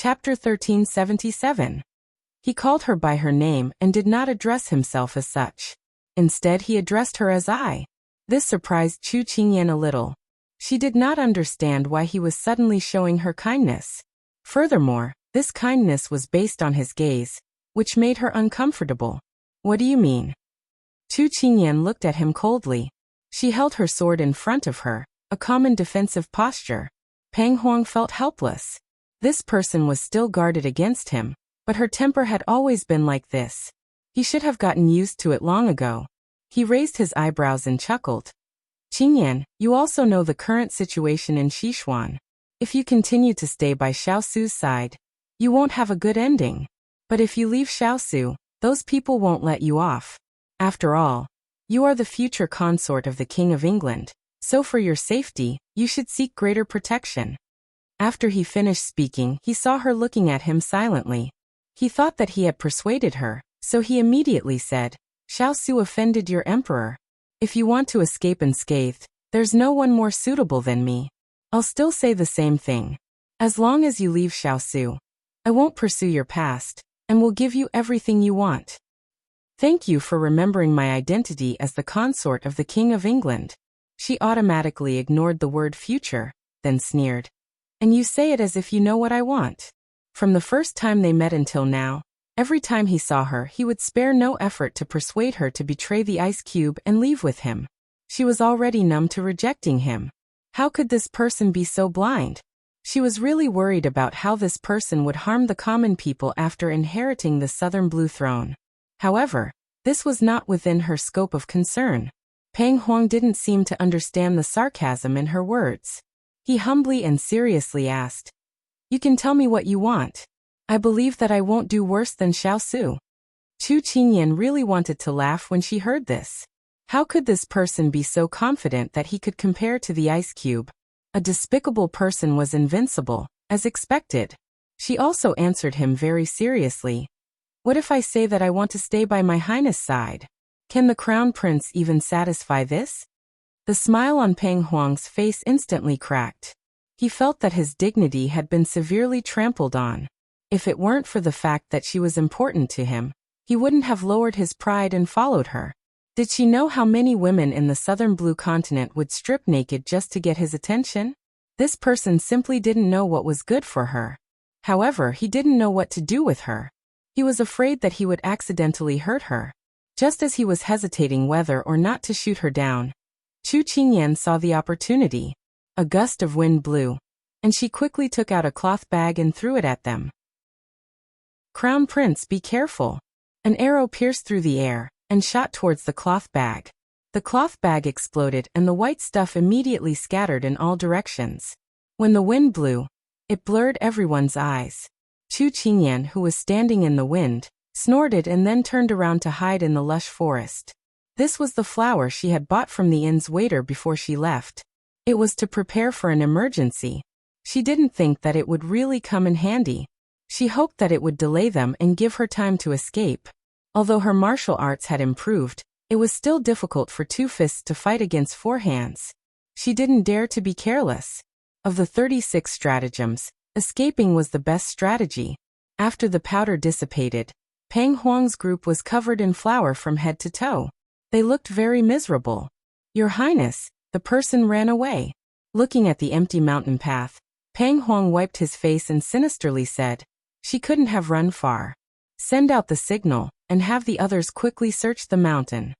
Chapter 1377. He called her by her name and did not address himself as such. Instead he addressed her as I. This surprised Chu Qingyan a little. She did not understand why he was suddenly showing her kindness. Furthermore, this kindness was based on his gaze, which made her uncomfortable. What do you mean? Chu Qingyan looked at him coldly. She held her sword in front of her, a common defensive posture. Peng Huang felt helpless. This person was still guarded against him, but her temper had always been like this. He should have gotten used to it long ago. He raised his eyebrows and chuckled. Qingyan, you also know the current situation in Sichuan. If you continue to stay by Xiaosu's side, you won't have a good ending. But if you leave Xiaosu, those people won't let you off. After all, you are the future consort of the King of England, so for your safety, you should seek greater protection. After he finished speaking, he saw her looking at him silently. He thought that he had persuaded her, so he immediately said, Xiaosu offended your emperor. If you want to escape unscathed, there's no one more suitable than me. I'll still say the same thing. As long as you leave Xiaosu, I won't pursue your past, and will give you everything you want. Thank you for remembering my identity as the consort of the King of England. She automatically ignored the word future, then sneered. And you say it as if you know what I want. From the first time they met until now, every time he saw her, he would spare no effort to persuade her to betray the ice cube and leave with him. She was already numb to rejecting him. How could this person be so blind? She was really worried about how this person would harm the common people after inheriting the Southern Blue Throne. However, this was not within her scope of concern. Peng Huang didn't seem to understand the sarcasm in her words. He humbly and seriously asked, You can tell me what you want. I believe that I won't do worse than Xiaosu. Chu Qingyan really wanted to laugh when she heard this. How could this person be so confident that he could compare to the ice cube? A despicable person was invincible, as expected. She also answered him very seriously. What if I say that I want to stay by my highness' side? Can the crown prince even satisfy this? The smile on Peng Huang's face instantly cracked. He felt that his dignity had been severely trampled on. If it weren't for the fact that she was important to him, he wouldn't have lowered his pride and followed her. Did she know how many women in the southern blue continent would strip naked just to get his attention? This person simply didn't know what was good for her. However, he didn't know what to do with her. He was afraid that he would accidentally hurt her. Just as he was hesitating whether or not to shoot her down, Chu Qingyan saw the opportunity. A gust of wind blew, and she quickly took out a cloth bag and threw it at them. Crown Prince, be careful. An arrow pierced through the air and shot towards the cloth bag. The cloth bag exploded and the white stuff immediately scattered in all directions. When the wind blew, it blurred everyone's eyes. Chu Qingyan, who was standing in the wind, snorted and then turned around to hide in the lush forest. This was the flower she had bought from the inn's waiter before she left. It was to prepare for an emergency. She didn't think that it would really come in handy. She hoped that it would delay them and give her time to escape. Although her martial arts had improved, it was still difficult for two fists to fight against four hands. She didn't dare to be careless. Of the 36 stratagems, escaping was the best strategy. After the powder dissipated, Peng Huang's group was covered in flour from head to toe. They looked very miserable. Your Highness, the person ran away. Looking at the empty mountain path, Peng Huang wiped his face and sinisterly said, She couldn't have run far. Send out the signal, and have the others quickly search the mountain.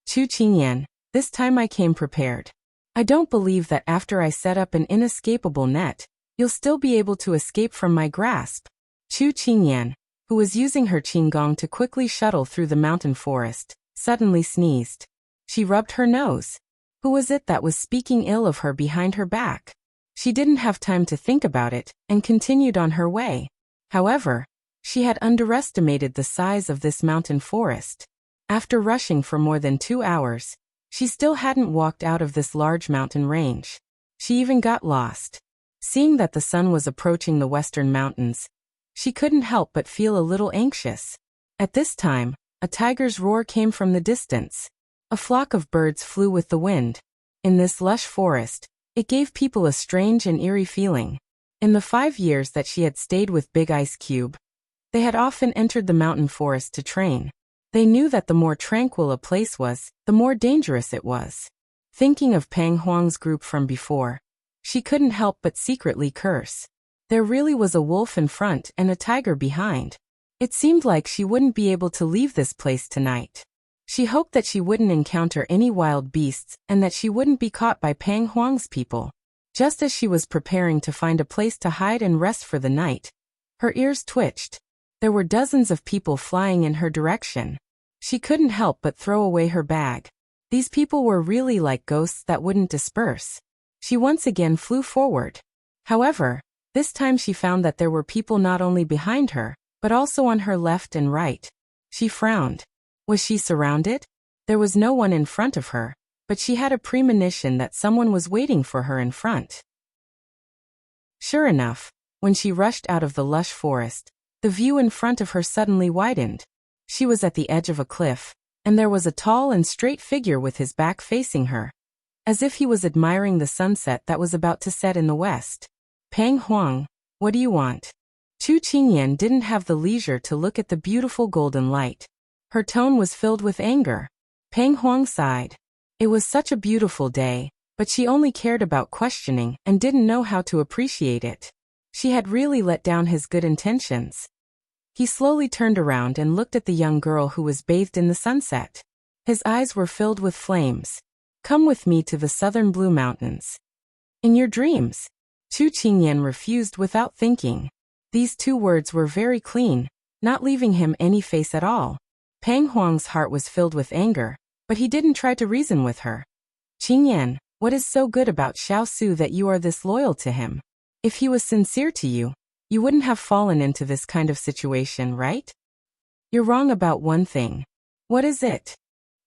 Chu Qingyan, this time I came prepared. I don't believe that after I set up an inescapable net, you'll still be able to escape from my grasp. Chu Qingyan, who was using her qinggong to quickly shuttle through the mountain forest, suddenly sneezed. She rubbed her nose. Who was it that was speaking ill of her behind her back? She didn't have time to think about it, and continued on her way. However, she had underestimated the size of this mountain forest. After rushing for more than 2 hours, she still hadn't walked out of this large mountain range. She even got lost. Seeing that the sun was approaching the western mountains, she couldn't help but feel a little anxious. At this time, a tiger's roar came from the distance. A flock of birds flew with the wind. In this lush forest, it gave people a strange and eerie feeling. In the 5 years that she had stayed with Big Ice Cube, they had often entered the mountain forest to train. They knew that the more tranquil a place was, the more dangerous it was. Thinking of Pang Huang's group from before, she couldn't help but secretly curse. There really was a wolf in front and a tiger behind. It seemed like she wouldn't be able to leave this place tonight. She hoped that she wouldn't encounter any wild beasts and that she wouldn't be caught by Pang Huang's people. Just as she was preparing to find a place to hide and rest for the night, her ears twitched. There were dozens of people flying in her direction. She couldn't help but throw away her bag. These people were really like ghosts that wouldn't disperse. She once again flew forward. However, this time she found that there were people not only behind her, but also on her left and right. She frowned. Was she surrounded? There was no one in front of her, but she had a premonition that someone was waiting for her in front. Sure enough, when she rushed out of the lush forest, the view in front of her suddenly widened. She was at the edge of a cliff, and there was a tall and straight figure with his back facing her, as if he was admiring the sunset that was about to set in the west. Pang Huang, what do you want? Chu Qingyan didn't have the leisure to look at the beautiful golden light. Her tone was filled with anger. Pang Huang sighed. It was such a beautiful day, but she only cared about questioning and didn't know how to appreciate it. She had really let down his good intentions. He slowly turned around and looked at the young girl who was bathed in the sunset. His eyes were filled with flames. Come with me to the southern Blue Mountains. In your dreams. Chu Qingyan refused without thinking. These 2 words were very clean, not leaving him any face at all. Pang Huang's heart was filled with anger, but he didn't try to reason with her. Qingyan, what is so good about Xiao Su that you are this loyal to him? If he was sincere to you, you wouldn't have fallen into this kind of situation, right? You're wrong about one thing. What is it?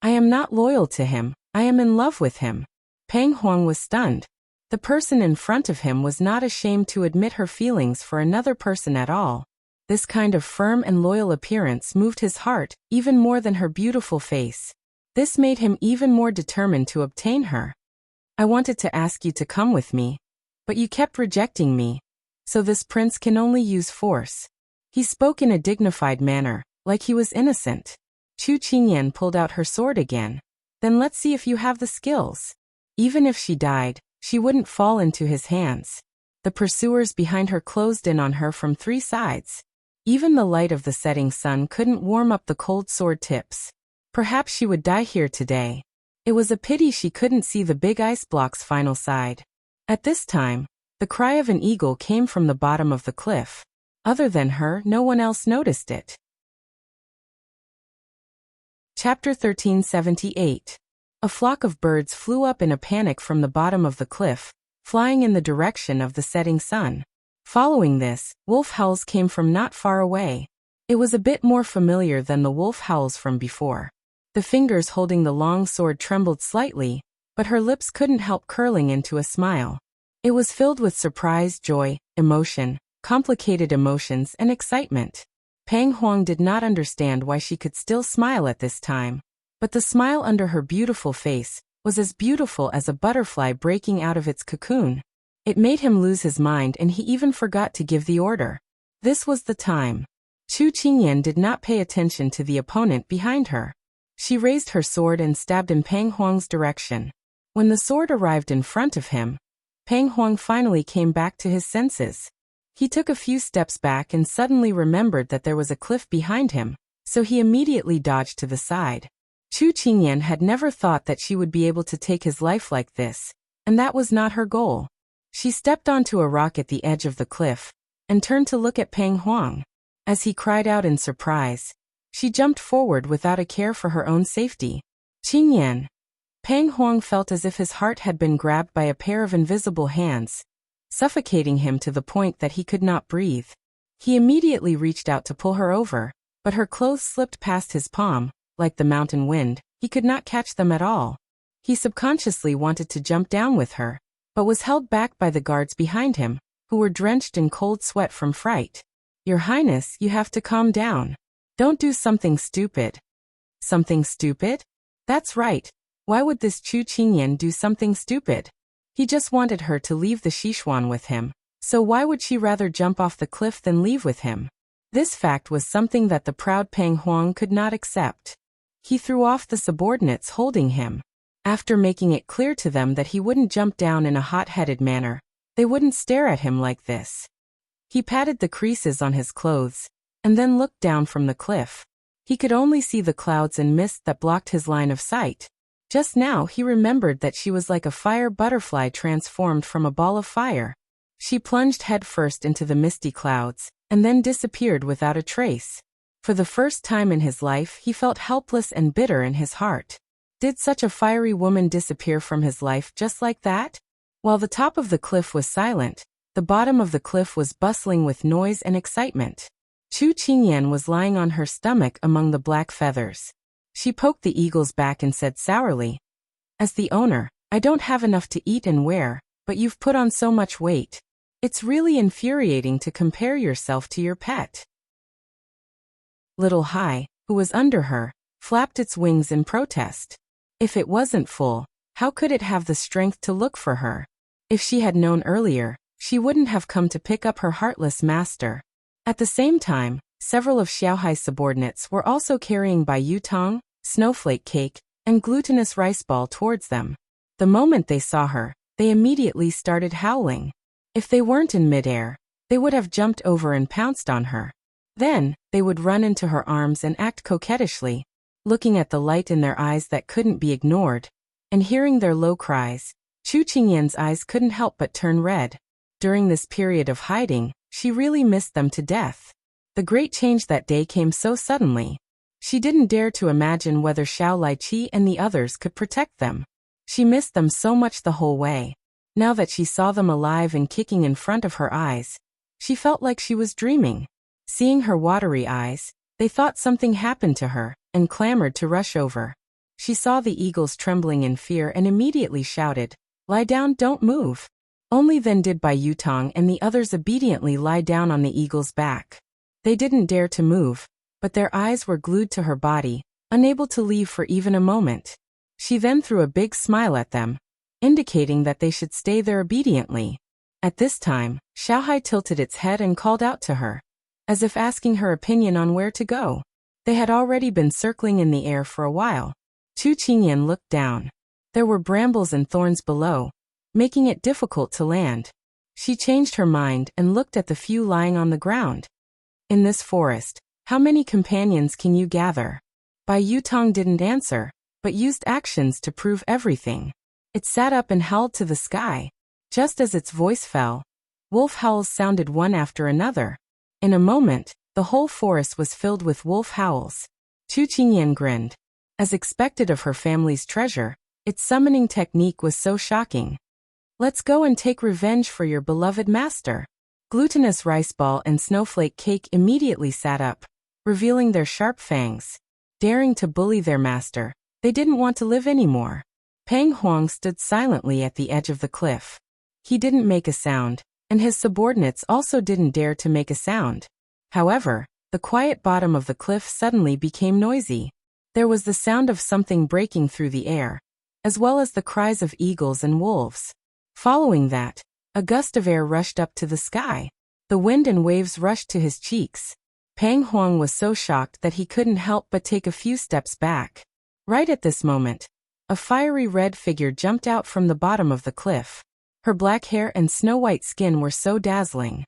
I am not loyal to him, I am in love with him. Pang Huang was stunned. The person in front of him was not ashamed to admit her feelings for another person at all. This kind of firm and loyal appearance moved his heart even more than her beautiful face. This made him even more determined to obtain her. I wanted to ask you to come with me, but you kept rejecting me, so this prince can only use force. He spoke in a dignified manner, like he was innocent. Chu Qingyan pulled out her sword again. Then let's see if you have the skills. Even if she died, she wouldn't fall into his hands. The pursuers behind her closed in on her from 3 sides. Even the light of the setting sun couldn't warm up the cold sword tips. Perhaps she would die here today. It was a pity she couldn't see the big ice block's final side. At this time, the cry of an eagle came from the bottom of the cliff. Other than her, no one else noticed it. Chapter 1378. A flock of birds flew up in a panic from the bottom of the cliff, flying in the direction of the setting sun. Following this, wolf howls came from not far away. It was a bit more familiar than the wolf howls from before. The fingers holding the long sword trembled slightly, but her lips couldn't help curling into a smile. It was filled with surprise, joy, emotion, complicated emotions, and excitement. Pang Huang did not understand why she could still smile at this time, but the smile under her beautiful face was as beautiful as a butterfly breaking out of its cocoon. It made him lose his mind and he even forgot to give the order. This was the time. Chu Qingyan did not pay attention to the opponent behind her. She raised her sword and stabbed in Pang Huang's direction. When the sword arrived in front of him, Pang Huang finally came back to his senses. He took a few steps back and suddenly remembered that there was a cliff behind him, so he immediately dodged to the side. Chu Qingyan had never thought that she would be able to take his life like this, and that was not her goal. She stepped onto a rock at the edge of the cliff, and turned to look at Pang Huang. As he cried out in surprise, she jumped forward without a care for her own safety. Qingyan. Pang Huang felt as if his heart had been grabbed by a pair of invisible hands, suffocating him to the point that he could not breathe. He immediately reached out to pull her over, but her clothes slipped past his palm. Like the mountain wind, he could not catch them at all. He subconsciously wanted to jump down with her, but was held back by the guards behind him, who were drenched in cold sweat from fright. Your Highness, you have to calm down. Don't do something stupid. Something stupid? That's right. Why would this Chu Qingyan do something stupid? He just wanted her to leave the Sichuan with him, So why would she rather jump off the cliff than leave with him? This fact was something that the proud Peng Huang could not accept. He threw off the subordinates holding him. After making it clear to them that he wouldn't jump down in a hot-headed manner, they wouldn't stare at him like this. He patted the creases on his clothes, and then looked down from the cliff. He could only see the clouds and mist that blocked his line of sight. Just now he remembered that she was like a fire butterfly transformed from a ball of fire. She plunged headfirst into the misty clouds, and then disappeared without a trace. For the first time in his life he felt helpless and bitter in his heart. Did such a fiery woman disappear from his life just like that? While the top of the cliff was silent, the bottom of the cliff was bustling with noise and excitement. Chu Qingyan was lying on her stomach among the black feathers. She poked the eagle's back and said sourly, "As the owner, I don't have enough to eat and wear, but you've put on so much weight. It's really infuriating to compare yourself to your pet." Little Hai, who was under her, flapped its wings in protest. If it wasn't full, how could it have the strength to look for her? If she had known earlier, she wouldn't have come to pick up her heartless master. At the same time, several of Xiao Hai's subordinates were also carrying Bai Yutong, snowflake cake, and glutinous rice ball towards them. The moment they saw her, they immediately started howling. If they weren't in midair, they would have jumped over and pounced on her. Then, they would run into her arms and act coquettishly, looking at the light in their eyes that couldn't be ignored, and hearing their low cries. Chu Qingyan's eyes couldn't help but turn red. During this period of hiding, she really missed them to death. The great change that day came so suddenly. She didn't dare to imagine whether Xiao Laiqi and the others could protect them. She missed them so much the whole way. Now that she saw them alive and kicking in front of her eyes, she felt like she was dreaming. Seeing her watery eyes, they thought something happened to her, and clamored to rush over. She saw the eagles trembling in fear and immediately shouted, "Lie down, don't move." Only then did Bai Yutong and the others obediently lie down on the eagle's back. They didn't dare to move, but their eyes were glued to her body, unable to leave for even a moment. She then threw a big smile at them, indicating that they should stay there obediently. At this time, Xiao Hai tilted its head and called out to her, as if asking her opinion on where to go. They had already been circling in the air for a while. Chu Qingyan looked down. There were brambles and thorns below, making it difficult to land. She changed her mind and looked at the few lying on the ground. In this forest, how many companions can you gather? Bai Yutong didn't answer, but used actions to prove everything. It sat up and howled to the sky. Just as its voice fell, wolf howls sounded one after another. In a moment, the whole forest was filled with wolf howls. Chu Qingyan grinned. As expected of her family's treasure, its summoning technique was so shocking. "Let's go and take revenge for your beloved master." Glutinous rice ball and snowflake cake immediately sat up, revealing their sharp fangs. Daring to bully their master, they didn't want to live anymore. Peng Huang stood silently at the edge of the cliff. He didn't make a sound, and his subordinates also didn't dare to make a sound. However, the quiet bottom of the cliff suddenly became noisy. There was the sound of something breaking through the air, as well as the cries of eagles and wolves. Following that, a gust of air rushed up to the sky. The wind and waves rushed to his cheeks. Peng Huang was so shocked that he couldn't help but take a few steps back. Right at this moment, a fiery red figure jumped out from the bottom of the cliff. Her black hair and snow-white skin were so dazzling.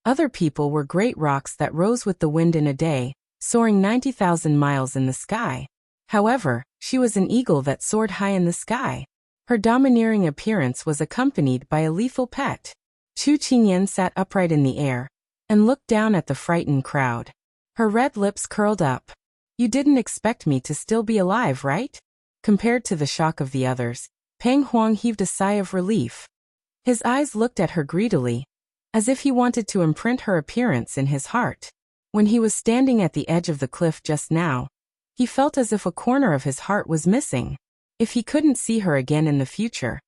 Other people were great rocks that rose with the wind in a day, soaring 90,000 miles in the sky. However, she was an eagle that soared high in the sky. Her domineering appearance was accompanied by a lethal pet. Chu Qingyan sat upright in the air and looked down at the frightened crowd. Her red lips curled up. "You didn't expect me to still be alive, right?" Compared to the shock of the others, Peng Huang heaved a sigh of relief. His eyes looked at her greedily, as if he wanted to imprint her appearance in his heart. When he was standing at the edge of the cliff just now, he felt as if a corner of his heart was missing. If he couldn't see her again in the future,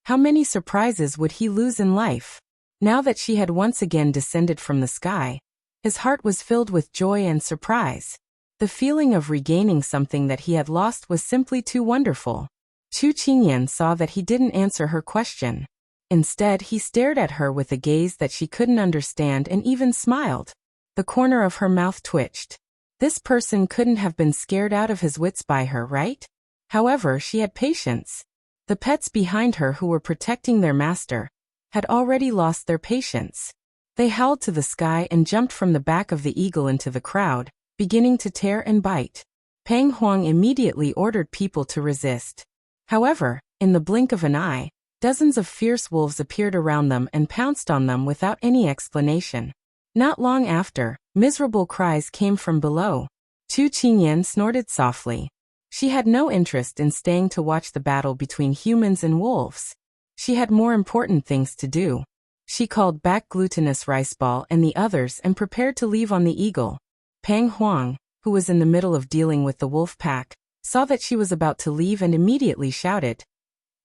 how many surprises would he lose in life? Now that she had once again descended from the sky, his heart was filled with joy and surprise. The feeling of regaining something that he had lost was simply too wonderful. Chu Qingyan saw that he didn't answer her question. Instead, he stared at her with a gaze that she couldn't understand and even smiled. The corner of her mouth twitched. This person couldn't have been scared out of his wits by her, right? However, she had patience. The pets behind her who were protecting their master had already lost their patience. They howled to the sky and jumped from the back of the eagle into the crowd, beginning to tear and bite. Pang Huang immediately ordered people to resist. However, in the blink of an eye, dozens of fierce wolves appeared around them and pounced on them without any explanation. Not long after, miserable cries came from below. Chu Qingyan snorted softly. She had no interest in staying to watch the battle between humans and wolves. She had more important things to do. She called back Glutinous Rice Ball and the others and prepared to leave on the eagle. Pang Huang, who was in the middle of dealing with the wolf pack, saw that she was about to leave and immediately shouted,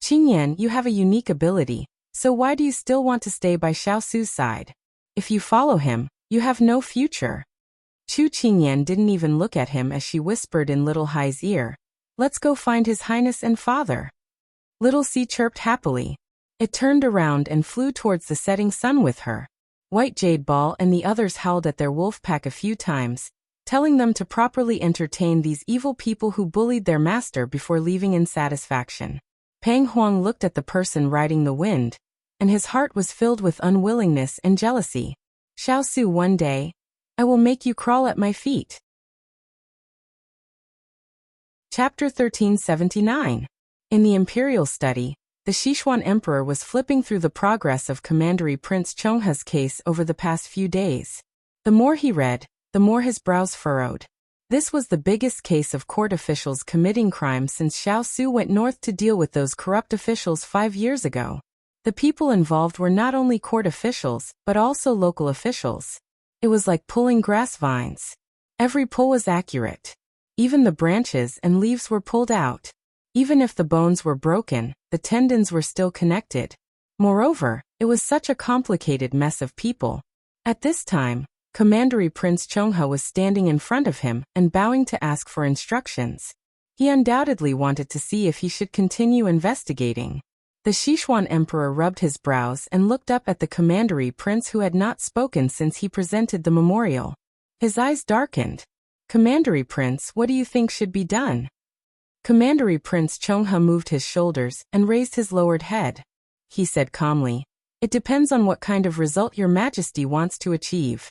"Qingyan, you have a unique ability, so why do you still want to stay by Xiao Su's side? If you follow him, you have no future." Chu Qingyan didn't even look at him as she whispered in Little Hai's ear, "Let's go find His Highness and Father." Little C chirped happily. It turned around and flew towards the setting sun with her. White Jade Ball and the others howled at their wolf pack a few times, telling them to properly entertain these evil people who bullied their master before leaving in satisfaction. Pang Huang looked at the person riding the wind, and his heart was filled with unwillingness and jealousy. "Xiao Su, one day, I will make you crawl at my feet." Chapter 1379. In the imperial study, the Sichuan emperor was flipping through the progress of Commandery Prince Chongha's case over the past few days. The more he read, the more his brows furrowed. This was the biggest case of court officials committing crime since Xiao Su went north to deal with those corrupt officials 5 years ago. The people involved were not only court officials, but also local officials. It was like pulling grass vines. Every pull was accurate. Even the branches and leaves were pulled out. Even if the bones were broken, the tendons were still connected. Moreover, it was such a complicated mess of people. At this time, Commandery Prince Chongha was standing in front of him and bowing to ask for instructions. He undoubtedly wanted to see if he should continue investigating. The Sichuan emperor rubbed his brows and looked up at the Commandery Prince who had not spoken since he presented the memorial. His eyes darkened. "Commandery Prince, what do you think should be done?" Commandery Prince Chongha moved his shoulders and raised his lowered head. He said calmly, "It depends on what kind of result your majesty wants to achieve."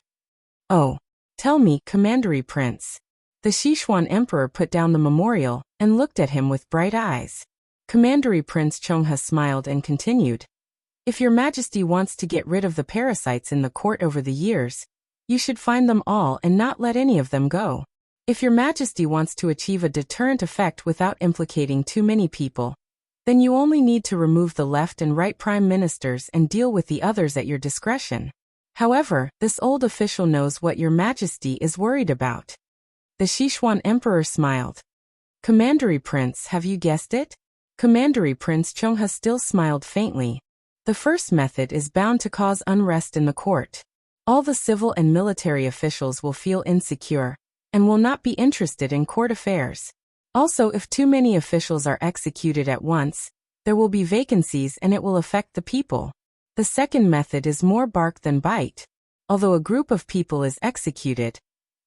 "Oh, tell me, Commandery Prince." The Sichuan emperor put down the memorial and looked at him with bright eyes. Commandery Prince Chongha smiled and continued, "If your majesty wants to get rid of the parasites in the court over the years, you should find them all and not let any of them go. If your majesty wants to achieve a deterrent effect without implicating too many people, then you only need to remove the left and right prime ministers and deal with the others at your discretion. However, this old official knows what your majesty is worried about." The Sichuan emperor smiled. "Commandery Prince, have you guessed it?" Commandery Prince Chongha still smiled faintly. "The first method is bound to cause unrest in the court. All the civil and military officials will feel insecure and will not be interested in court affairs. Also, if too many officials are executed at once, there will be vacancies and it will affect the people. The second method is more bark than bite. Although a group of people is executed,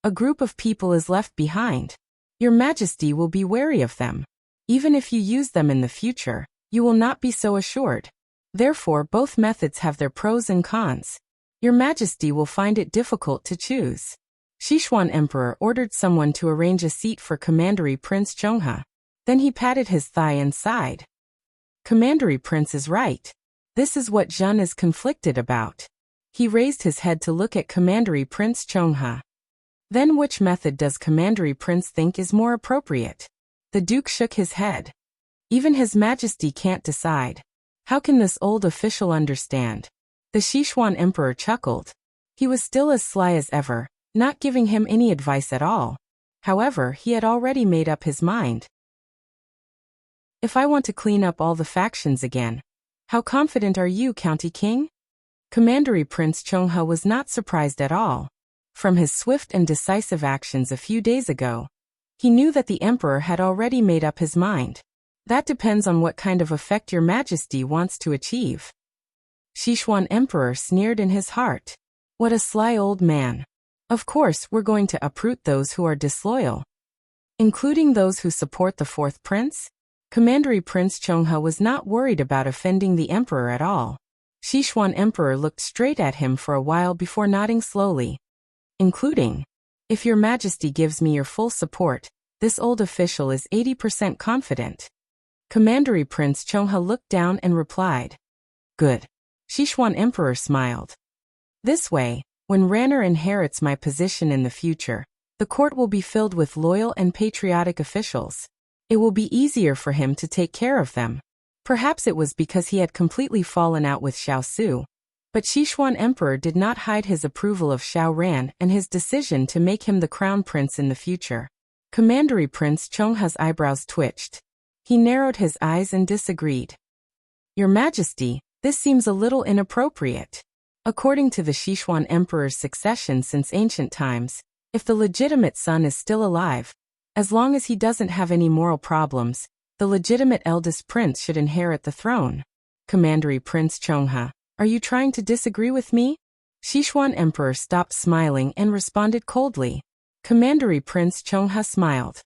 a group of people is left behind. Your majesty will be wary of them. Even if you use them in the future, you will not be so assured. Therefore, both methods have their pros and cons. Your majesty will find it difficult to choose." Sichuan emperor ordered someone to arrange a seat for Commandery Prince Chongha. Then he patted his thigh and sighed. "Commandery Prince is right. This is what Zhen is conflicted about." He raised his head to look at Commandery Prince Chongha. "Then which method does Commandery Prince think is more appropriate?" The Duke shook his head. "Even His Majesty can't decide. How can this old official understand?" The Sichuan emperor chuckled. He was still as sly as ever, not giving him any advice at all. However, he had already made up his mind. "If I want to clean up all the factions again, how confident are you, County King?" Commandery Prince Chongha was not surprised at all. From his swift and decisive actions a few days ago, he knew that the emperor had already made up his mind. "That depends on what kind of effect your majesty wants to achieve." Sichuan Emperor sneered in his heart. What a sly old man. Of course, we're going to uproot those who are disloyal. Including those who support the fourth prince? Commandery Prince Chonghe was not worried about offending the emperor at all. Sichuan Emperor looked straight at him for a while before nodding slowly. Including. If your majesty gives me your full support, this old official is 80% confident. Commandery Prince Chonghe looked down and replied. Good. Sichuan Emperor smiled. This way, when Ranner inherits my position in the future, the court will be filled with loyal and patriotic officials. It will be easier for him to take care of them. Perhaps it was because he had completely fallen out with Xiao Su. But Sichuan Emperor did not hide his approval of Xiao Ran and his decision to make him the crown prince in the future. Commandery Prince Chonghe's eyebrows twitched. He narrowed his eyes and disagreed. Your Majesty, this seems a little inappropriate. According to the Sichuan Emperor's succession since ancient times, if the legitimate son is still alive, as long as he doesn't have any moral problems, the legitimate eldest prince should inherit the throne. Commandery Prince Chonghe, are you trying to disagree with me? Sichuan Emperor stopped smiling and responded coldly. Commandery Prince Chonghe smiled.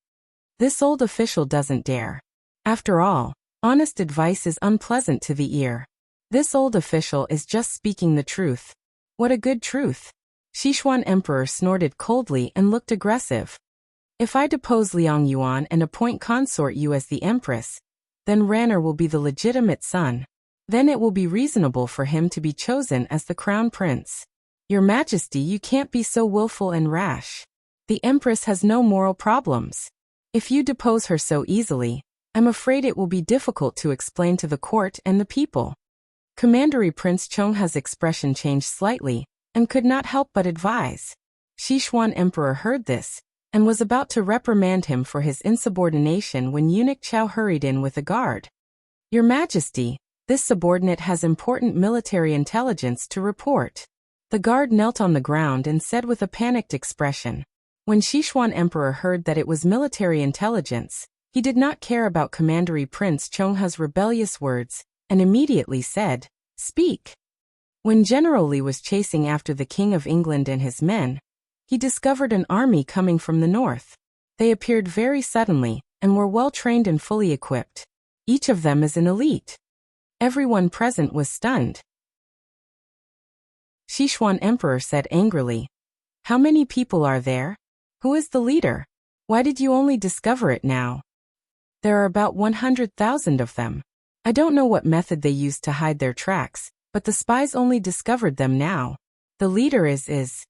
This old official doesn't dare. After all, honest advice is unpleasant to the ear. This old official is just speaking the truth. What a good truth. Sichuan Emperor snorted coldly and looked aggressive. If I depose Liang Yuan and appoint Consort you as the empress, then Ranner will be the legitimate son. Then it will be reasonable for him to be chosen as the crown prince. Your Majesty, you can't be so willful and rash. The empress has no moral problems. If you depose her so easily, I'm afraid it will be difficult to explain to the court and the people. Commandery Prince Chonghe's expression changed slightly, and could not help but advise. Sichuan Emperor heard this, and was about to reprimand him for his insubordination when eunuch Xiao hurried in with a guard. Your Majesty, this subordinate has important military intelligence to report. The guard knelt on the ground and said with a panicked expression. When Sichuan Emperor heard that it was military intelligence, he did not care about Commandery Prince Chonghe's rebellious words, and immediately said, Speak. When General Li was chasing after the King of England and his men, he discovered an army coming from the north. They appeared very suddenly, and were well trained and fully equipped. Each of them is an elite. Everyone present was stunned. Sichuan Emperor said angrily. How many people are there? Who is the leader? Why did you only discover it now? There are about 100,000 of them. I don't know what method they used to hide their tracks, but the spies only discovered them now. The leader is.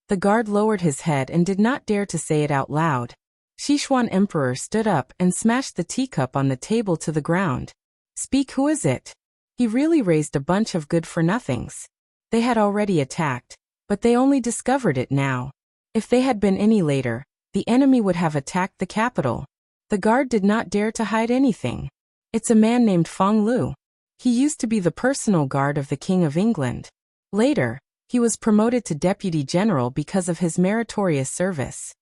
The guard lowered his head and did not dare to say it out loud. Sichuan Emperor stood up and smashed the teacup on the table to the ground. Speak, who is it? He really raised a bunch of good-for-nothings. They had already attacked, but they only discovered it now. If they had been any later, the enemy would have attacked the capital. The guard did not dare to hide anything. It's a man named Feng Lu. He used to be the personal guard of the King of England. Later, he was promoted to deputy general because of his meritorious service.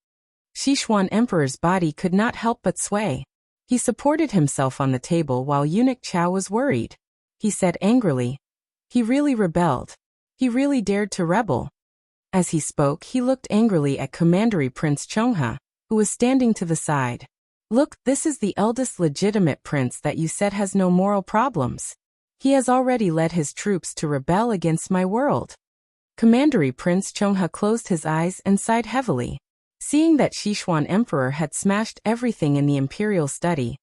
Sichuan Emperor's body could not help but sway. He supported himself on the table while eunuch Xiao was worried. He said angrily. He really rebelled. He really dared to rebel. As he spoke, he looked angrily at Commandery Prince Chonghe, who was standing to the side. Look, this is the eldest legitimate prince that you said has no moral problems. He has already led his troops to rebel against my world. Commandery Prince Chonghe closed his eyes and sighed heavily. Seeing that Sichuan Emperor had smashed everything in the imperial study,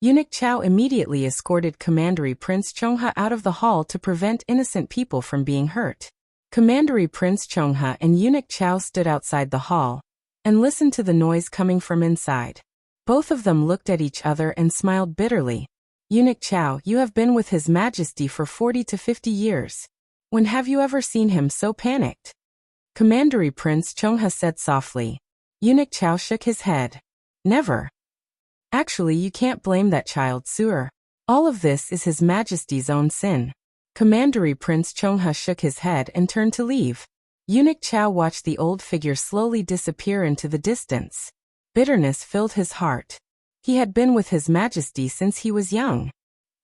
eunuch Xiao immediately escorted Commandery Prince Chonghe out of the hall to prevent innocent people from being hurt. Commandery Prince Chonghe and eunuch Xiao stood outside the hall and listened to the noise coming from inside. Both of them looked at each other and smiled bitterly. Eunuch Xiao, you have been with His Majesty for 40 to 50 years. When have you ever seen him so panicked? Commandery Prince Chonghe said softly. Eunuch Xiao shook his head. Never. Actually, you can't blame that child, Suer. All of this is His Majesty's own sin. Commandery Prince Chonghe shook his head and turned to leave. Eunuch Xiao watched the old figure slowly disappear into the distance. Bitterness filled his heart. He had been with His Majesty since he was young.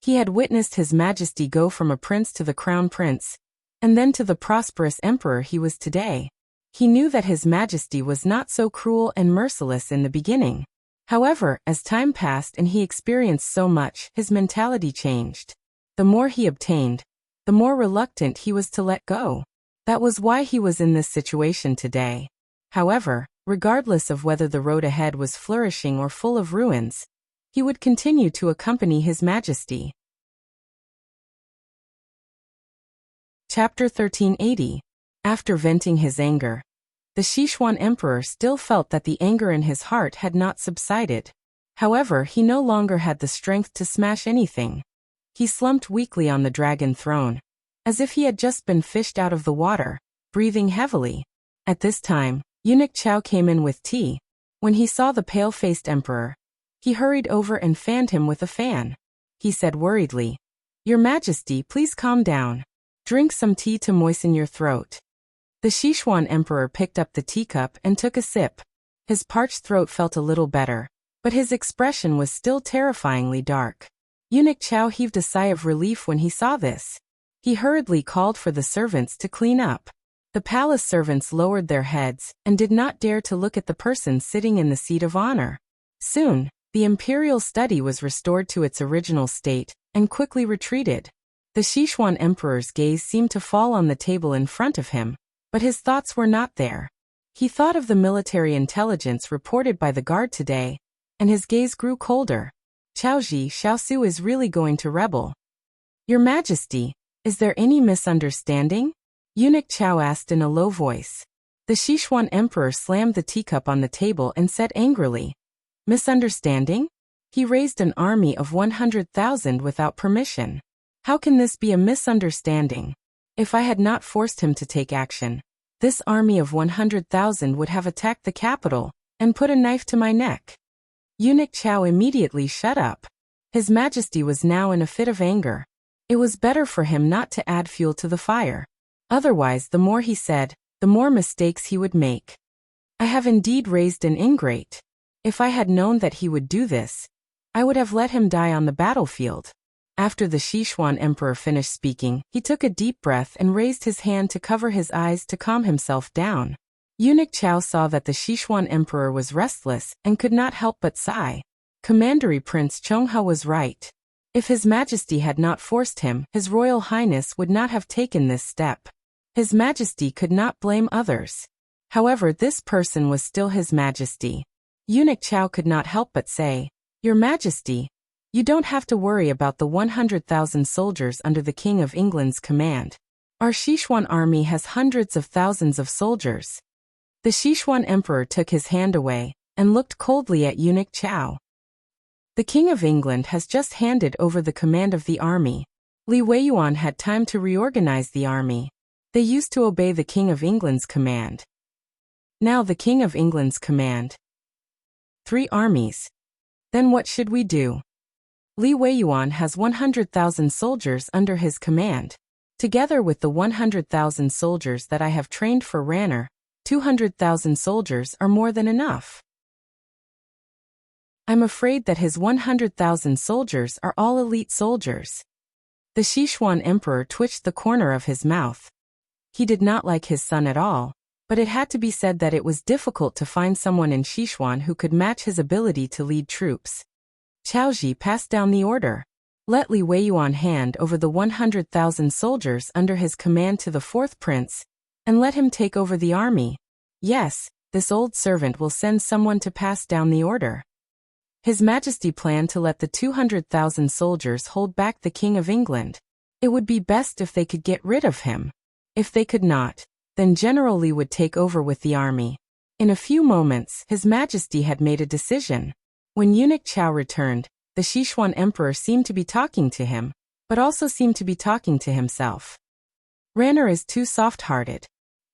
He had witnessed His Majesty go from a prince to the crown prince, and then to the prosperous emperor he was today. He knew that His Majesty was not so cruel and merciless in the beginning. However, as time passed and he experienced so much, his mentality changed. The more he obtained, the more reluctant he was to let go. That was why he was in this situation today. However, regardless of whether the road ahead was flourishing or full of ruins, he would continue to accompany His Majesty. Chapter 1380. After venting his anger, the Sichuan emperor still felt that the anger in his heart had not subsided. However, he no longer had the strength to smash anything. He slumped weakly on the dragon throne, as if he had just been fished out of the water, breathing heavily. At this time, Eunuch Xiao came in with tea. When he saw the pale-faced emperor, he hurried over and fanned him with a fan. He said worriedly, "Your Majesty, please calm down. Drink some tea to moisten your throat." The Sichuan emperor picked up the teacup and took a sip. His parched throat felt a little better, but his expression was still terrifyingly dark. Eunuch Xiao heaved a sigh of relief when he saw this. He hurriedly called for the servants to clean up. The palace servants lowered their heads and did not dare to look at the person sitting in the seat of honor. Soon, the imperial study was restored to its original state and quickly retreated. The Sichuan emperor's gaze seemed to fall on the table in front of him, but his thoughts were not there. He thought of the military intelligence reported by the guard today, and his gaze grew colder. Xiaosu is really going to rebel. Your Majesty, is there any misunderstanding? Eunuch Xiao asked in a low voice. The Sichuan emperor slammed the teacup on the table and said angrily, "Misunderstanding? He raised an army of 100,000 without permission. How can this be a misunderstanding? If I had not forced him to take action, this army of 100,000 would have attacked the capital and put a knife to my neck." Eunuch Xiao immediately shut up. His Majesty was now in a fit of anger. It was better for him not to add fuel to the fire. Otherwise, the more he said, the more mistakes he would make. I have indeed raised an ingrate. If I had known that he would do this, I would have let him die on the battlefield. After the Sichuan emperor finished speaking, he took a deep breath and raised his hand to cover his eyes to calm himself down. Eunuch Xiao saw that the Sichuan emperor was restless and could not help but sigh. Commandery Prince Chonghe was right. If His Majesty had not forced him, His Royal Highness would not have taken this step. His Majesty could not blame others. However, this person was still His Majesty. Eunuch Xiao could not help but say, "Your Majesty, you don't have to worry about the 100,000 soldiers under the King of England's command. Our Sichuan army has hundreds of thousands of soldiers." The Sichuan emperor took his hand away and looked coldly at Eunuch Xiao. The King of England has just handed over the command of the army. Li Weiyuan had time to reorganize the army. They used to obey the King of England's command. Now the King of England's command. 3 armies. Then what should we do? Li Weiyuan has 100,000 soldiers under his command. Together with the 100,000 soldiers that I have trained for Ranner, 200,000 soldiers are more than enough. I'm afraid that his 100,000 soldiers are all elite soldiers. The Sichuan emperor twitched the corner of his mouth. He did not like his son at all, but it had to be said that it was difficult to find someone in Sichuan who could match his ability to lead troops. Xiaoji passed down the order. Let Li Weiyuan hand over the 100,000 soldiers under his command to the 4th prince, and let him take over the army. Yes, this old servant will send someone to pass down the order. His Majesty planned to let the 200,000 soldiers hold back the King of England. It would be best if they could get rid of him. If they could not, then General Li would take over with the army. In a few moments, His Majesty had made a decision. When Eunuch Xiao returned, the Sichuan emperor seemed to be talking to him, but also seemed to be talking to himself. Ranner is too soft-hearted.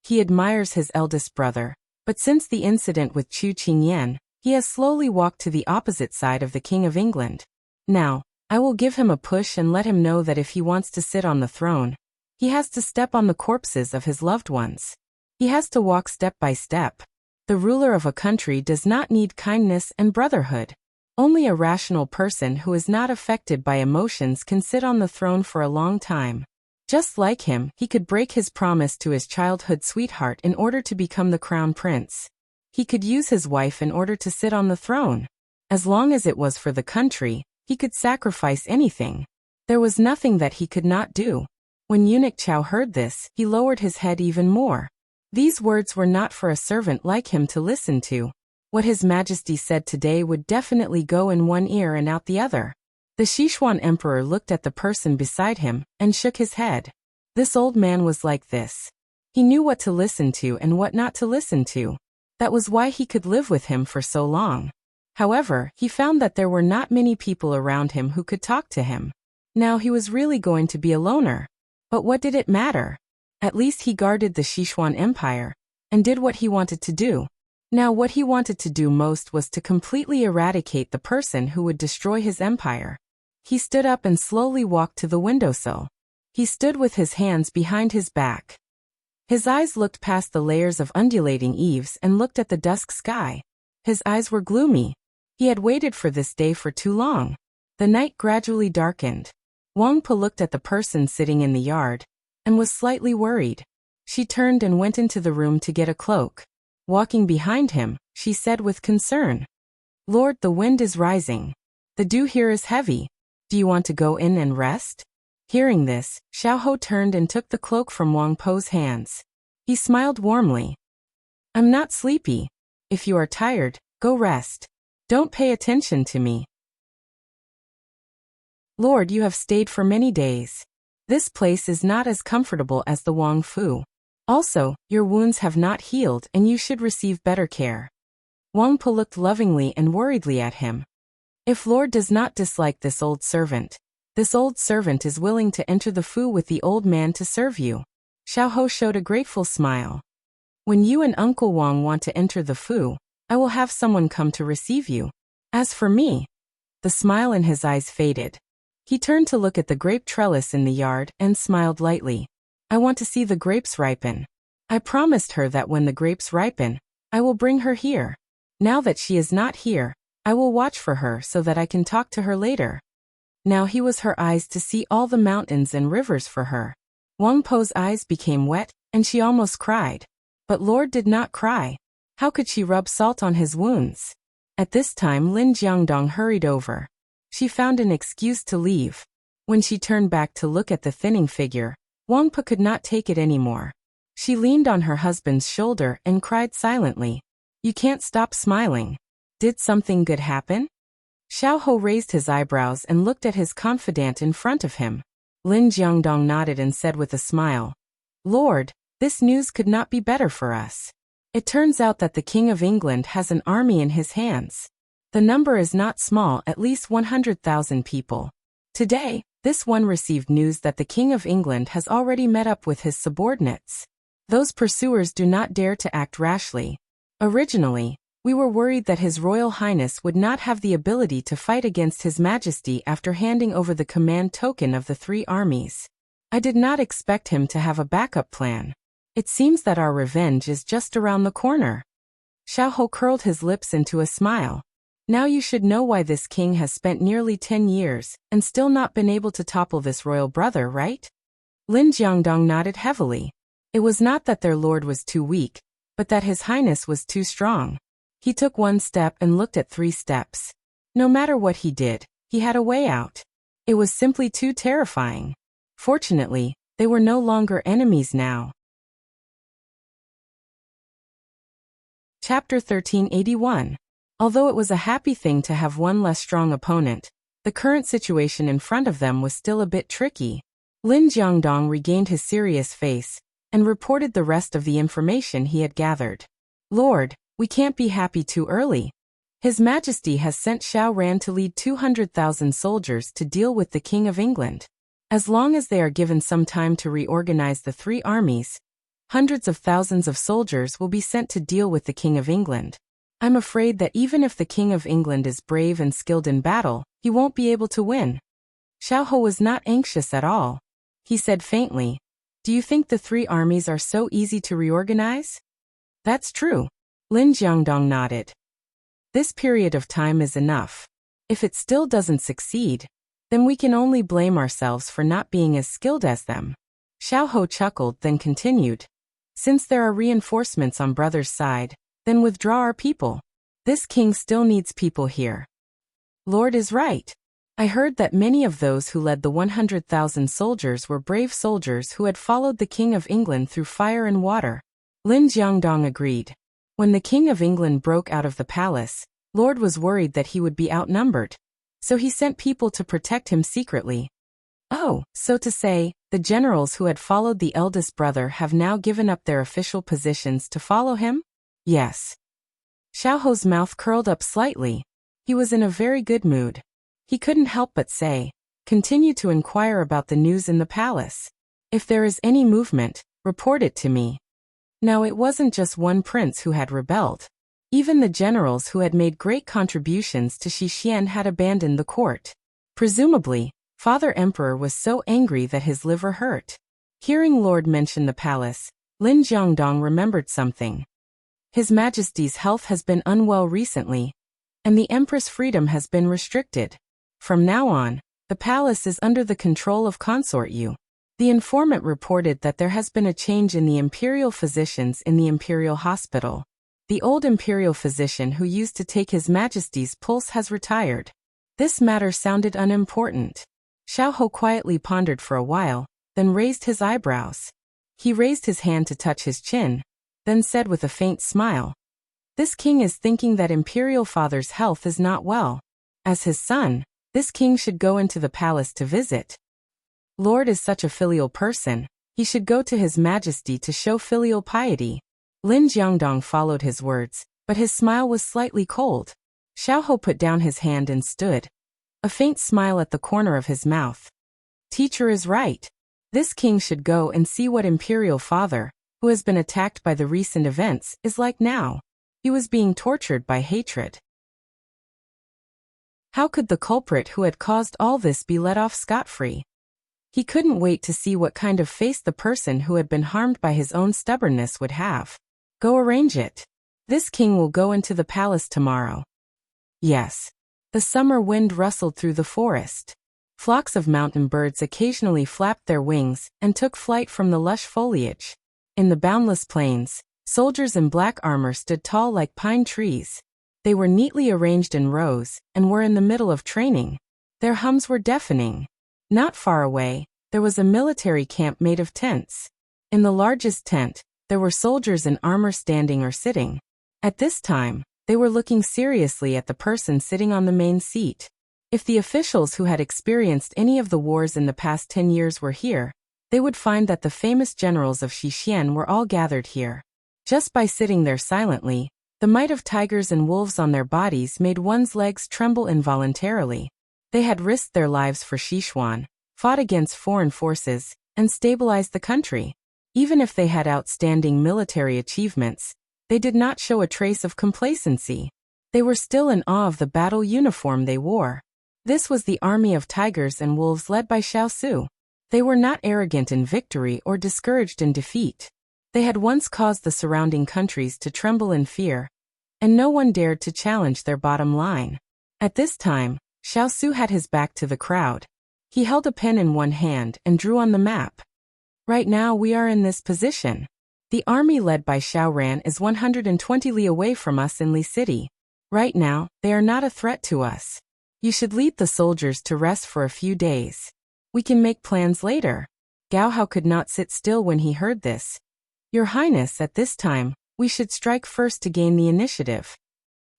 He admires his eldest brother, but since the incident with Chu Qingyan, he has slowly walked to the opposite side of the King of England. Now, I will give him a push and let him know that if he wants to sit on the throne, he has to step on the corpses of his loved ones. He has to walk step by step. The ruler of a country does not need kindness and brotherhood. Only a rational person who is not affected by emotions can sit on the throne for a long time. Just like him, he could break his promise to his childhood sweetheart in order to become the crown prince. He could use his wife in order to sit on the throne. As long as it was for the country, he could sacrifice anything. There was nothing that he could not do. When eunuch Xiao heard this, he lowered his head even more. These words were not for a servant like him to listen to. What His Majesty said today would definitely go in one ear and out the other. The Sichuan emperor looked at the person beside him and shook his head. This old man was like this. He knew what to listen to and what not to listen to. That was why he could live with him for so long. However, he found that there were not many people around him who could talk to him. Now he was really going to be a loner. But what did it matter? At least he guarded the Sichuan Empire and did what he wanted to do. Now what he wanted to do most was to completely eradicate the person who would destroy his empire. He stood up and slowly walked to the windowsill. He stood with his hands behind his back. His eyes looked past the layers of undulating eaves and looked at the dusk sky. His eyes were gloomy. He had waited for this day for too long. The night gradually darkened. Wang Po looked at the person sitting in the yard and was slightly worried. She turned and went into the room to get a cloak. Walking behind him, she said with concern, "Lord, the wind is rising. The dew here is heavy. Do you want to go in and rest?" Hearing this, Xiao turned and took the cloak from Wang Po's hands. He smiled warmly. "I'm not sleepy. If you are tired, go rest. Don't pay attention to me." "Lord, you have stayed for many days. This place is not as comfortable as the Wang Fu. Also, your wounds have not healed and you should receive better care." Wang Po looked lovingly and worriedly at him. "If Lord does not dislike this old servant is willing to enter the Fu with the old man to serve you." Xiao showed a grateful smile. "When you and Uncle Wang want to enter the Fu, I will have someone come to receive you. As for me..." The smile in his eyes faded. He turned to look at the grape trellis in the yard and smiled lightly. "I want to see the grapes ripen. I promised her that when the grapes ripen, I will bring her here. Now that she is not here, I will watch for her so that I can talk to her later." Now he was her eyes to see all the mountains and rivers for her. Wang Po's eyes became wet, and she almost cried. But Lord did not cry. How could she rub salt on his wounds? At this time Lin Jiangdong hurried over. She found an excuse to leave. When she turned back to look at the thinning figure, Wang Po could not take it anymore. She leaned on her husband's shoulder and cried silently. "You can't stop smiling. Did something good happen?" Xiao raised his eyebrows and looked at his confidant in front of him. Lin Jiangdong nodded and said with a smile, "Lord, this news could not be better for us. It turns out that the King of England has an army in his hands. The number is not small, at least 100,000 people. Today, this one received news that the King of England has already met up with his subordinates. Those pursuers do not dare to act rashly. Originally, we were worried that His Royal Highness would not have the ability to fight against His Majesty after handing over the command token of the 3 armies. I did not expect him to have a backup plan. It seems that our revenge is just around the corner." Xiao curled his lips into a smile. "Now you should know why this king has spent nearly 10 years and still not been able to topple this royal brother, right?" Lin Jiangdong nodded heavily. It was not that their lord was too weak, but that His Highness was too strong. He took 1 step and looked at 3 steps. No matter what he did, he had a way out. It was simply too terrifying. Fortunately, they were no longer enemies now. Chapter 1381. Although it was a happy thing to have one less strong opponent, the current situation in front of them was still a bit tricky. Lin Jiangdong regained his serious face and reported the rest of the information he had gathered. "Lord, we can't be happy too early. His Majesty has sent Xiao Ran to lead 200,000 soldiers to deal with the King of England. As long as they are given some time to reorganize the 3 armies, hundreds of thousands of soldiers will be sent to deal with the King of England. I'm afraid that even if the King of England is brave and skilled in battle, he won't be able to win." Xiao was not anxious at all. He said faintly, "Do you think the 3 armies are so easy to reorganize?" "That's true." Lin Jiangdong nodded. "This period of time is enough. If it still doesn't succeed, then we can only blame ourselves for not being as skilled as them. Xiao chuckled, then continued. Since there are reinforcements on brother's side, then withdraw our people. This king still needs people here. Lord is right. I heard that many of those who led the 100,000 soldiers were brave soldiers who had followed the King of England through fire and water. Lin Jiangdong agreed. When the King of England broke out of the palace, Lord was worried that he would be outnumbered, so he sent people to protect him secretly. Oh, so to say, the generals who had followed the eldest brother have now given up their official positions to follow him? Yes. Xiao's mouth curled up slightly. He was in a very good mood. He couldn't help but say, continue to inquire about the news in the palace. If there is any movement, report it to me. Now it wasn't just one prince who had rebelled. Even the generals who had made great contributions to Xixian had abandoned the court. Presumably, Father Emperor was so angry that his liver hurt. Hearing Lord mention the palace, Lin Jiangdong remembered something. His Majesty's health has been unwell recently, and the Empress' freedom has been restricted. From now on, the palace is under the control of Consort Yu. The informant reported that there has been a change in the imperial physicians in the imperial hospital. The old imperial physician who used to take His Majesty's pulse has retired. This matter sounded unimportant. Xiao quietly pondered for a while, then raised his eyebrows. He raised his hand to touch his chin, then said with a faint smile, "This king is thinking that imperial father's health is not well. As his son, this king should go into the palace to visit. Lord is such a filial person, he should go to His Majesty to show filial piety." Lin Jiangdong followed his words, but his smile was slightly cold. Xiao put down his hand and stood, a faint smile at the corner of his mouth. Teacher is right. This king should go and see what imperial father, who has been attacked by the recent events, is like now. He was being tortured by hatred. How could the culprit who had caused all this be let off scot-free? He couldn't wait to see what kind of face the person who had been harmed by his own stubbornness would have. Go arrange it. This king will go into the palace tomorrow. Yes. The summer wind rustled through the forest. Flocks of mountain birds occasionally flapped their wings and took flight from the lush foliage. In the boundless plains, soldiers in black armor stood tall like pine trees. They were neatly arranged in rows and were in the middle of training. Their hums were deafening. Not far away, there was a military camp made of tents. In the largest tent, there were soldiers in armor standing or sitting. At this time, they were looking seriously at the person sitting on the main seat. If the officials who had experienced any of the wars in the past 10 years were here, they would find that the famous generals of Xixian were all gathered here. Just by sitting there silently, the might of tigers and wolves on their bodies made one's legs tremble involuntarily. They had risked their lives for Sichuan, fought against foreign forces, and stabilized the country. Even if they had outstanding military achievements, they did not show a trace of complacency. They were still in awe of the battle uniform they wore. This was the army of tigers and wolves led by Xiao. They were not arrogant in victory or discouraged in defeat. They had once caused the surrounding countries to tremble in fear, and no one dared to challenge their bottom line. At this time, Xiao had his back to the crowd. He held a pen in one hand and drew on the map. Right now we are in this position. The army led by Xiao Ran is 120 li away from us in Li City. Right now, they are not a threat to us. You should lead the soldiers to rest for a few days. We can make plans later. Gao Hao could not sit still when he heard this. Your Highness, at this time, we should strike first to gain the initiative.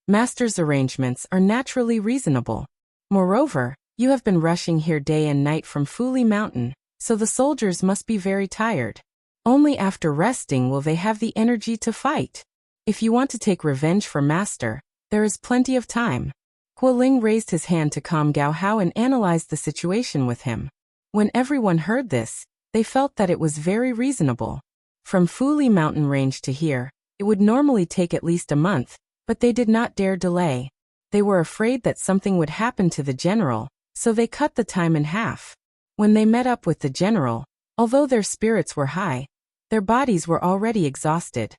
Master's arrangements are naturally reasonable. Moreover, you have been rushing here day and night from Fuli Mountain, so the soldiers must be very tired. Only after resting will they have the energy to fight. If you want to take revenge for Master, there is plenty of time. Kuo Ling raised his hand to calm Gao Hao and analyzed the situation with him. When everyone heard this, they felt that it was very reasonable. From Fuli Mountain range to here, it would normally take at least a month, but they did not dare delay. They were afraid that something would happen to the general, so they cut the time in half. When they met up with the general, although their spirits were high, their bodies were already exhausted.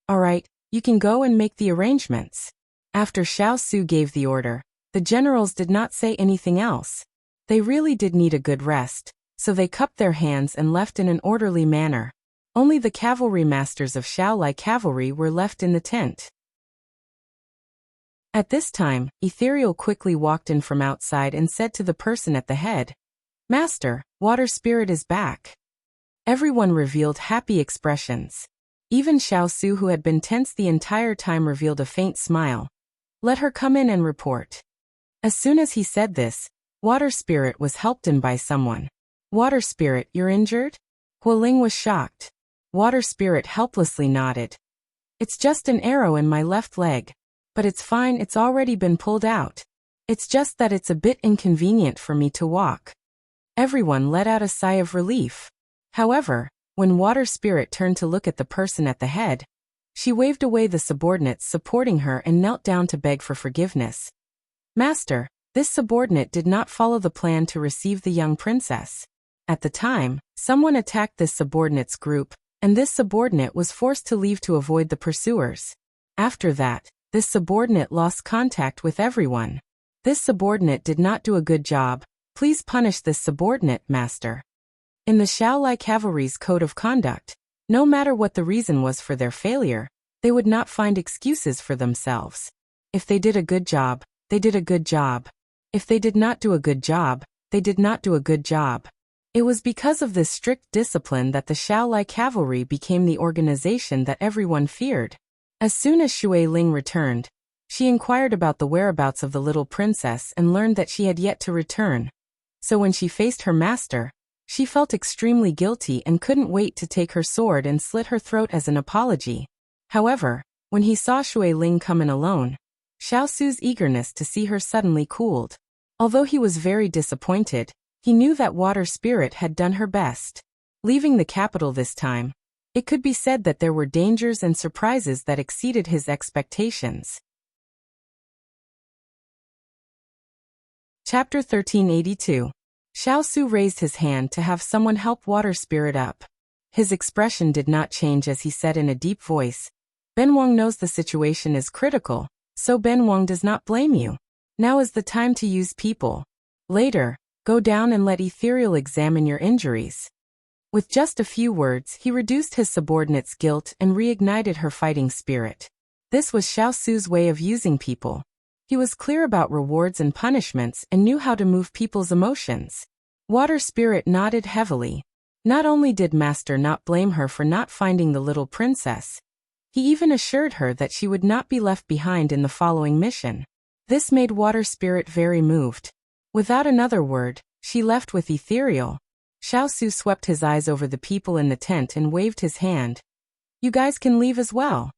All right, you can go and make the arrangements. After Xiao gave the order, The generals did not say anything else. They really did need a good rest, so they cupped their hands and left in an orderly manner. Only the cavalry masters of Xiao cavalry were left in the tent. At this time, Ethereal quickly walked in from outside and said to the person at the head, "Master, water spirit is back." Everyone revealed happy expressions. Even Xiao Su, who had been tense the entire time, revealed a faint smile. "Let her come in and report." As soon as he said this, Water Spirit was helped in by someone. "Water Spirit, you're injured?" Hualing was shocked. Water Spirit helplessly nodded. "It's just an arrow in my left leg. But it's fine, it's already been pulled out. It's just that it's a bit inconvenient for me to walk." Everyone let out a sigh of relief. However, when Water Spirit turned to look at the person at the head, she waved away the subordinates supporting her and knelt down to beg for forgiveness. "Master, this subordinate did not follow the plan to receive the young princess. At the time, someone attacked this subordinate's group, and this subordinate was forced to leave to avoid the pursuers. After that, this subordinate lost contact with everyone. This subordinate did not do a good job. Please punish this subordinate, master." In the Xiao cavalry's code of conduct, no matter what the reason was for their failure, they would not find excuses for themselves. If they did a good job, they did a good job. If they did not do a good job, they did not do a good job. It was because of this strict discipline that the Xiao cavalry became the organization that everyone feared. As soon as Shui Ling returned, she inquired about the whereabouts of the little princess and learned that she had yet to return. So when she faced her master, she felt extremely guilty and couldn't wait to take her sword and slit her throat as an apology. However, when he saw Shui Ling come in alone, Xiao Su's eagerness to see her suddenly cooled. Although he was very disappointed, he knew that Water Spirit had done her best. Leaving the capital this time, it could be said that there were dangers and surprises that exceeded his expectations. Chapter 1382. Xiao Su raised his hand to have someone help Water Spirit up. His expression did not change as he said in a deep voice, "Ben Wang knows the situation is critical, so Ben Wang does not blame you. Now is the time to use people. Later, go down and let Ethereal examine your injuries." With just a few words, he reduced his subordinate's guilt and reignited her fighting spirit. This was Xiao Su's way of using people. He was clear about rewards and punishments and knew how to move people's emotions. Water Spirit nodded heavily. Not only did Master not blame her for not finding the little princess, he even assured her that she would not be left behind in the following mission. This made Water Spirit very moved. Without another word, she left with Ethereal. Xiao Su swept his eyes over the people in the tent and waved his hand. "You guys can leave as well."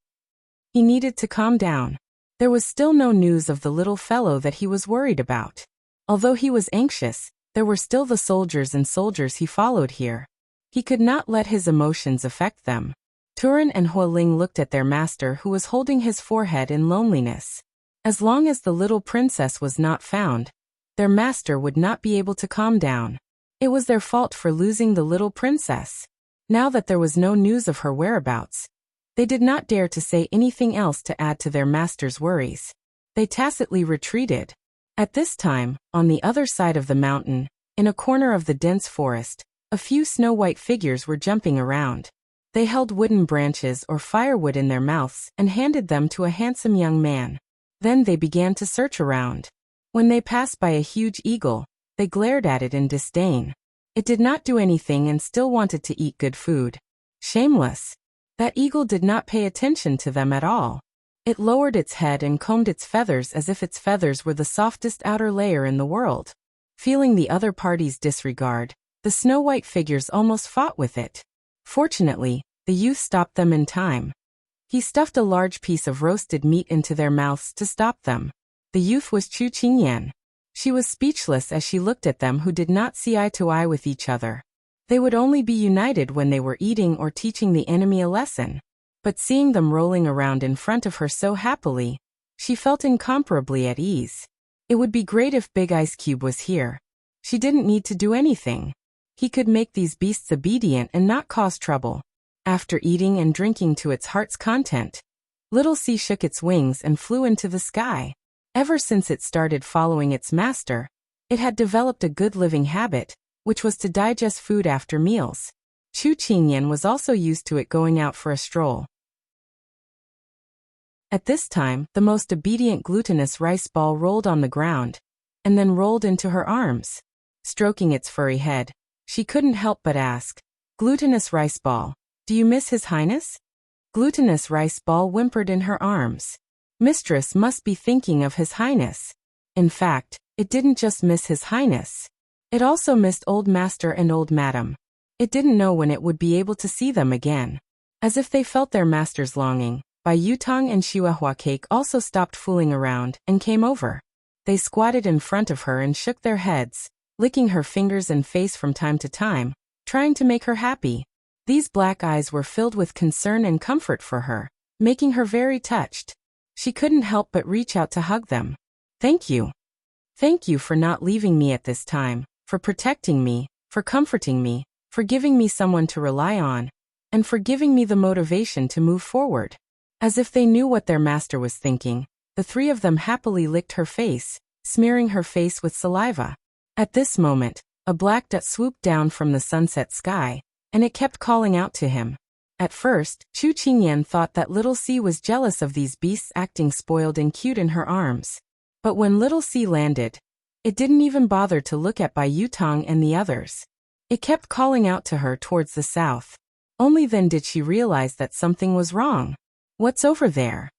He needed to calm down. There was still no news of the little fellow that he was worried about. Although he was anxious, there were still the soldiers he followed here. He could not let his emotions affect them. Turin and Hualing looked at their master, who was holding his forehead in loneliness. As long as the little princess was not found, their master would not be able to calm down. It was their fault for losing the little princess. Now that there was no news of her whereabouts, they did not dare to say anything else to add to their master's worries. They tacitly retreated. At this time, on the other side of the mountain, in a corner of the dense forest, a few snow-white figures were jumping around. They held wooden branches or firewood in their mouths and handed them to a handsome young man. Then they began to search around. When they passed by a huge eagle, they glared at it in disdain. It did not do anything and still wanted to eat good food. Shameless. That eagle did not pay attention to them at all. It lowered its head and combed its feathers as if its feathers were the softest outer layer in the world. Feeling the other party's disregard, the snow-white figures almost fought with it. Fortunately, the youth stopped them in time. He stuffed a large piece of roasted meat into their mouths to stop them. The youth was Chu Qingyan. She was speechless as she looked at them who did not see eye to eye with each other. They would only be united when they were eating or teaching the enemy a lesson. But seeing them rolling around in front of her so happily, she felt incomparably at ease. It would be great if Big Ice Cube was here. She didn't need to do anything. He could make these beasts obedient and not cause trouble. After eating and drinking to its heart's content, Little Sea shook its wings and flew into the sky. Ever since it started following its master, it had developed a good living habit, which was to digest food after meals. Chu Qingyan was also used to it going out for a stroll. At this time, the most obedient glutinous rice ball rolled on the ground, and then rolled into her arms. Stroking its furry head, she couldn't help but ask, "Glutinous rice ball, do you miss His Highness?" Glutinous rice ball whimpered in her arms. Mistress must be thinking of His Highness. In fact, it didn't just miss His Highness. It also missed Old Master and Old Madam. It didn't know when it would be able to see them again. As if they felt their master's longing, Bai Yutong and Xiao Cake also stopped fooling around and came over. They squatted in front of her and shook their heads, licking her fingers and face from time to time, trying to make her happy. These black eyes were filled with concern and comfort for her, making her very touched. She couldn't help but reach out to hug them. "Thank you. Thank you for not leaving me at this time, for protecting me, for comforting me, for giving me someone to rely on, and for giving me the motivation to move forward." As if they knew what their master was thinking, the three of them happily licked her face, smearing her face with saliva. At this moment, a black dot swooped down from the sunset sky, and it kept calling out to him. At first, Chu Qingyan thought that Little C was jealous of these beasts acting spoiled and cute in her arms. But when Little C landed, it didn't even bother to look at Bai Yutong and the others. It kept calling out to her towards the south. Only then did she realize that something was wrong. "What's over there?"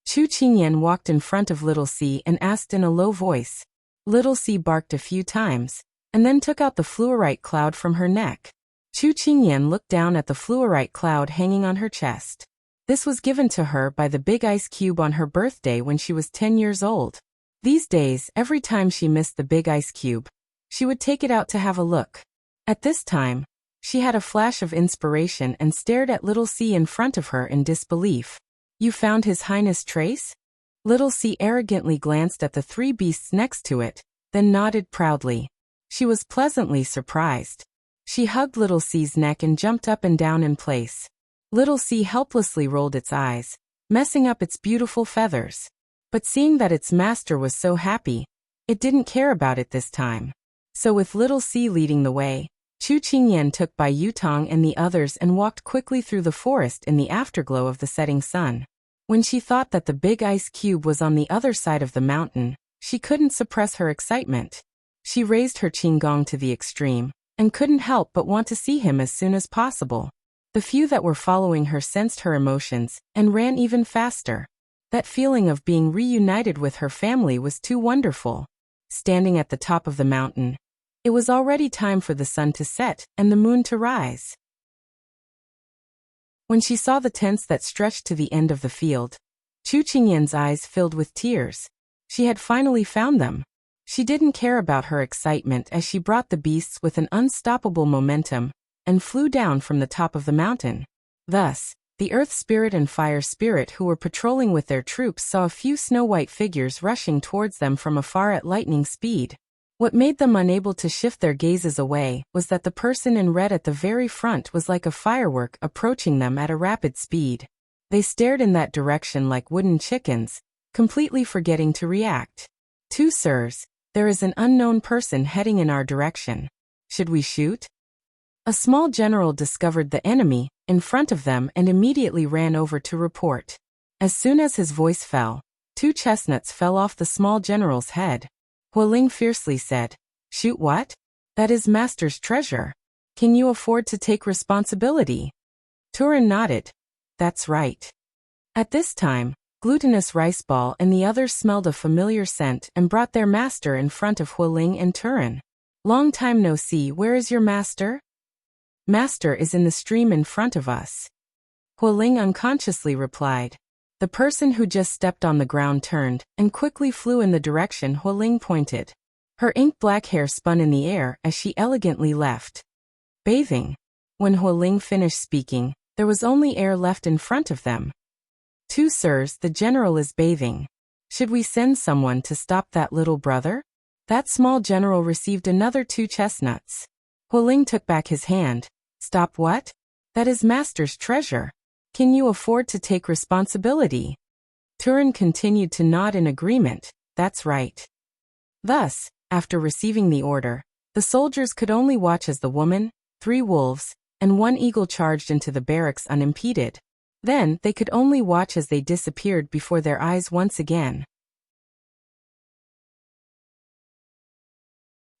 Chu Qingyan walked in front of Little C and asked in a low voice. Little C barked a few times, and then took out the fluorite cloud from her neck. Chu Qingyan looked down at the fluorite cloud hanging on her chest. This was given to her by the big ice cube on her birthday when she was 10 years old. These days, every time she missed the big ice cube, she would take it out to have a look. At this time, she had a flash of inspiration and stared at Little C in front of her in disbelief. "You found His Highness' trace?" Little C arrogantly glanced at the three beasts next to it, then nodded proudly. She was pleasantly surprised. She hugged Little C's neck and jumped up and down in place. Little C helplessly rolled its eyes, messing up its beautiful feathers. But seeing that its master was so happy, it didn't care about it this time. So with Little C leading the way, Chu Qingyan took Bai Yutong and the others and walked quickly through the forest in the afterglow of the setting sun. When she thought that the big ice cube was on the other side of the mountain, she couldn't suppress her excitement. She raised her qinggong to the extreme, and couldn't help but want to see him as soon as possible. The few that were following her sensed her emotions, and ran even faster. That feeling of being reunited with her family was too wonderful. Standing at the top of the mountain, it was already time for the sun to set and the moon to rise. When she saw the tents that stretched to the end of the field, Chu Qingyan's eyes filled with tears. She had finally found them. She didn't care about her excitement as she brought the beasts with an unstoppable momentum and flew down from the top of the mountain. Thus, the Earth Spirit and Fire Spirit who were patrolling with their troops saw a few snow-white figures rushing towards them from afar at lightning speed. What made them unable to shift their gazes away was that the person in red at the very front was like a firework approaching them at a rapid speed. They stared in that direction like wooden chickens, completely forgetting to react. "Two sirs, there is an unknown person heading in our direction. Should we shoot?" A small general discovered the enemy in front of them and immediately ran over to report. As soon as his voice fell, 2 chestnuts fell off the small general's head. Hualing fiercely said, "Shoot what? That is master's treasure. Can you afford to take responsibility?" Turin nodded. "That's right." At this time, Glutinous Rice Ball and the others smelled a familiar scent and brought their master in front of Hualing and Turin. "Long time no see, where is your master?" "Master is in the stream in front of us." Hualing unconsciously replied. The person who just stepped on the ground turned and quickly flew in the direction Hualing pointed. Her ink-black hair spun in the air as she elegantly left. "Bathing." When Hualing finished speaking, there was only air left in front of them. "Two sirs, the general is bathing. Should we send someone to stop that little brother?" That small general received another 2 chestnuts. Hualing took back his hand. "Stop what? That is master's treasure. Can you afford to take responsibility?" Turin continued to nod in agreement. That's right. Thus, after receiving the order, the soldiers could only watch as the woman, 3 wolves, and 1 eagle charged into the barracks unimpeded. Then, they could only watch as they disappeared before their eyes once again.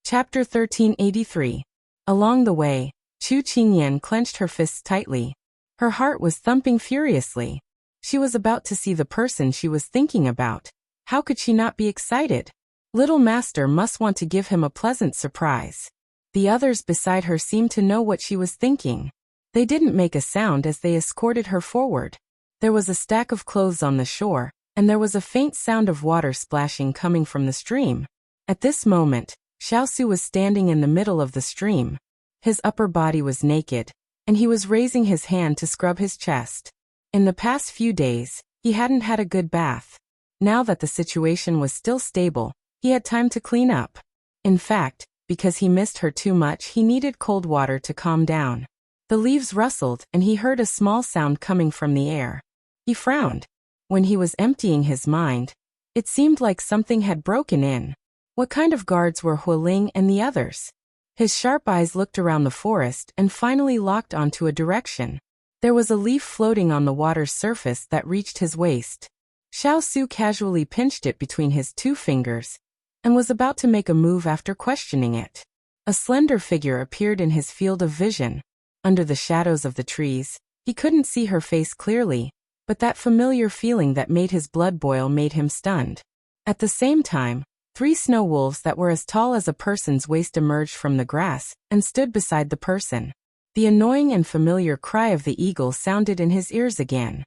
Chapter 1383. Along the way, Chu Qingyan clenched her fists tightly. Her heart was thumping furiously. She was about to see the person she was thinking about. How could she not be excited? Little Master must want to give him a pleasant surprise. The others beside her seemed to know what she was thinking. They didn't make a sound as they escorted her forward. There was a stack of clothes on the shore, and there was a faint sound of water splashing coming from the stream. At this moment, Xiao was standing in the middle of the stream. His upper body was naked, and he was raising his hand to scrub his chest. In the past few days, he hadn't had a good bath. Now that the situation was still stable, he had time to clean up. In fact, because he missed her too much, he needed cold water to calm down. The leaves rustled, and he heard a small sound coming from the air. He frowned. When he was emptying his mind, it seemed like something had broken in. What kind of guards were Hualing and the others? His sharp eyes looked around the forest and finally locked onto a direction. There was a leaf floating on the water's surface that reached his waist. Xiao casually pinched it between his 2 fingers and was about to make a move after questioning it. A slender figure appeared in his field of vision. Under the shadows of the trees, he couldn't see her face clearly, but that familiar feeling that made his blood boil made him stunned. At the same time, 3 snow wolves that were as tall as a person's waist emerged from the grass and stood beside the person. The annoying and familiar cry of the eagle sounded in his ears again.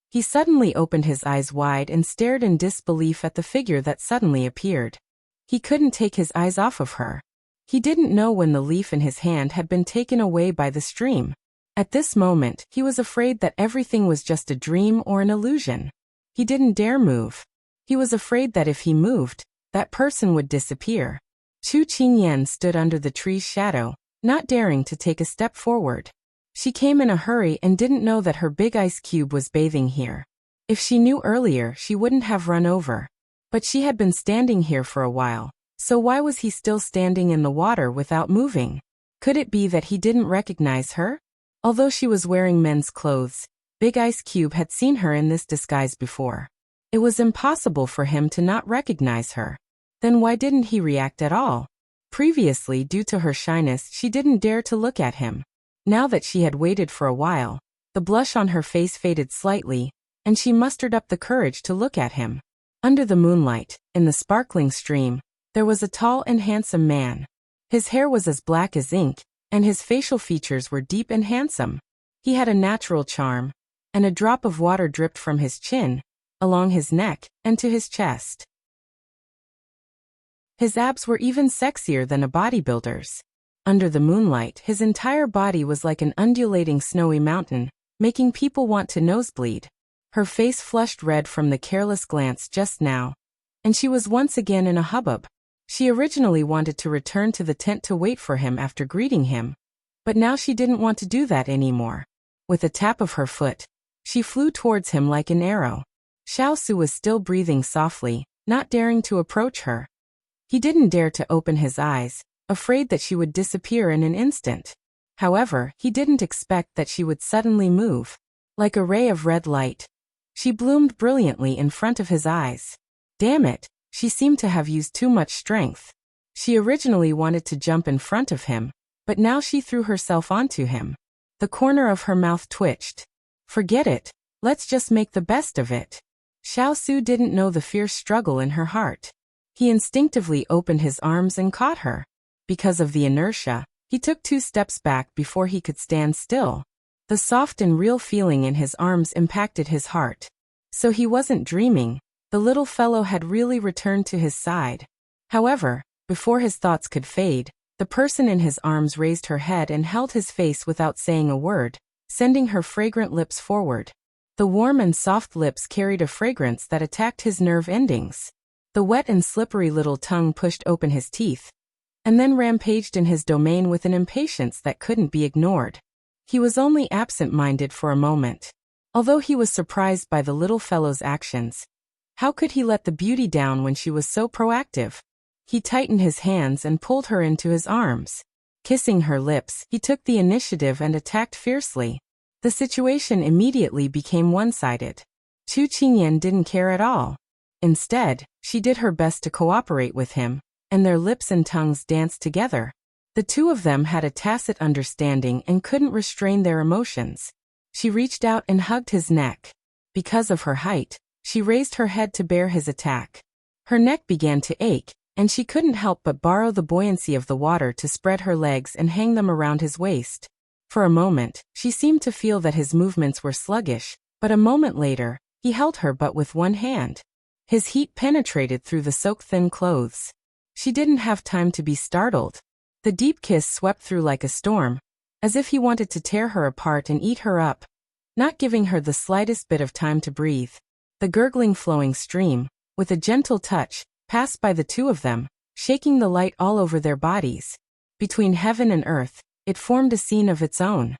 He suddenly opened his eyes wide and stared in disbelief at the figure that suddenly appeared. He couldn't take his eyes off of her. He didn't know when the leaf in his hand had been taken away by the stream. At this moment, he was afraid that everything was just a dream or an illusion. He didn't dare move. He was afraid that if he moved, that person would disappear. Chu Qingyan stood under the tree's shadow, not daring to take a step forward. She came in a hurry and didn't know that her big ice cube was bathing here. If she knew earlier, she wouldn't have run over. But she had been standing here for a while, so why was he still standing in the water without moving? Could it be that he didn't recognize her? Although she was wearing men's clothes, Big Ice Cube had seen her in this disguise before. It was impossible for him to not recognize her. Then why didn't he react at all? Previously, due to her shyness, she didn't dare to look at him. Now that she had waited for a while, the blush on her face faded slightly, and she mustered up the courage to look at him. Under the moonlight, in the sparkling stream, there was a tall and handsome man. His hair was as black as ink, and his facial features were deep and handsome. He had a natural charm, and a drop of water dripped from his chin, along his neck, and to his chest. His abs were even sexier than a bodybuilder's. Under the moonlight, his entire body was like an undulating snowy mountain, making people want to nosebleed. Her face flushed red from the careless glance just now, and she was once again in a hubbub. She originally wanted to return to the tent to wait for him after greeting him, but now she didn't want to do that anymore. With a tap of her foot, she flew towards him like an arrow. Xiao was still breathing softly, not daring to approach her. He didn't dare to open his eyes, afraid that she would disappear in an instant. However, he didn't expect that she would suddenly move. Like a ray of red light, she bloomed brilliantly in front of his eyes. Damn it, she seemed to have used too much strength. She originally wanted to jump in front of him, but now she threw herself onto him. The corner of her mouth twitched. Forget it, let's just make the best of it. Xiao didn't know the fierce struggle in her heart. He instinctively opened his arms and caught her. Because of the inertia, he took 2 steps back before he could stand still. The soft and real feeling in his arms impacted his heart. So he wasn't dreaming. The little fellow had really returned to his side. However, before his thoughts could fade, the person in his arms raised her head and held his face without saying a word, sending her fragrant lips forward. The warm and soft lips carried a fragrance that attacked his nerve endings. The wet and slippery little tongue pushed open his teeth, and then rampaged in his domain with an impatience that couldn't be ignored. He was only absent-minded for a moment. Although he was surprised by the little fellow's actions, How could he let the beauty down when she was so proactive? He tightened his hands and pulled her into his arms. Kissing her lips, he took the initiative and attacked fiercely. The situation immediately became one-sided. Chu Qingyan didn't care at all. Instead, she did her best to cooperate with him, and their lips and tongues danced together. The two of them had a tacit understanding and couldn't restrain their emotions. She reached out and hugged his neck. Because of her height, she raised her head to bear his attack. Her neck began to ache, and she couldn't help but borrow the buoyancy of the water to spread her legs and hang them around his waist. For a moment, she seemed to feel that his movements were sluggish, but a moment later, he held her but with one hand. His heat penetrated through the soaked-thin clothes. She didn't have time to be startled. The deep kiss swept through like a storm, as if he wanted to tear her apart and eat her up, not giving her the slightest bit of time to breathe. The gurgling flowing stream, with a gentle touch, passed by the two of them, shaking the light all over their bodies. Between heaven and earth, it formed a scene of its own.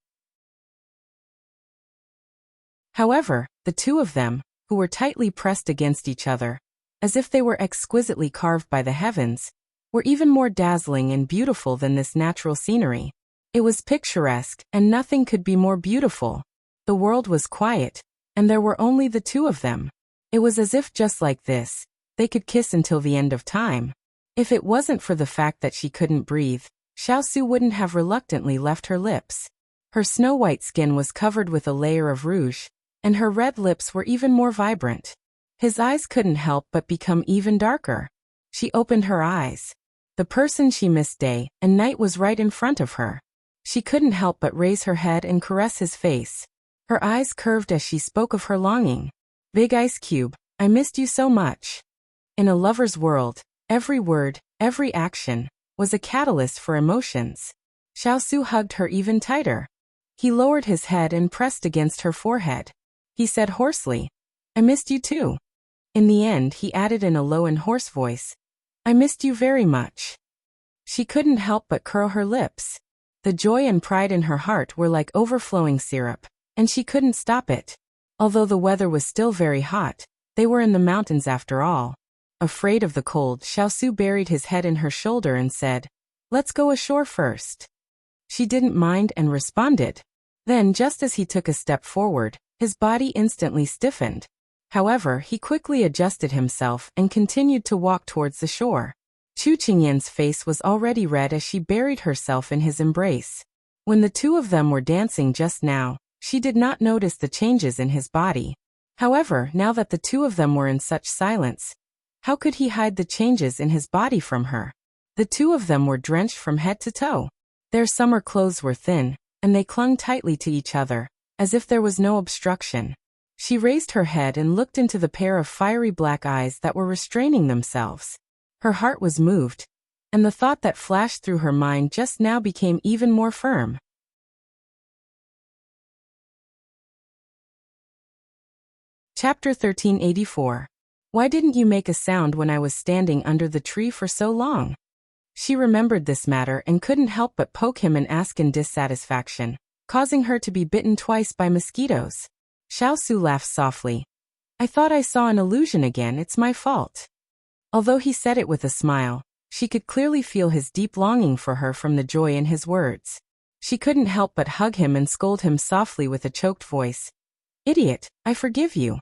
However, the two of them, who were tightly pressed against each other, as if they were exquisitely carved by the heavens, were even more dazzling and beautiful than this natural scenery. It was picturesque, and nothing could be more beautiful. The world was quiet, and there were only the two of them. It was as if just like this, they could kiss until the end of time. If it wasn't for the fact that she couldn't breathe, Xiao wouldn't have reluctantly left her lips. Her snow-white skin was covered with a layer of rouge, and her red lips were even more vibrant. His eyes couldn't help but become even darker. She opened her eyes. The person she missed day and night was right in front of her. She couldn't help but raise her head and caress his face. Her eyes curved as she spoke of her longing. Big Ice Cube, I missed you so much. In a lover's world, every word, every action, was a catalyst for emotions. Xiao hugged her even tighter. He lowered his head and pressed against her forehead. He said hoarsely, I missed you too. In the end, he added in a low and hoarse voice, I missed you very much. She couldn't help but curl her lips. The joy and pride in her heart were like overflowing syrup, and she couldn't stop it. Although the weather was still very hot, they were in the mountains after all. Afraid of the cold, Xiao buried his head in her shoulder and said, Let's go ashore first. She didn't mind and responded. Then, just as he took a step forward, his body instantly stiffened. However, he quickly adjusted himself and continued to walk towards the shore. Chu Qingyan's face was already red as she buried herself in his embrace. When the two of them were dancing just now, she did not notice the changes in his body. However, now that the two of them were in such silence, how could he hide the changes in his body from her? The two of them were drenched from head to toe. Their summer clothes were thin, and they clung tightly to each other, as if there was no obstruction. She raised her head and looked into the pair of fiery black eyes that were restraining themselves. Her heart was moved, and the thought that flashed through her mind just now became even more firm. Chapter 1384. Why didn't you make a sound when I was standing under the tree for so long? She remembered this matter and couldn't help but poke him and ask in dissatisfaction, causing her to be bitten twice by mosquitoes. Xiao laughed softly. I thought I saw an illusion again, it's my fault. Although he said it with a smile, she could clearly feel his deep longing for her from the joy in his words. She couldn't help but hug him and scold him softly with a choked voice. Idiot, I forgive you.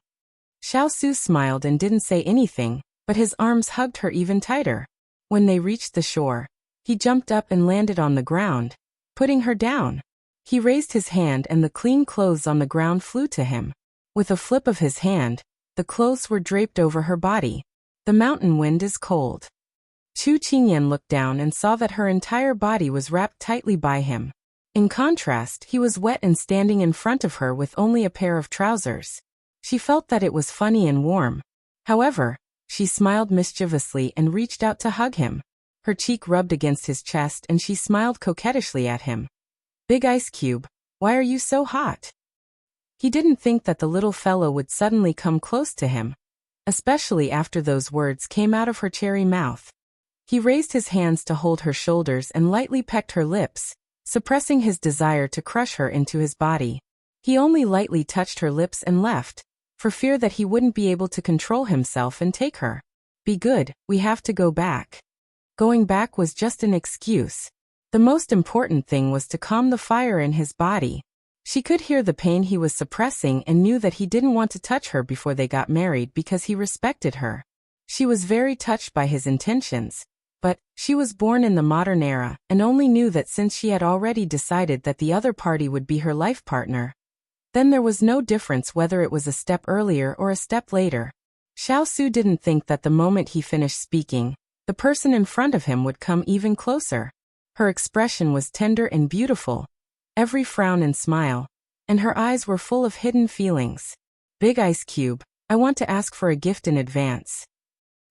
Xiao smiled and didn't say anything, but his arms hugged her even tighter. When they reached the shore, he jumped up and landed on the ground, putting her down. He raised his hand and the clean clothes on the ground flew to him. With a flip of his hand, the clothes were draped over her body. The mountain wind is cold. Chu Qingyan looked down and saw that her entire body was wrapped tightly by him. In contrast, he was wet and standing in front of her with only a pair of trousers. She felt that it was funny and warm. However, she smiled mischievously and reached out to hug him. Her cheek rubbed against his chest and she smiled coquettishly at him. Big Ice Cube, why are you so hot? He didn't think that the little fellow would suddenly come close to him, especially after those words came out of her cherry mouth. He raised his hands to hold her shoulders and lightly pecked her lips, suppressing his desire to crush her into his body. He only lightly touched her lips and left. for fear that he wouldn't be able to control himself and take her. Be good, we have to go back. Going back was just an excuse. The most important thing was to calm the fire in his body. She could hear the pain he was suppressing and knew that he didn't want to touch her before they got married because he respected her. She was very touched by his intentions. But she was born in the modern era and only knew that since she had already decided that the other party would be her life partner, then there was no difference whether it was a step earlier or a step later. Xiao didn't think that the moment he finished speaking, the person in front of him would come even closer. Her expression was tender and beautiful, every frown and smile, and her eyes were full of hidden feelings. Big Ice Cube, I want to ask for a gift in advance.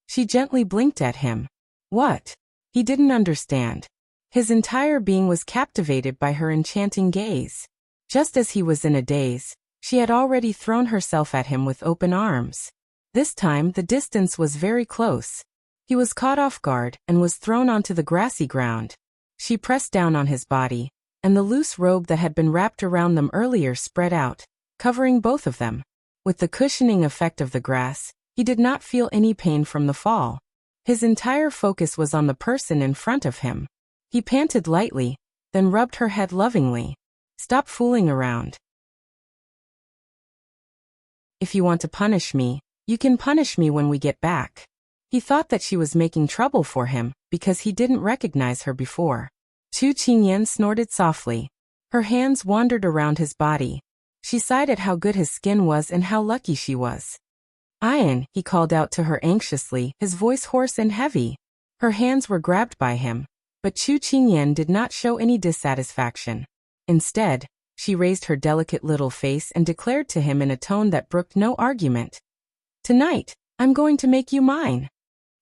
She gently blinked at him. What? He didn't understand. His entire being was captivated by her enchanting gaze. Just as he was in a daze, she had already thrown herself at him with open arms. This time the distance was very close. He was caught off guard and was thrown onto the grassy ground. She pressed down on his body, and the loose robe that had been wrapped around them earlier spread out, covering both of them. With the cushioning effect of the grass, he did not feel any pain from the fall. His entire focus was on the person in front of him. He panted lightly, then rubbed her head lovingly. Stop fooling around. If you want to punish me, you can punish me when we get back. He thought that she was making trouble for him because he didn't recognize her before. Chu Qingyan snorted softly. Her hands wandered around his body. She sighed at how good his skin was and how lucky she was. Ian, he called out to her anxiously, his voice hoarse and heavy. Her hands were grabbed by him, but Chu Qingyan did not show any dissatisfaction. Instead, she raised her delicate little face and declared to him in a tone that brooked no argument. Tonight, I'm going to make you mine.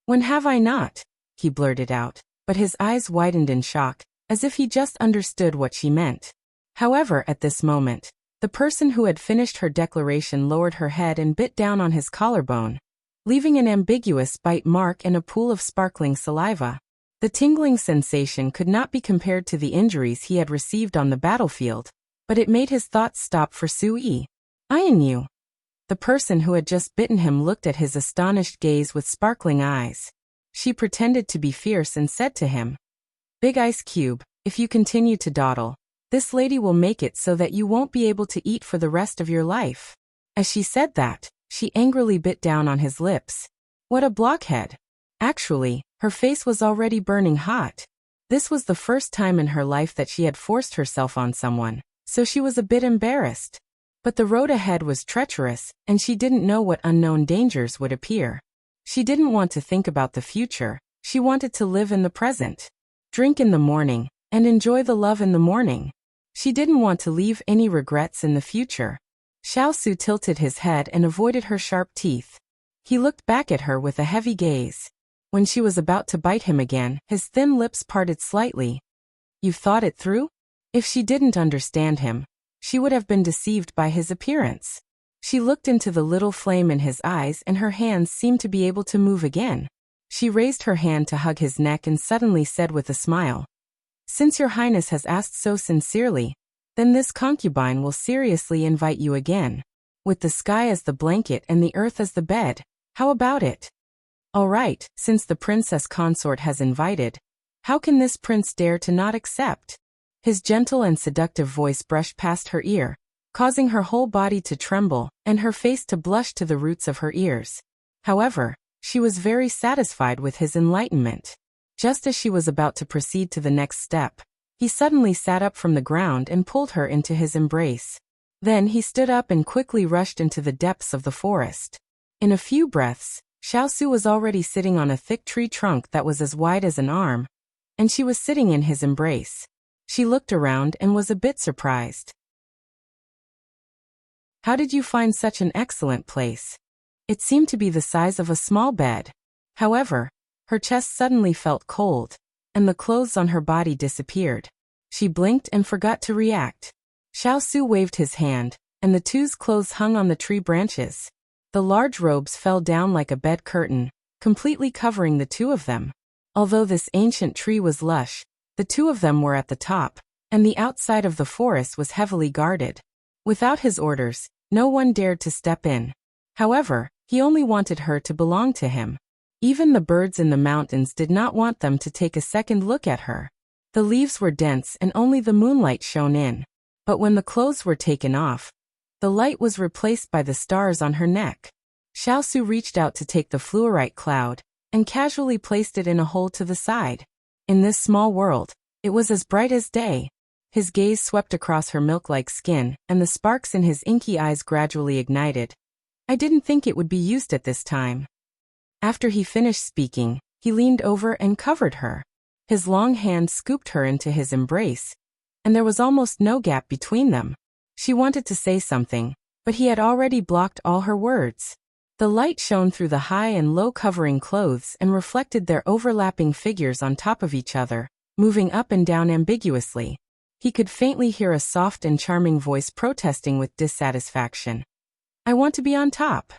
When have I not? He blurted out, but his eyes widened in shock, as if he just understood what she meant. However, at this moment, the person who had finished her declaration lowered her head and bit down on his collarbone, leaving an ambiguous bite mark and a pool of sparkling saliva. The tingling sensation could not be compared to the injuries he had received on the battlefield, but it made his thoughts stop for Sui. Ian you. The person who had just bitten him looked at his astonished gaze with sparkling eyes. She pretended to be fierce and said to him, Big Ice Cube, if you continue to dawdle, this lady will make it so that you won't be able to eat for the rest of your life. As she said that, she angrily bit down on his lips. What a blockhead. Actually, her face was already burning hot. This was the first time in her life that she had forced herself on someone, so she was a bit embarrassed. But the road ahead was treacherous, and she didn't know what unknown dangers would appear. She didn't want to think about the future, she wanted to live in the present. Drink in the morning, and enjoy the love in the morning. She didn't want to leave any regrets in the future. Xiao tilted his head and avoided her sharp teeth. He looked back at her with a heavy gaze. When she was about to bite him again, his thin lips parted slightly. You've thought it through? If she didn't understand him, she would have been deceived by his appearance. She looked into the little flame in his eyes and her hands seemed to be able to move again. She raised her hand to hug his neck and suddenly said with a smile, Since your highness has asked so sincerely, then this concubine will seriously invite you again. With the sky as the blanket and the earth as the bed, how about it? All right, since the princess consort has invited, how can this prince dare to not accept? His gentle and seductive voice brushed past her ear, causing her whole body to tremble and her face to blush to the roots of her ears. However, she was very satisfied with his enlightenment. Just as she was about to proceed to the next step, he suddenly sat up from the ground and pulled her into his embrace. Then he stood up and quickly rushed into the depths of the forest. In a few breaths, Xiao was already sitting on a thick tree trunk that was as wide as an arm, and she was sitting in his embrace. She looked around and was a bit surprised. How did you find such an excellent place? It seemed to be the size of a small bed. However, her chest suddenly felt cold, and the clothes on her body disappeared. She blinked and forgot to react. Xiao waved his hand, and the two's clothes hung on the tree branches. The large robes fell down like a bed curtain, completely covering the two of them. Although this ancient tree was lush, the two of them were at the top, and the outside of the forest was heavily guarded. Without his orders, no one dared to step in. However, he only wanted her to belong to him. Even the birds in the mountains did not want them to take a second look at her. The leaves were dense and only the moonlight shone in. But when the clothes were taken off, the light was replaced by the stars on her neck. Xiao reached out to take the fluorite cloud and casually placed it in a hole to the side. In this small world, it was as bright as day. His gaze swept across her milk-like skin, and the sparks in his inky eyes gradually ignited. I didn't think it would be used at this time. After he finished speaking, he leaned over and covered her. His long hand scooped her into his embrace, and there was almost no gap between them. She wanted to say something, but he had already blocked all her words. The light shone through the high and low covering clothes and reflected their overlapping figures on top of each other, moving up and down ambiguously. He could faintly hear a soft and charming voice protesting with dissatisfaction. I want to be on top.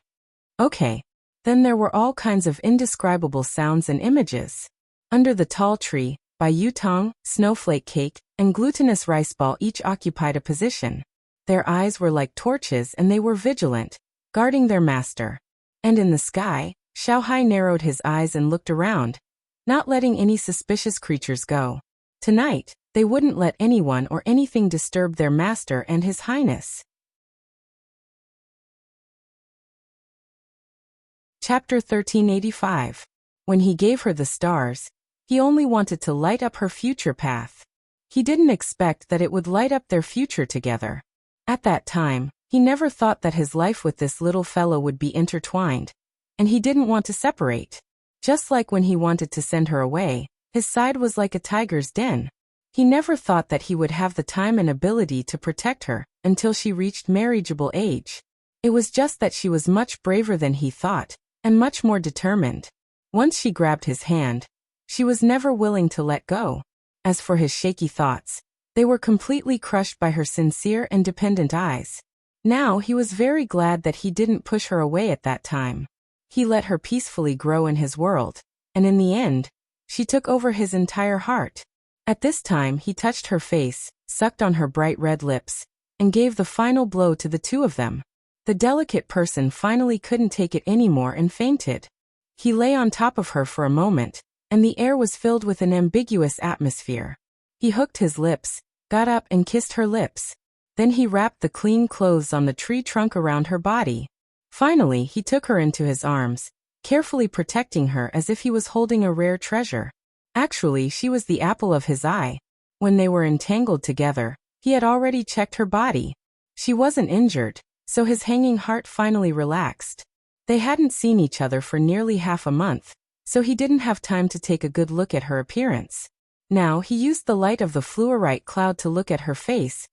Okay. Then there were all kinds of indescribable sounds and images. Under the tall tree, by Yutong, snowflake cake, and glutinous rice ball each occupied a position. Their eyes were like torches and they were vigilant, guarding their master. And in the sky, Xiao narrowed his eyes and looked around, not letting any suspicious creatures go. Tonight, they wouldn't let anyone or anything disturb their master and his highness. Chapter 1385. When he gave her the stars, he only wanted to light up her future path. He didn't expect that it would light up their future together. At that time, he never thought that his life with this little fellow would be intertwined, and he didn't want to separate. Just like when he wanted to send her away, his side was like a tiger's den. He never thought that he would have the time and ability to protect her until she reached marriageable age. It was just that she was much braver than he thought, and much more determined. Once she grabbed his hand, she was never willing to let go. As for his shaky thoughts, they were completely crushed by her sincere and dependent eyes. Now he was very glad that he didn't push her away at that time. He let her peacefully grow in his world, and in the end, she took over his entire heart. At this time he touched her face, sucked on her bright red lips, and gave the final blow to the two of them. The delicate person finally couldn't take it anymore and fainted. He lay on top of her for a moment, and the air was filled with an ambiguous atmosphere. He hooked his lips, got up and kissed her lips. Then he wrapped the clean clothes on the tree trunk around her body. Finally, he took her into his arms, carefully protecting her as if he was holding a rare treasure. Actually, she was the apple of his eye. When they were entangled together, he had already checked her body. She wasn't injured, so his hanging heart finally relaxed. They hadn't seen each other for nearly half a month, so he didn't have time to take a good look at her appearance. Now he used the light of the fluorite cloud to look at her face,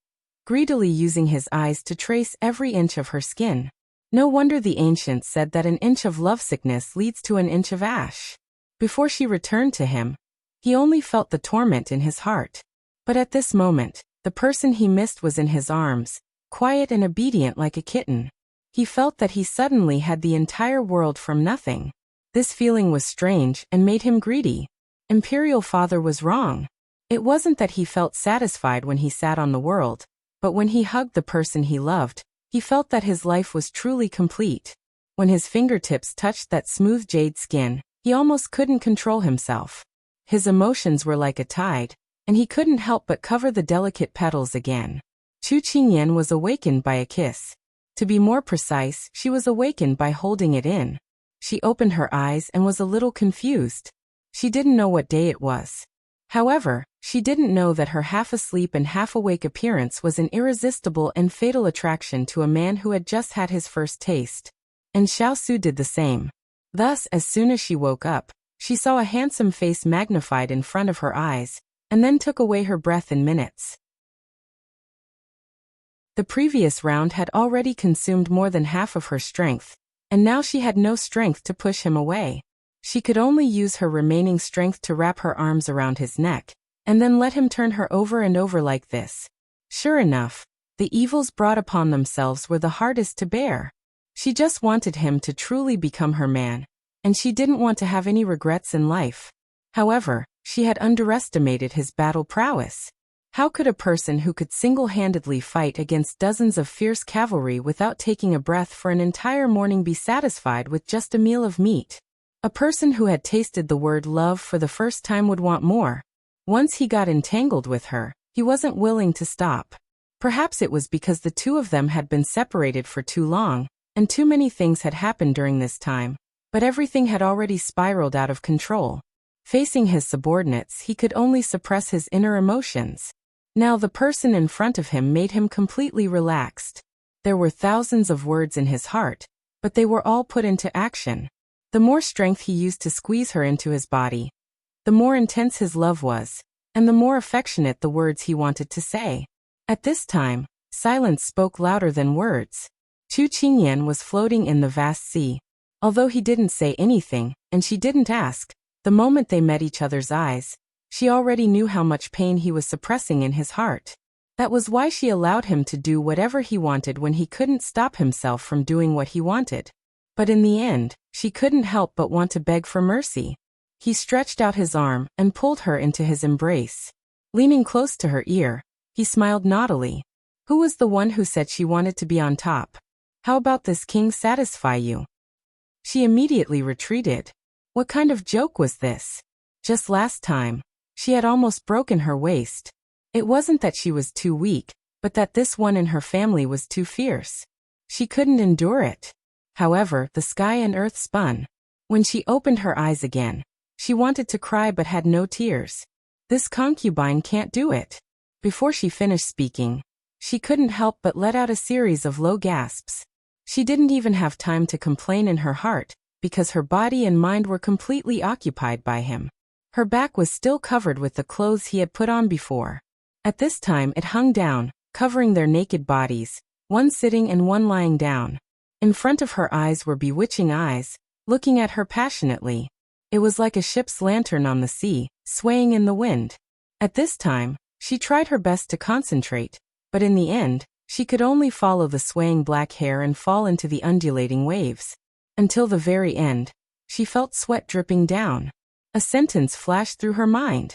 greedily using his eyes to trace every inch of her skin. No wonder the ancients said that an inch of lovesickness leads to an inch of ash. Before she returned to him, he only felt the torment in his heart. But at this moment, the person he missed was in his arms, quiet and obedient like a kitten. He felt that he suddenly had the entire world from nothing. This feeling was strange and made him greedy. Imperial Father was wrong. It wasn't that he felt satisfied when he sat on the world, but when he hugged the person he loved, he felt that his life was truly complete. When his fingertips touched that smooth jade skin, he almost couldn't control himself. His emotions were like a tide, and he couldn't help but cover the delicate petals again. Chu Qingyan was awakened by a kiss. To be more precise, she was awakened by holding it in. She opened her eyes and was a little confused. She didn't know what day it was. However, she didn't know that her half-asleep and half-awake appearance was an irresistible and fatal attraction to a man who had just had his first taste. And Xiao did the same. Thus, as soon as she woke up, she saw a handsome face magnified in front of her eyes, and then took away her breath in minutes. The previous round had already consumed more than half of her strength, and now she had no strength to push him away. She could only use her remaining strength to wrap her arms around his neck, and then let him turn her over and over like this. Sure enough, the evils brought upon themselves were the hardest to bear. She just wanted him to truly become her man, and she didn't want to have any regrets in life. However, she had underestimated his battle prowess. How could a person who could single-handedly fight against dozens of fierce cavalry without taking a breath for an entire morning be satisfied with just a meal of meat? A person who had tasted the word love for the first time would want more. Once he got entangled with her, he wasn't willing to stop. Perhaps it was because the two of them had been separated for too long, and too many things had happened during this time, but everything had already spiraled out of control. Facing his subordinates, he could only suppress his inner emotions. Now the person in front of him made him completely relaxed. There were thousands of words in his heart, but they were all put into action. The more strength he used to squeeze her into his body, the more intense his love was, and the more affectionate the words he wanted to say. At this time, silence spoke louder than words. Chu Qingyan was floating in the vast sea. Although he didn't say anything, and she didn't ask, the moment they met each other's eyes, she already knew how much pain he was suppressing in his heart. That was why she allowed him to do whatever he wanted when he couldn't stop himself from doing what he wanted. But in the end, she couldn't help but want to beg for mercy. He stretched out his arm and pulled her into his embrace. Leaning close to her ear, he smiled naughtily. Who was the one who said she wanted to be on top? How about this king satisfy you? She immediately retreated. What kind of joke was this? Just last time, she had almost broken her waist. It wasn't that she was too weak, but that this one in her family was too fierce. She couldn't endure it. However, the sky and earth spun. When she opened her eyes again, she wanted to cry but had no tears. This concubine can't do it. Before she finished speaking, she couldn't help but let out a series of low gasps. She didn't even have time to complain in her heart, because her body and mind were completely occupied by him. Her back was still covered with the clothes he had put on before. At this time it hung down, covering their naked bodies, one sitting and one lying down. In front of her eyes were bewitching eyes, looking at her passionately. It was like a ship's lantern on the sea, swaying in the wind. At this time, she tried her best to concentrate, but in the end, she could only follow the swaying black hair and fall into the undulating waves. Until the very end, she felt sweat dripping down. A sentence flashed through her mind.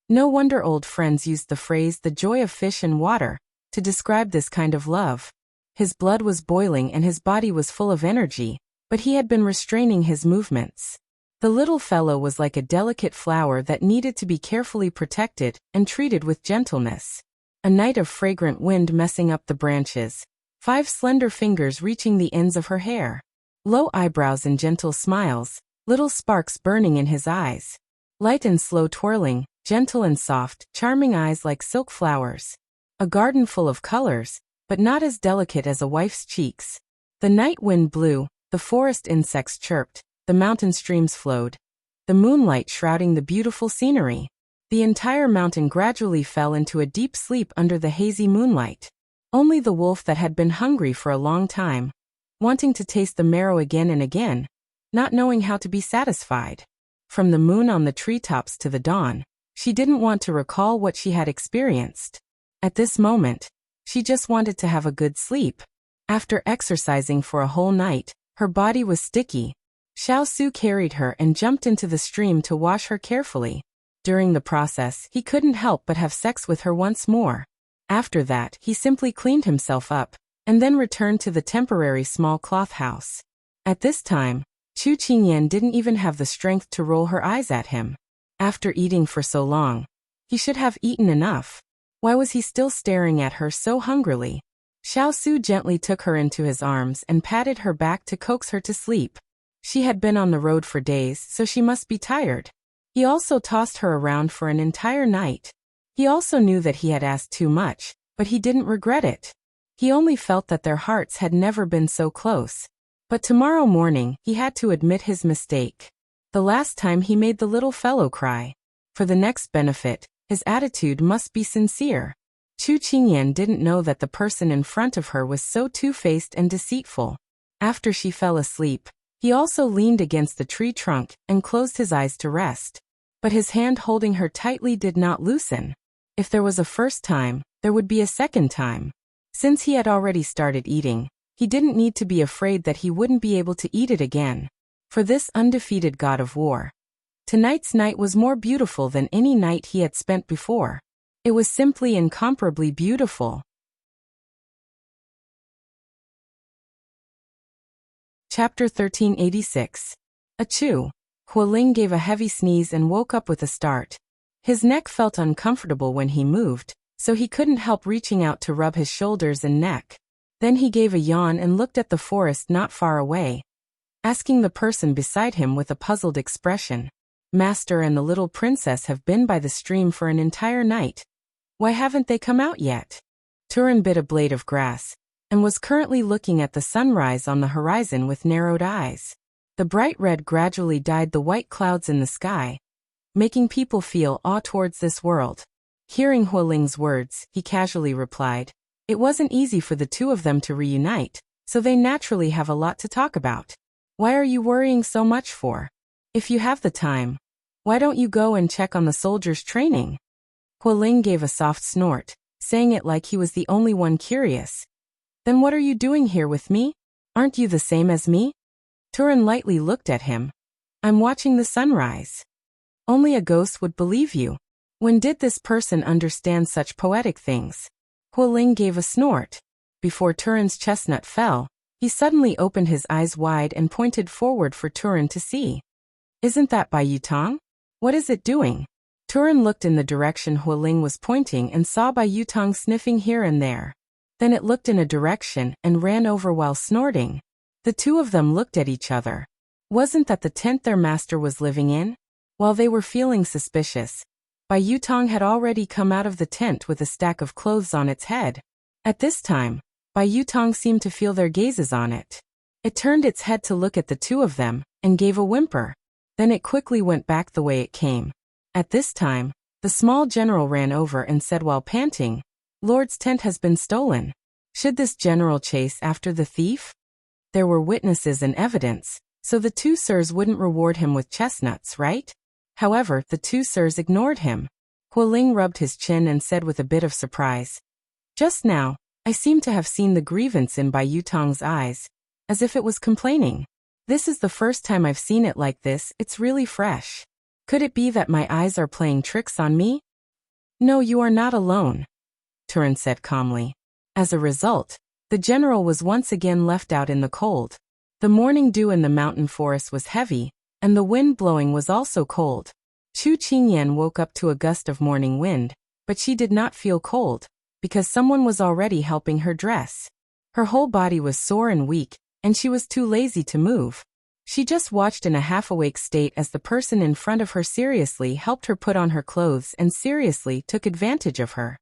No wonder old friends used the phrase "the joy of fish and water" to describe this kind of love. His blood was boiling and his body was full of energy, but he had been restraining his movements. The little fellow was like a delicate flower that needed to be carefully protected and treated with gentleness. A night of fragrant wind messing up the branches, 5 slender fingers reaching the ends of her hair. Low eyebrows and gentle smiles, little sparks burning in his eyes. Light and slow twirling, gentle and soft, charming eyes like silk flowers. A garden full of colors, but not as delicate as a wife's cheeks. The night wind blew, the forest insects chirped, the mountain streams flowed, the moonlight shrouding the beautiful scenery. The entire mountain gradually fell into a deep sleep under the hazy moonlight. Only the wolf that had been hungry for a long time, wanting to taste the marrow again and again, not knowing how to be satisfied. From the moon on the treetops to the dawn, she didn't want to recall what she had experienced. At this moment, she just wanted to have a good sleep. After exercising for a whole night, her body was sticky. Xiao Su carried her and jumped into the stream to wash her carefully. During the process, he couldn't help but have sex with her once more. After that, he simply cleaned himself up, and then returned to the temporary small cloth house. At this time, Chu Qingyan didn't even have the strength to roll her eyes at him. After eating for so long, he should have eaten enough. Why was he still staring at her so hungrily? Xiao Su gently took her into his arms and patted her back to coax her to sleep. She had been on the road for days, so she must be tired. He also tossed her around for an entire night. He also knew that he had asked too much, but he didn't regret it. He only felt that their hearts had never been so close. But tomorrow morning, he had to admit his mistake. The last time he made the little fellow cry. For the next benefit, his attitude must be sincere. Chu Qingyan didn't know that the person in front of her was so two-faced and deceitful. After she fell asleep, he also leaned against the tree trunk and closed his eyes to rest. But his hand holding her tightly did not loosen. If there was a first time, there would be a second time. Since he had already started eating, he didn't need to be afraid that he wouldn't be able to eat it again. For this undefeated god of war Tonight's night was more beautiful than any night he had spent before. It was simply incomparably beautiful. Chapter 1386. Achoo! Hualing gave a heavy sneeze and woke up with a start. His neck felt uncomfortable when he moved, so he couldn't help reaching out to rub his shoulders and neck. Then he gave a yawn and looked at the forest not far away, asking the person beside him with a puzzled expression. Master and the little princess have been by the stream for an entire night. Why haven't they come out yet? Turin bit a blade of grass, and was currently looking at the sunrise on the horizon with narrowed eyes. The bright red gradually dyed the white clouds in the sky, making people feel awe towards this world. Hearing Hualing's words, he casually replied, "It wasn't easy for the two of them to reunite, so they naturally have a lot to talk about. Why are you worrying so much for? If you have the time, why don't you go and check on the soldiers' training?" Hualing gave a soft snort, saying it like he was the only one curious. "Then what are you doing here with me? Aren't you the same as me?" Turin lightly looked at him. "I'm watching the sunrise." Only a ghost would believe you. When did this person understand such poetic things? Hualing gave a snort. Before Turin's chestnut fell, he suddenly opened his eyes wide and pointed forward for Turin to see. "Isn't that Bai Yutong? What is it doing?" Turin looked in the direction Hualing was pointing and saw Bai Yutong sniffing here and there. Then it looked in a direction and ran over while snorting. The two of them looked at each other. Wasn't that the tent their master was living in? While they were feeling suspicious, Bai Yutong had already come out of the tent with a stack of clothes on its head. At this time, Bai Yutong seemed to feel their gazes on it. It turned its head to look at the two of them, and gave a whimper. Then it quickly went back the way it came. At this time, the small general ran over and said while panting, "Lord's tent has been stolen. Should this general chase after the thief?" There were witnesses and evidence, so the two sirs wouldn't reward him with chestnuts, right? However, the two sirs ignored him. Hualing rubbed his chin and said with a bit of surprise, "Just now, I seem to have seen the grievance in Bai Yutong's eyes, as if it was complaining. This is the first time I've seen it like this. It's really fresh. Could it be that my eyes are playing tricks on me?" "No, you are not alone," Turin said calmly. As a result, the general was once again left out in the cold. The morning dew in the mountain forest was heavy, and the wind blowing was also cold. Chu Qingyan woke up to a gust of morning wind, but she did not feel cold, because someone was already helping her dress. Her whole body was sore and weak, and she was too lazy to move. She just watched in a half-awake state as the person in front of her seriously helped her put on her clothes and seriously took advantage of her.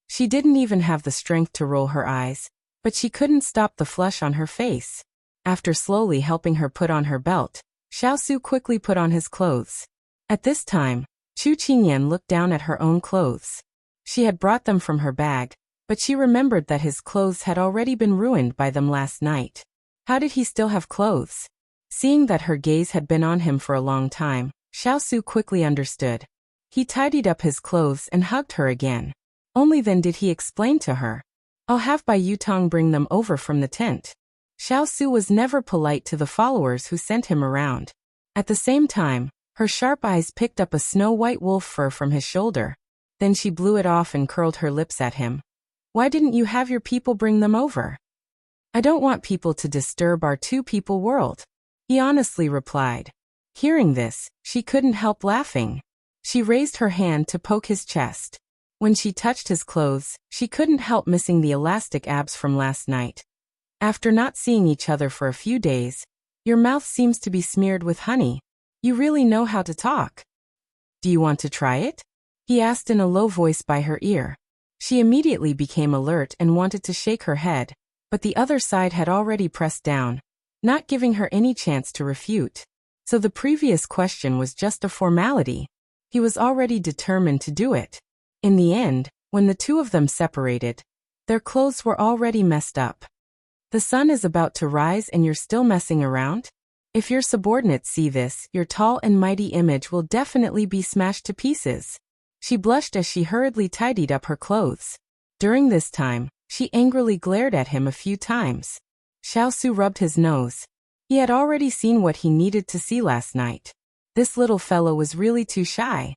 She didn't even have the strength to roll her eyes, but she couldn't stop the flush on her face. After slowly helping her put on her belt, Xiao quickly put on his clothes. At this time, Chu Qingyan looked down at her own clothes. She had brought them from her bag, but she remembered that his clothes had already been ruined by them last night. How did he still have clothes? Seeing that her gaze had been on him for a long time, Xiao quickly understood. He tidied up his clothes and hugged her again. Only then did he explain to her, "I'll have Bai Yutong bring them over from the tent." Xiao was never polite to the followers who sent him around. At the same time, her sharp eyes picked up a snow-white wolf fur from his shoulder. Then she blew it off and curled her lips at him. "Why didn't you have your people bring them over?" "I don't want people to disturb our two-people world," he honestly replied. Hearing this, she couldn't help laughing. She raised her hand to poke his chest. When she touched his clothes, she couldn't help missing the elastic abs from last night. "After not seeing each other for a few days, your mouth seems to be smeared with honey. You really know how to talk. Do you want to try it?" he asked in a low voice by her ear. She immediately became alert and wanted to shake her head, but the other side had already pressed down, not giving her any chance to refute. So the previous question was just a formality. He was already determined to do it. In the end, when the two of them separated, their clothes were already messed up. The sun is about to rise and you're still messing around? If your subordinates see this, your tall and mighty image will definitely be smashed to pieces. She blushed as she hurriedly tidied up her clothes. During this time, she angrily glared at him a few times. Xiao rubbed his nose. He had already seen what he needed to see last night. This little fellow was really too shy.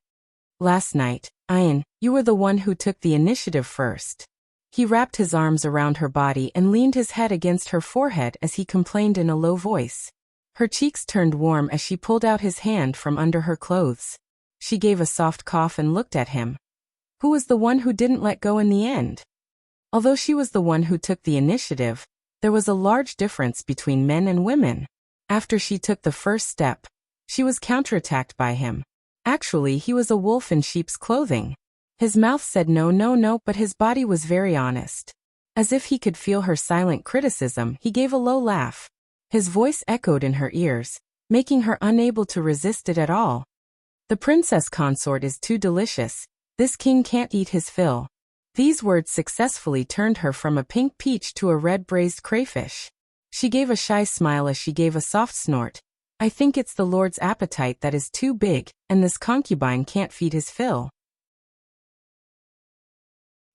Last night, Ian, you were the one who took the initiative first. He wrapped his arms around her body and leaned his head against her forehead as he complained in a low voice. Her cheeks turned warm as she pulled out his hand from under her clothes. She gave a soft cough and looked at him. Who was the one who didn't let go in the end? Although she was the one who took the initiative, there was a large difference between men and women. After she took the first step, she was counterattacked by him. Actually, he was a wolf in sheep's clothing. His mouth said no, no, no, but his body was very honest. As if he could feel her silent criticism, he gave a low laugh. His voice echoed in her ears, making her unable to resist it at all. The princess consort is too delicious. This king can't eat his fill. These words successfully turned her from a pink peach to a red braised crayfish. She gave a shy smile as she gave a soft snort. I think it's the Lord's appetite that is too big, and this concubine can't feed his fill.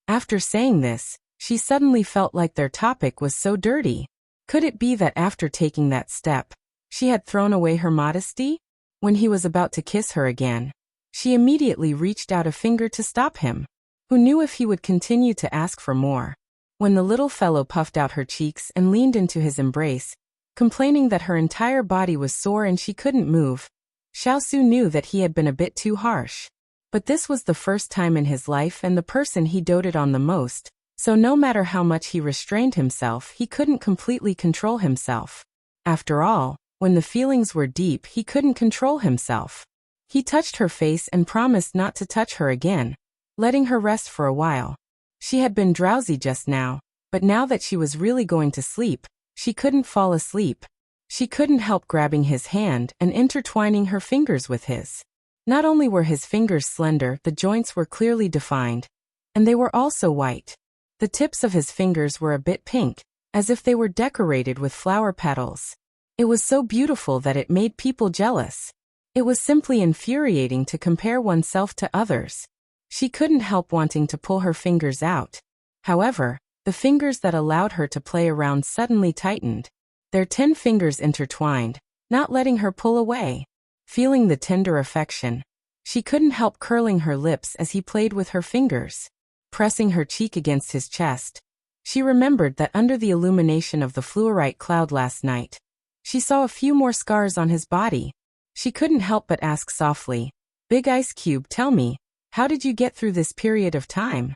After saying this, she suddenly felt like their topic was so dirty. Could it be that after taking that step, she had thrown away her modesty? When he was about to kiss her again, she immediately reached out a finger to stop him. Who knew if he would continue to ask for more? When the little fellow puffed out her cheeks and leaned into his embrace, complaining that her entire body was sore and she couldn't move, Xiao knew that he had been a bit too harsh. But this was the first time in his life and the person he doted on the most, so no matter how much he restrained himself, he couldn't completely control himself. After all, when the feelings were deep, he couldn't control himself. He touched her face and promised not to touch her again, letting her rest for a while. She had been drowsy just now, but now that she was really going to sleep, she couldn't fall asleep. She couldn't help grabbing his hand and intertwining her fingers with his. Not only were his fingers slender, the joints were clearly defined, and they were also white. The tips of his fingers were a bit pink, as if they were decorated with flower petals. It was so beautiful that it made people jealous. It was simply infuriating to compare oneself to others. She couldn't help wanting to pull her fingers out. However, the fingers that allowed her to play around suddenly tightened. Their 10 fingers intertwined, not letting her pull away. Feeling the tender affection, she couldn't help curling her lips as he played with her fingers. Pressing her cheek against his chest, she remembered that under the illumination of the fluorite cloud last night, she saw a few more scars on his body. She couldn't help but ask softly, Big Ice Cube, tell me, how did you get through this period of time?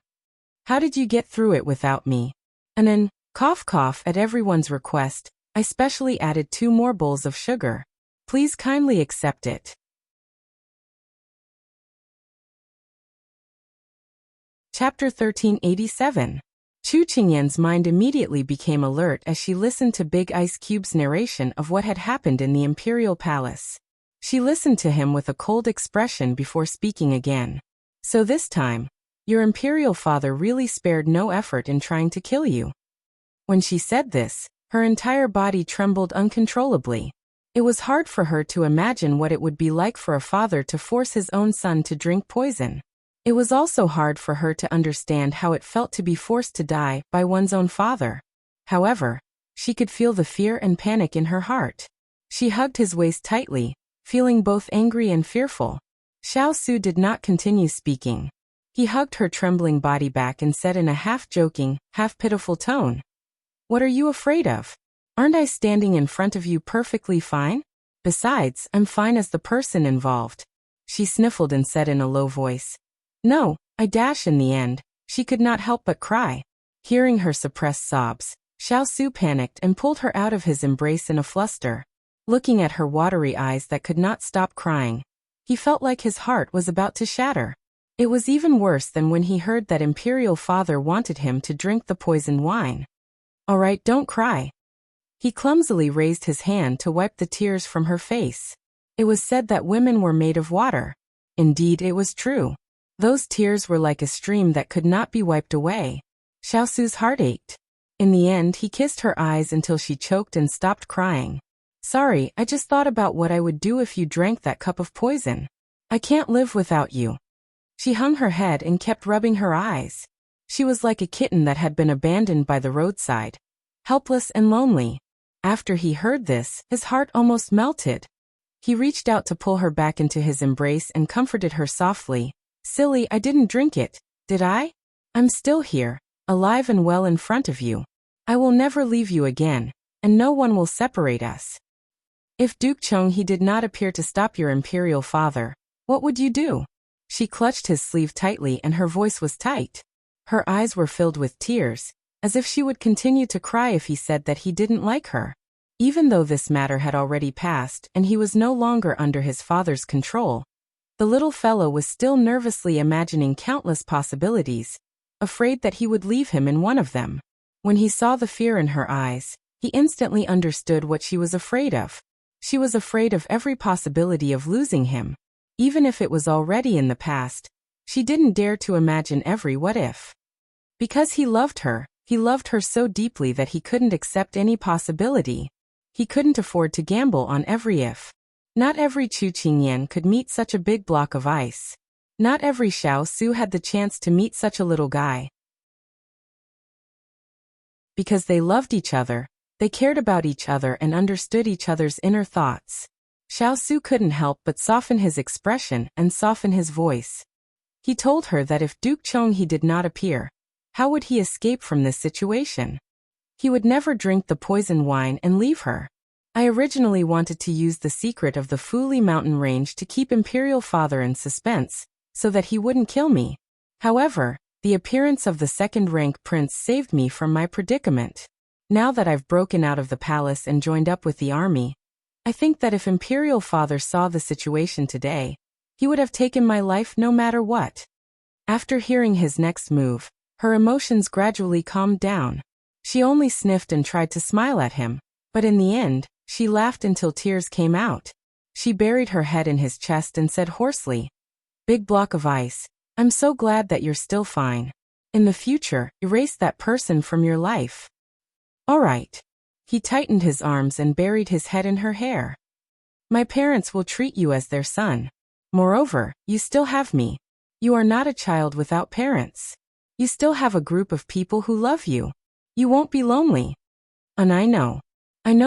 How did you get through it without me? And then, cough cough, at everyone's request, I specially added 2 more bowls of sugar. Please kindly accept it. Chapter 1387. Chu Qingyan's mind immediately became alert as she listened to Big Ice Cube's narration of what had happened in the Imperial Palace. She listened to him with a cold expression before speaking again. So this time, your Imperial father really spared no effort in trying to kill you. When she said this, her entire body trembled uncontrollably. It was hard for her to imagine what it would be like for a father to force his own son to drink poison. It was also hard for her to understand how it felt to be forced to die by one's own father. However, she could feel the fear and panic in her heart. She hugged his waist tightly, feeling both angry and fearful. Xiao did not continue speaking. He hugged her trembling body back and said in a half-joking, half-pitiful tone, What are you afraid of? Aren't I standing in front of you perfectly fine? Besides, I'm fine as the person involved. She sniffled and said in a low voice, No, in the end, she could not help but cry. Hearing her suppressed sobs, Xiao panicked and pulled her out of his embrace in a fluster. Looking at her watery eyes that could not stop crying, he felt like his heart was about to shatter. It was even worse than when he heard that Imperial father wanted him to drink the poisoned wine. All right, don't cry. He clumsily raised his hand to wipe the tears from her face. It was said that women were made of water. Indeed, it was true. Those tears were like a stream that could not be wiped away. Xiaosu's heart ached. In the end, he kissed her eyes until she choked and stopped crying. Sorry, I just thought about what I would do if you drank that cup of poison. I can't live without you. She hung her head and kept rubbing her eyes. She was like a kitten that had been abandoned by the roadside, helpless and lonely. After he heard this, his heart almost melted. He reached out to pull her back into his embrace and comforted her softly. Silly, I didn't drink it, did I? I'm still here, alive and well in front of you. I will never leave you again, and no one will separate us. If Duke Chonghe did not appear to stop your imperial father, what would you do? She clutched his sleeve tightly and her voice was tight. Her eyes were filled with tears, as if she would continue to cry if he said that he didn't like her. Even though this matter had already passed and he was no longer under his father's control, the little fellow was still nervously imagining countless possibilities, afraid that he would leave him in one of them. When he saw the fear in her eyes, he instantly understood what she was afraid of. She was afraid of every possibility of losing him. Even if it was already in the past, she didn't dare to imagine every what-if. Because he loved her so deeply that he couldn't accept any possibility. He couldn't afford to gamble on every if. Not every Chu Qingyan could meet such a big block of ice. Not every Xiao Su had the chance to meet such a little guy. Because they loved each other, they cared about each other and understood each other's inner thoughts. Xiao Su couldn't help but soften his expression and soften his voice. He told her that if Duke Chonghe did not appear, how would he escape from this situation? He would never drink the poison wine and leave her. I originally wanted to use the secret of the Fuli mountain range to keep Imperial Father in suspense, so that he wouldn't kill me. However, the appearance of the second-rank prince saved me from my predicament. Now that I've broken out of the palace and joined up with the army, I think that if Imperial Father saw the situation today, he would have taken my life no matter what. After hearing his next move, her emotions gradually calmed down. She only sniffed and tried to smile at him, but in the end, she laughed until tears came out. She buried her head in his chest and said hoarsely, "Big block of ice, I'm so glad that you're still fine. In the future, erase that person from your life." "All right." He tightened his arms and buried his head in her hair. "My parents will treat you as their son. Moreover, you still have me. You are not a child without parents. You still have a group of people who love you. You won't be lonely. And I know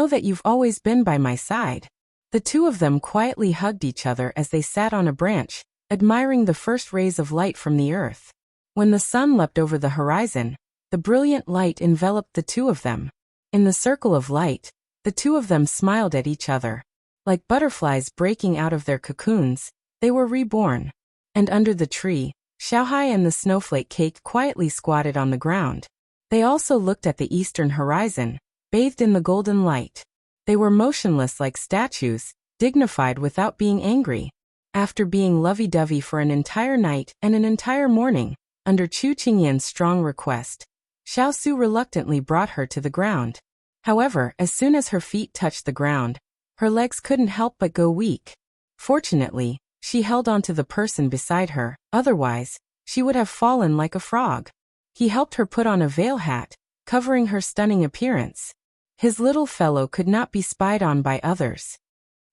that you've always been by my side." The two of them quietly hugged each other as they sat on a branch, admiring the first rays of light from the earth. When the sun leapt over the horizon, the brilliant light enveloped the two of them. In the circle of light, the two of them smiled at each other. Like butterflies breaking out of their cocoons, they were reborn. And under the tree, Xiaohai and the snowflake cake quietly squatted on the ground. They also looked at the eastern horizon, bathed in the golden light. They were motionless like statues, dignified without being angry. After being lovey-dovey for an entire night and an entire morning, under Chu Qingyan's strong request, Xiao Su reluctantly brought her to the ground. However, as soon as her feet touched the ground, her legs couldn't help but go weak. Fortunately, she held onto the person beside her, otherwise, she would have fallen like a frog. He helped her put on a veil hat, covering her stunning appearance. His little fellow could not be spied on by others.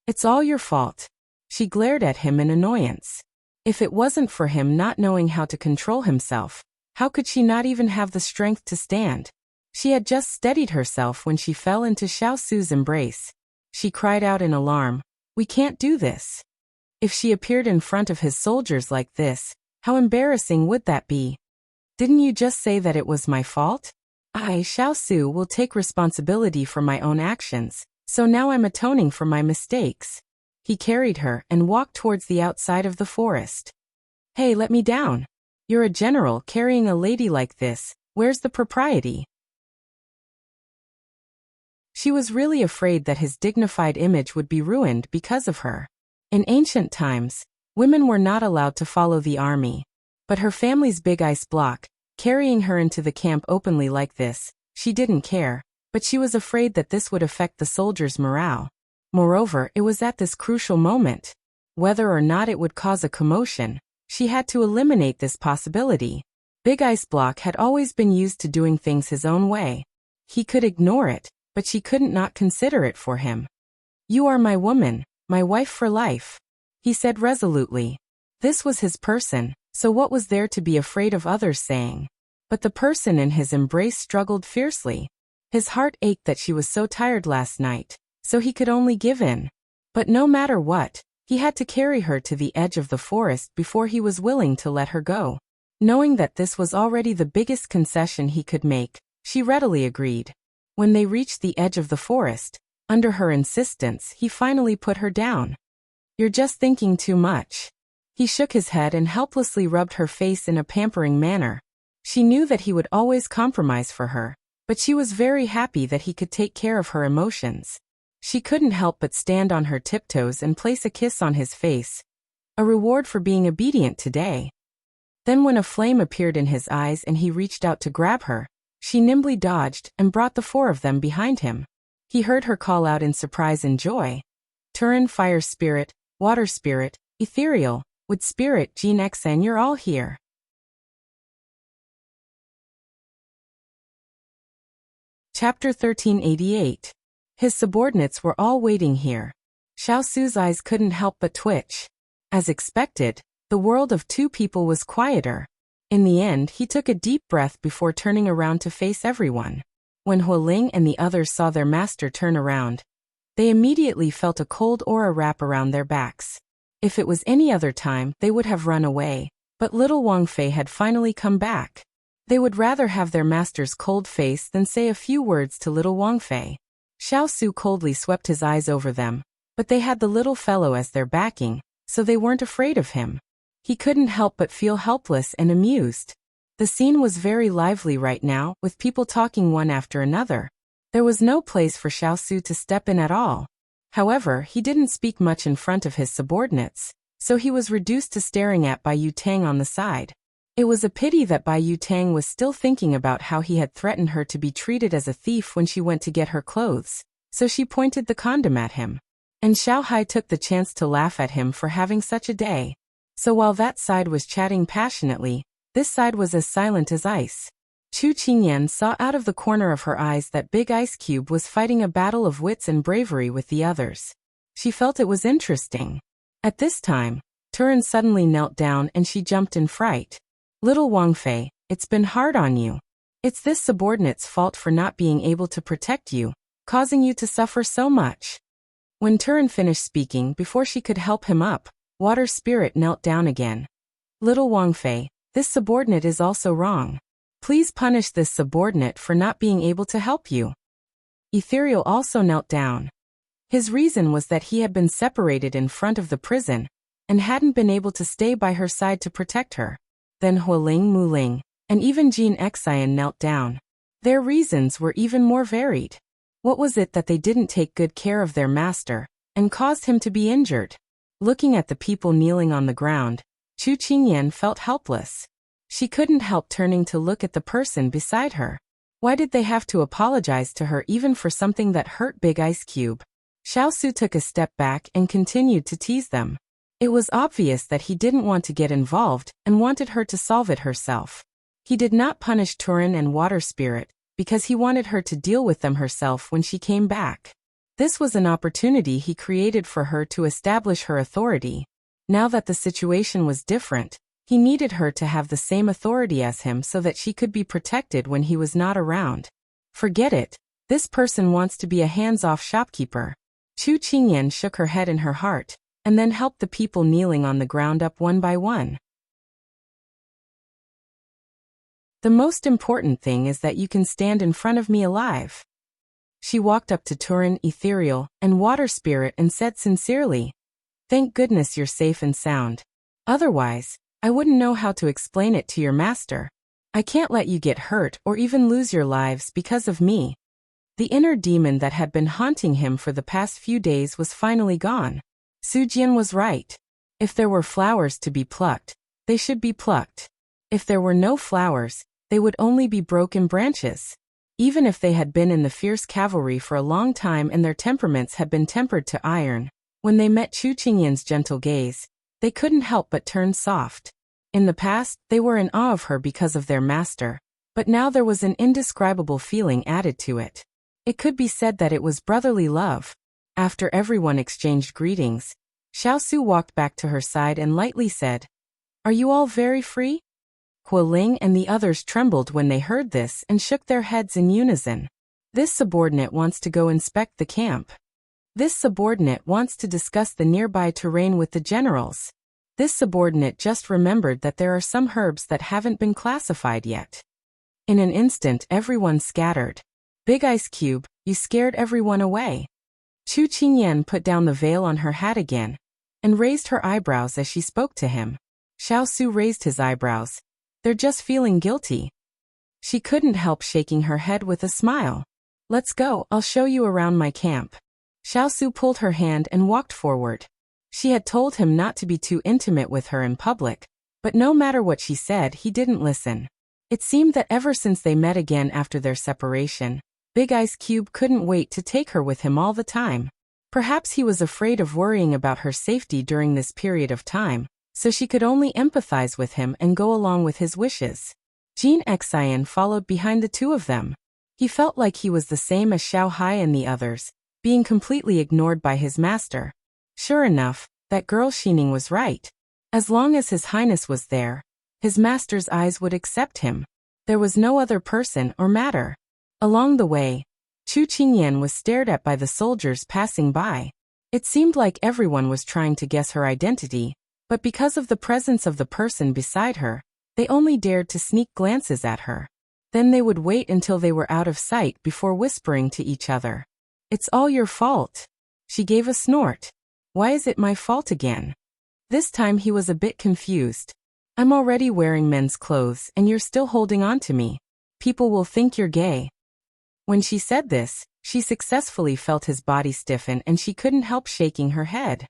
"It's all your fault." She glared at him in annoyance. If it wasn't for him not knowing how to control himself, how could she not even have the strength to stand? She had just steadied herself when she fell into Xiao Su's embrace. She cried out in alarm, "We can't do this." If she appeared in front of his soldiers like this, how embarrassing would that be? "Didn't you just say that it was my fault? I, Xiao Su, will take responsibility for my own actions, so now I'm atoning for my mistakes." He carried her and walked towards the outside of the forest. "Hey, let me down. You're a general carrying a lady like this, where's the propriety?" She was really afraid that his dignified image would be ruined because of her. In ancient times, women were not allowed to follow the army. But her family's big ice block, carrying her into the camp openly like this, she didn't care, but she was afraid that this would affect the soldiers' morale. Moreover, it was at this crucial moment. Whether or not it would cause a commotion, she had to eliminate this possibility. Big Ice Block had always been used to doing things his own way. He could ignore it, but she couldn't not consider it for him. "You are my woman, my wife for life," he said resolutely. This was his person, so what was there to be afraid of others saying? But the person in his embrace struggled fiercely. His heart ached that she was so tired last night, so he could only give in. But no matter what, he had to carry her to the edge of the forest before he was willing to let her go. Knowing that this was already the biggest concession he could make, she readily agreed. When they reached the edge of the forest, under her insistence, he finally put her down. "You're just thinking too much." He shook his head and helplessly rubbed her face in a pampering manner. She knew that he would always compromise for her, but she was very happy that he could take care of her emotions. She couldn't help but stand on her tiptoes and place a kiss on his face, a reward for being obedient today. Then when a flame appeared in his eyes and he reached out to grab her, she nimbly dodged and brought the four of them behind him. He heard her call out in surprise and joy. "Turin, fire spirit, water spirit, ethereal, wood spirit, Jean Xan, you're all here." Chapter 1388. His subordinates were all waiting here. Xiao Su's eyes couldn't help but twitch. As expected, the world of two people was quieter. In the end, he took a deep breath before turning around to face everyone. When Hualing and the others saw their master turn around, they immediately felt a cold aura wrap around their backs. If it was any other time, they would have run away, but little Wang Fei had finally come back. They would rather have their master's cold face than say a few words to little Wang Fei. Xiao Su coldly swept his eyes over them, but they had the little fellow as their backing, so they weren't afraid of him. He couldn't help but feel helpless and amused. The scene was very lively right now, with people talking one after another. There was no place for Xiao Su to step in at all. However, he didn't speak much in front of his subordinates, so he was reduced to staring at Bai Yutang on the side. It was a pity that Bai Yutang was still thinking about how he had threatened her to be treated as a thief when she went to get her clothes, so she pointed the condom at him. And Xiao Hai took the chance to laugh at him for having such a day. So while that side was chatting passionately, this side was as silent as ice. Chu Qingyan saw out of the corner of her eyes that Big Ice Cube was fighting a battle of wits and bravery with the others. She felt it was interesting. At this time, Turin suddenly knelt down and she jumped in fright. "Little Wang Fei, it's been hard on you. It's this subordinate's fault for not being able to protect you, causing you to suffer so much." When Turin finished speaking, before she could help him up, Water Spirit knelt down again. "Little Wang Fei, this subordinate is also wrong. Please punish this subordinate for not being able to help you." Ethereal also knelt down. His reason was that he had been separated in front of the prison, and hadn't been able to stay by her side to protect her. Then Hualing, Muling, and even Jean Xian knelt down. Their reasons were even more varied. What was it that they didn't take good care of their master, and caused him to be injured? Looking at the people kneeling on the ground, Chu Qingyan felt helpless. She couldn't help turning to look at the person beside her. Why did they have to apologize to her even for something that hurt Big Ice Cube? Xiao Su took a step back and continued to tease them. It was obvious that he didn't want to get involved and wanted her to solve it herself. He did not punish Turin and Water Spirit because he wanted her to deal with them herself when she came back. This was an opportunity he created for her to establish her authority. Now that the situation was different, he needed her to have the same authority as him so that she could be protected when he was not around. Forget it. This person wants to be a hands-off shopkeeper. Chu Qingyan shook her head in her heart, and then helped the people kneeling on the ground up one by one. "The most important thing is that you can stand in front of me alive." She walked up to Turin, Ethereal, and Water Spirit and said sincerely, "Thank goodness you're safe and sound. Otherwise, I wouldn't know how to explain it to your master. I can't let you get hurt or even lose your lives because of me." The inner demon that had been haunting him for the past few days was finally gone. Su Jian was right. If there were flowers to be plucked, they should be plucked. If there were no flowers, they would only be broken branches. Even if they had been in the fierce cavalry for a long time and their temperaments had been tempered to iron, when they met Chu Qingyan's gentle gaze, they couldn't help but turn soft. In the past, they were in awe of her because of their master, but now there was an indescribable feeling added to it. It could be said that it was brotherly love. After everyone exchanged greetings, Xiao Su walked back to her side and lightly said, "Are you all very free?" Hualing and the others trembled when they heard this and shook their heads in unison. This subordinate wants to go inspect the camp. This subordinate wants to discuss the nearby terrain with the generals. This subordinate just remembered that there are some herbs that haven't been classified yet. In an instant everyone scattered. Big Ice Cube, you scared everyone away. Chu Qingyan put down the veil on her hat again, and raised her eyebrows as she spoke to him. Xiao Su raised his eyebrows. They're just feeling guilty. She couldn't help shaking her head with a smile. Let's go, I'll show you around my camp. Xiao Su pulled her hand and walked forward. She had told him not to be too intimate with her in public, but no matter what she said, he didn't listen. It seemed that ever since they met again after their separation, Big Ice Cube couldn't wait to take her with him all the time. Perhaps he was afraid of worrying about her safety during this period of time, so she could only empathize with him and go along with his wishes. Jin Xian followed behind the two of them. He felt like he was the same as Xiao Hai and the others, being completely ignored by his master. Sure enough, that girl Xining was right. As long as His Highness was there, his master's eyes would accept him. There was no other person or matter. Along the way, Chu Qingyan was stared at by the soldiers passing by. It seemed like everyone was trying to guess her identity, but because of the presence of the person beside her, they only dared to sneak glances at her. Then they would wait until they were out of sight before whispering to each other. It's all your fault. She gave a snort. Why is it my fault again? This time he was a bit confused. I'm already wearing men's clothes and you're still holding on to me. People will think you're gay. When she said this, she successfully felt his body stiffen and she couldn't help shaking her head.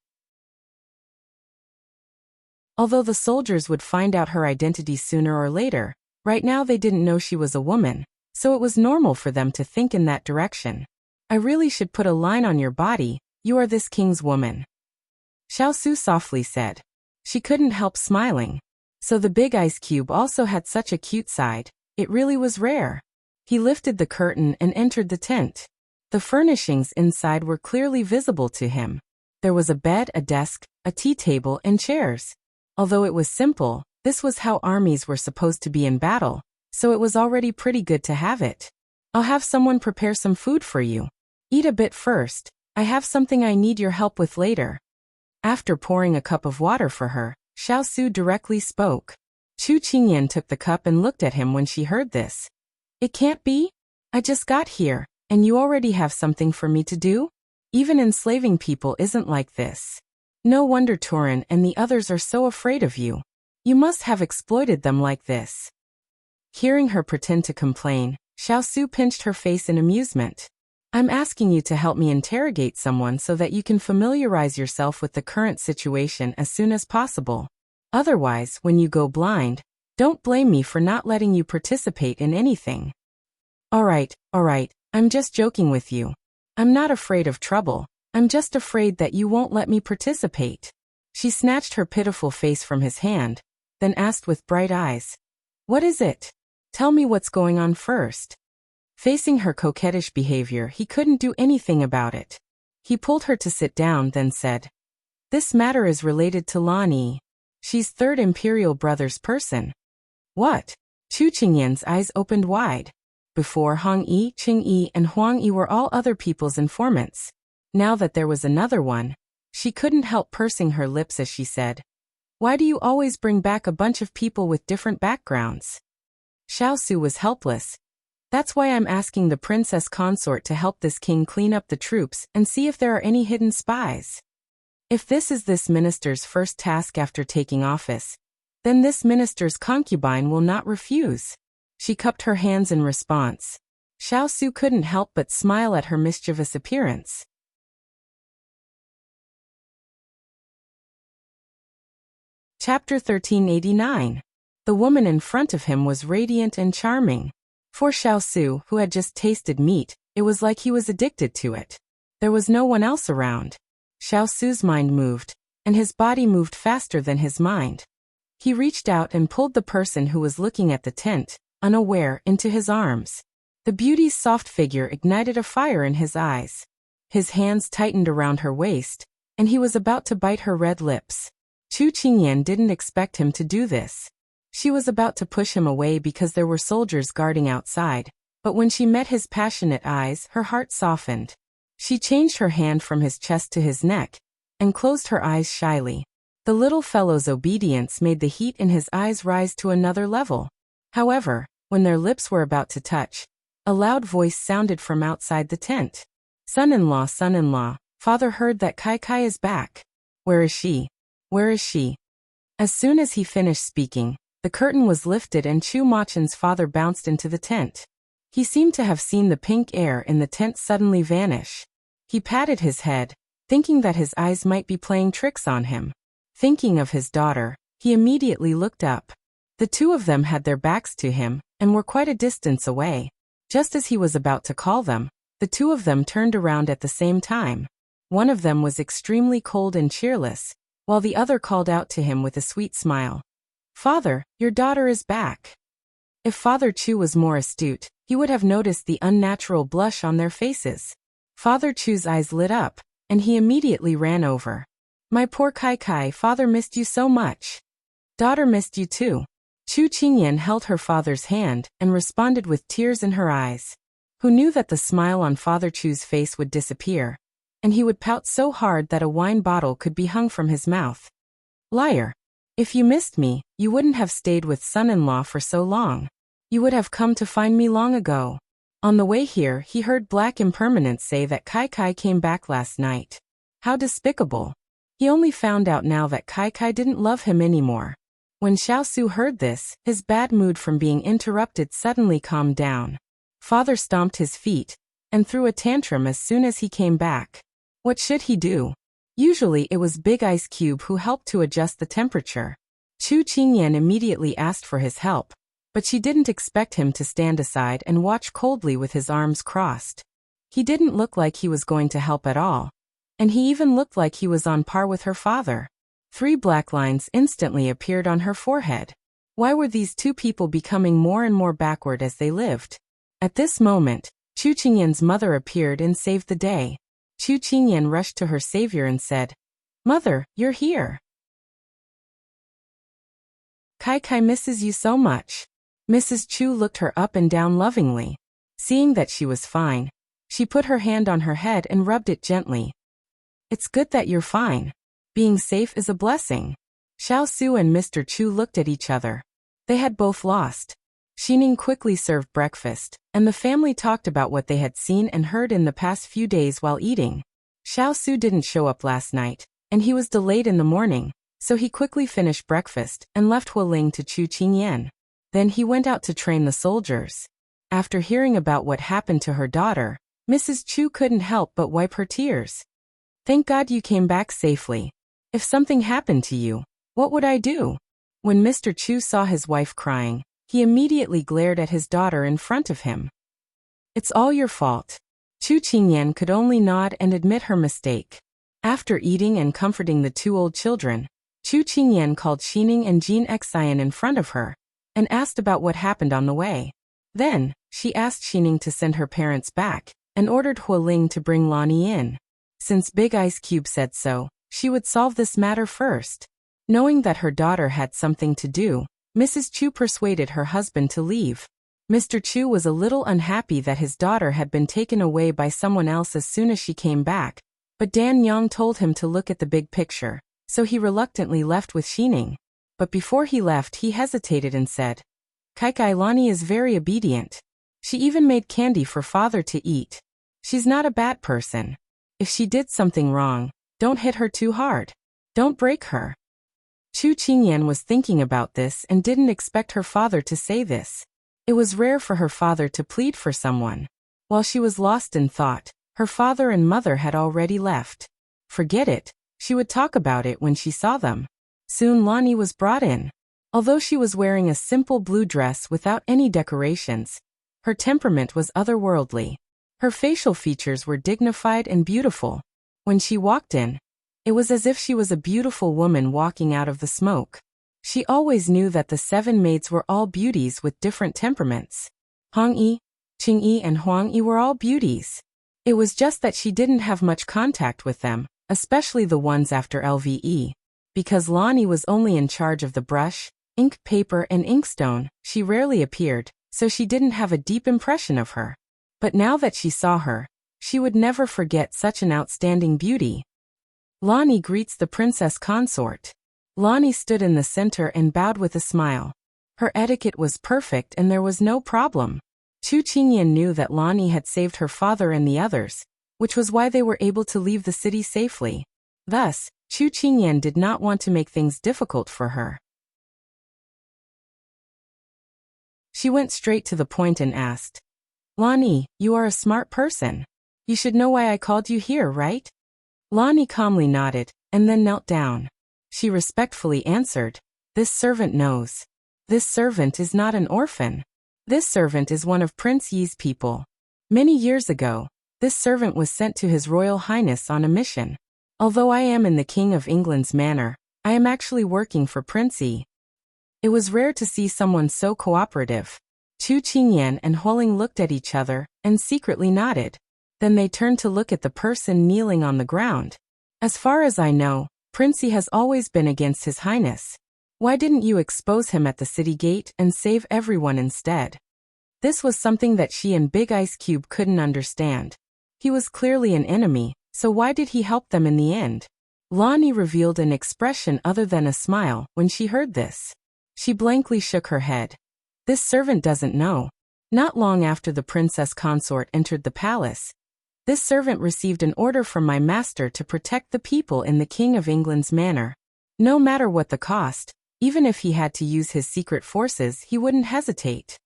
Although the soldiers would find out her identity sooner or later, right now they didn't know she was a woman, so it was normal for them to think in that direction. I really should put a line on your body, you are this king's woman. Xiao Su softly said. She couldn't help smiling. So the Big Ice Cube also had such a cute side, it really was rare. He lifted the curtain and entered the tent. The furnishings inside were clearly visible to him. There was a bed, a desk, a tea table, and chairs. Although it was simple, this was how armies were supposed to be in battle, so it was already pretty good to have it. I'll have someone prepare some food for you. Eat a bit first, I have something I need your help with later. After pouring a cup of water for her, Xiao Su directly spoke. Chu Qingyan took the cup and looked at him when she heard this. It can't be? I just got here, and you already have something for me to do? Even enslaving people isn't like this. No wonder Turin and the others are so afraid of you. You must have exploited them like this. Hearing her pretend to complain, Xiao Su pinched her face in amusement. I'm asking you to help me interrogate someone so that you can familiarize yourself with the current situation as soon as possible. Otherwise, when you go blind, don't blame me for not letting you participate in anything. Alright, I'm just joking with you. I'm not afraid of trouble. I'm just afraid that you won't let me participate. She snatched her pitiful face from his hand, then asked with bright eyes. What is it? Tell me what's going on first. Facing her coquettish behavior, he couldn't do anything about it. He pulled her to sit down, then said, This matter is related to Lan Yi. She's third imperial brother's person. What? Chu Qingyan's eyes opened wide. Before Hong Yi, Qing Yi, and Huang Yi were all other people's informants. Now that there was another one, she couldn't help pursing her lips as she said, Why do you always bring back a bunch of people with different backgrounds? Xiao Su was helpless. That's why I'm asking the princess consort to help this king clean up the troops and see if there are any hidden spies. If this is this minister's first task after taking office, then this minister's concubine will not refuse. She cupped her hands in response. Xiao Su couldn't help but smile at her mischievous appearance. Chapter 1389. The woman in front of him was radiant and charming. For Xiao Su, who had just tasted meat, it was like he was addicted to it. There was no one else around. Xiao Su's mind moved, and his body moved faster than his mind. He reached out and pulled the person who was looking at the tent, unaware, into his arms. The beauty's soft figure ignited a fire in his eyes. His hands tightened around her waist, and he was about to bite her red lips. Chu Qingyan didn't expect him to do this. She was about to push him away because there were soldiers guarding outside, But when she met his passionate eyes, her heart softened. She changed her hand from his chest to his neck, and closed her eyes shyly. The little fellow's obedience made the heat in his eyes rise to another level. However, when their lips were about to touch, a loud voice sounded from outside the tent. Son-in-law, son-in-law, father heard that Kai is back. Where is she? Where is she? As soon as he finished speaking, the curtain was lifted and Chu Machen's father bounced into the tent. He seemed to have seen the pink air in the tent suddenly vanish. He patted his head, thinking that his eyes might be playing tricks on him. Thinking of his daughter, he immediately looked up. The two of them had their backs to him, and were quite a distance away. Just as he was about to call them, the two of them turned around at the same time. One of them was extremely cold and cheerless, while the other called out to him with a sweet smile. Father, your daughter is back. If Father Chu was more astute, he would have noticed the unnatural blush on their faces. Father Chu's eyes lit up, and he immediately ran over. My poor Kai, father missed you so much. Daughter missed you too. Chu Qingyan held her father's hand and responded with tears in her eyes. Who knew that the smile on Father Chu's face would disappear, and he would pout so hard that a wine bottle could be hung from his mouth. Liar. If you missed me, you wouldn't have stayed with son-in-law for so long. You would have come to find me long ago. On the way here, he heard Black Impermanence say that Kai came back last night. How despicable. He only found out now that Kai didn't love him anymore. When Xiao Su heard this, his bad mood from being interrupted suddenly calmed down. Father stomped his feet, and threw a tantrum as soon as he came back. What should he do? Usually it was Big Ice Cube who helped to adjust the temperature. Chu Qingyan immediately asked for his help, but she didn't expect him to stand aside and watch coldly with his arms crossed. He didn't look like he was going to help at all. And he even looked like he was on par with her father. 3 black lines instantly appeared on her forehead. Why were these two people becoming more and more backward as they lived? At this moment, Chu Qingyan's mother appeared and saved the day. Chu Qingyan rushed to her savior and said, Mother, you're here. Kai misses you so much. Mrs. Chu looked her up and down lovingly. Seeing that she was fine, she put her hand on her head and rubbed it gently. It's good that you're fine. Being safe is a blessing. Xiao Su and Mr. Chu looked at each other. They had both lost. Xining quickly served breakfast, and the family talked about what they had seen and heard in the past few days while eating. Xiao Su didn't show up last night, and he was delayed in the morning, so he quickly finished breakfast and left Hualing to Chu Qingyan. Then he went out to train the soldiers. After hearing about what happened to her daughter, Mrs. Chu couldn't help but wipe her tears. Thank God you came back safely. If something happened to you, what would I do? When Mr. Chu saw his wife crying, he immediately glared at his daughter in front of him. It's all your fault. Chu Qingyan could only nod and admit her mistake. After eating and comforting the 2 old children, Chu Qingyan called Xining and Jean Xian in front of her, and asked about what happened on the way. Then, she asked Xining to send her parents back, and ordered Hualing to bring Lonnie in. Since Big Ice Cube said so, she would solve this matter first. Knowing that her daughter had something to do, Mrs. Chu persuaded her husband to leave. Mr. Chu was a little unhappy that his daughter had been taken away by someone else as soon as she came back, but Dan Yang told him to look at the big picture, so he reluctantly left with Xining. But before he left, he hesitated and said, Kai Lonnie is very obedient. She even made candy for father to eat. She's not a bad person. If she did something wrong, don't hit her too hard. Don't break her. Chu Qingyan was thinking about this and didn't expect her father to say this. It was rare for her father to plead for someone. While she was lost in thought, her father and mother had already left. Forget it, she would talk about it when she saw them. Soon Lonnie was brought in. Although she was wearing a simple blue dress without any decorations, her temperament was otherworldly. Her facial features were dignified and beautiful. When she walked in, it was as if she was a beautiful woman walking out of the smoke. She always knew that the 7 maids were all beauties with different temperaments. Hong-yi, Qing-yi and Huang-yi were all beauties. It was just that she didn't have much contact with them, especially the ones after LVE. Because Lonnie was only in charge of the brush, ink, paper and inkstone, she rarely appeared, so she didn't have a deep impression of her. But now that she saw her, she would never forget such an outstanding beauty. Lonnie greets the princess consort. Lonnie stood in the center and bowed with a smile. Her etiquette was perfect and there was no problem. Chu Qingyan knew that Lonnie had saved her father and the others, which was why they were able to leave the city safely. Thus, Chu Qingyan did not want to make things difficult for her. She went straight to the point and asked, "Lonnie, you are a smart person. You should know why I called you here, right?" Lonnie calmly nodded, and then knelt down. She respectfully answered, "This servant knows. This servant is not an orphan. This servant is one of Prince Yi's people. Many years ago, this servant was sent to His Royal Highness on a mission. Although I am in the King of England's manor, I am actually working for Prince Yi." It was rare to see someone so cooperative. Chu Qingyan and Huoling looked at each other and secretly nodded. Then they turned to look at the person kneeling on the ground. "As far as I know, Prince Yi has always been against His Highness. Why didn't you expose him at the city gate and save everyone instead?" This was something that she and Big Ice Cube couldn't understand. He was clearly an enemy, so why did he help them in the end? Lonnie revealed an expression other than a smile when she heard this. She blankly shook her head. This servant doesn't know. Not long after the princess consort entered the palace, this servant received an order from my master to protect the people in the King of England's manor. No matter what the cost, even if he had to use his secret forces, he wouldn't hesitate.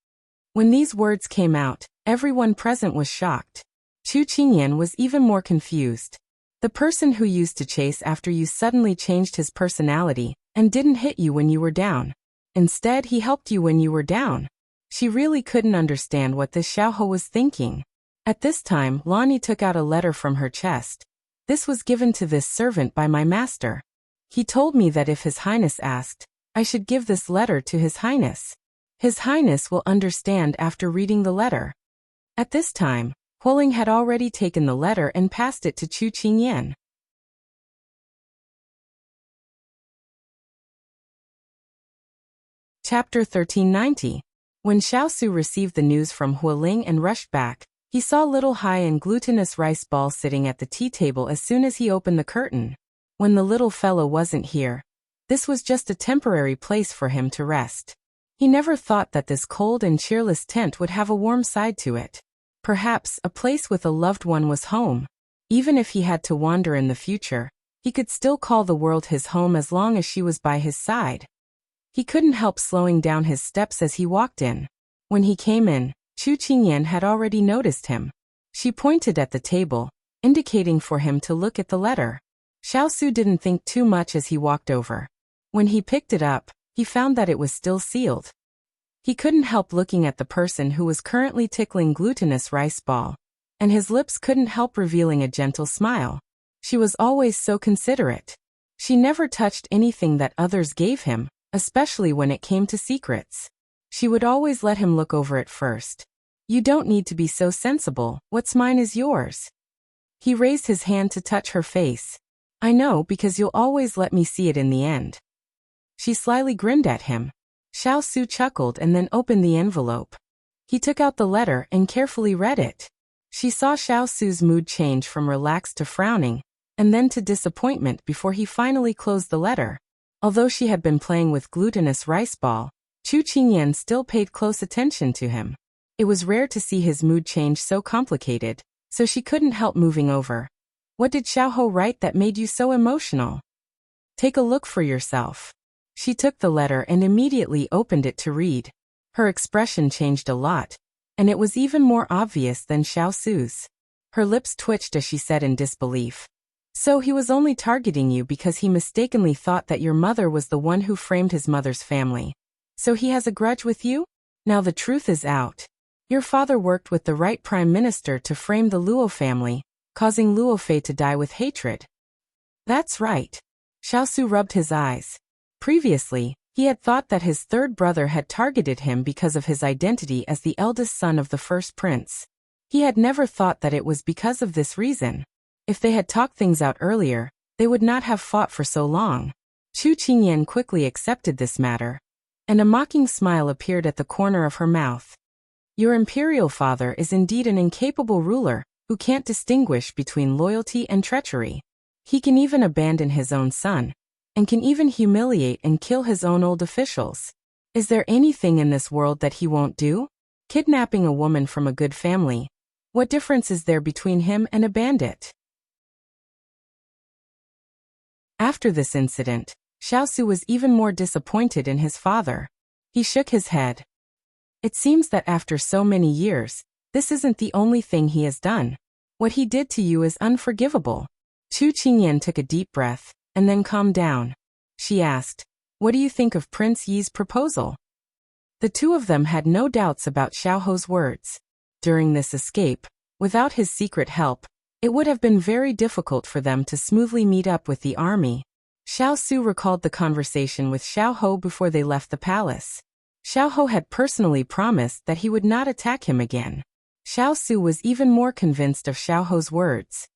When these words came out, everyone present was shocked. Chu Qingyan was even more confused. The person who used to chase after you suddenly changed his personality and didn't hit you when you were down. Instead, he helped you when you were down. She really couldn't understand what this Xiao was thinking. At this time, Lonnie took out a letter from her chest. This was given to this servant by my master. He told me that if His Highness asked, I should give this letter to His Highness. His Highness will understand after reading the letter. At this time, Huoling had already taken the letter and passed it to Chu Qingyan. Chapter 1390. When Xiao received the news from Huoling and rushed back, he saw little high and glutinous rice ball sitting at the tea table as soon as he opened the curtain. When the little fellow wasn't here, this was just a temporary place for him to rest. He never thought that this cold and cheerless tent would have a warm side to it. Perhaps a place with a loved one was home. Even if he had to wander in the future, he could still call the world his home as long as she was by his side. He couldn't help slowing down his steps as he walked in. When he came in, Chu Qingyan had already noticed him. She pointed at the table, indicating for him to look at the letter. Xiao didn't think too much as he walked over. When he picked it up, he found that it was still sealed. He couldn't help looking at the person who was currently tickling glutinous rice ball, and his lips couldn't help revealing a gentle smile. She was always so considerate. She never touched anything that others gave him, especially when it came to secrets. She would always let him look over it first. You don't need to be so sensible, what's mine is yours. He raised his hand to touch her face. I know because you'll always let me see it in the end. She slyly grinned at him. Xiao chuckled and then opened the envelope. He took out the letter and carefully read it. She saw Xiao's mood change from relaxed to frowning, and then to disappointment before he finally closed the letter. Although she had been playing with glutinous rice ball, Chu Qingyan still paid close attention to him. It was rare to see his mood change so complicated, so she couldn't help moving over. What did Xiao write that made you so emotional? Take a look for yourself. She took the letter and immediately opened it to read. Her expression changed a lot, and it was even more obvious than Xiao's. Her lips twitched as she said in disbelief. So he was only targeting you because he mistakenly thought that your mother was the one who framed his mother's family. So he has a grudge with you? Now the truth is out. Your father worked with the right prime minister to frame the Luo family, causing Luo Fei to die with hatred. That's right. Xiao rubbed his eyes. Previously, he had thought that his third brother had targeted him because of his identity as the eldest son of the first prince. He had never thought that it was because of this reason. If they had talked things out earlier, they would not have fought for so long. Chu Qingyan quickly accepted this matter, and a mocking smile appeared at the corner of her mouth. Your imperial father is indeed an incapable ruler who can't distinguish between loyalty and treachery. He can even abandon his own son, and can even humiliate and kill his own old officials. Is there anything in this world that he won't do? Kidnapping a woman from a good family. What difference is there between him and a bandit? After this incident, Xiao was even more disappointed in his father. He shook his head. It seems that after so many years, this isn't the only thing he has done. What he did to you is unforgivable. Chu Qingyan took a deep breath, and then calmed down. She asked, "What do you think of Prince Yi's proposal?" The two of them had no doubts about Xiao's words. During this escape, without his secret help, it would have been very difficult for them to smoothly meet up with the army. Xiao recalled the conversation with Xiao before they left the palace. Xiao had personally promised that he would not attack him again. Xiao was even more convinced of Xiao's words.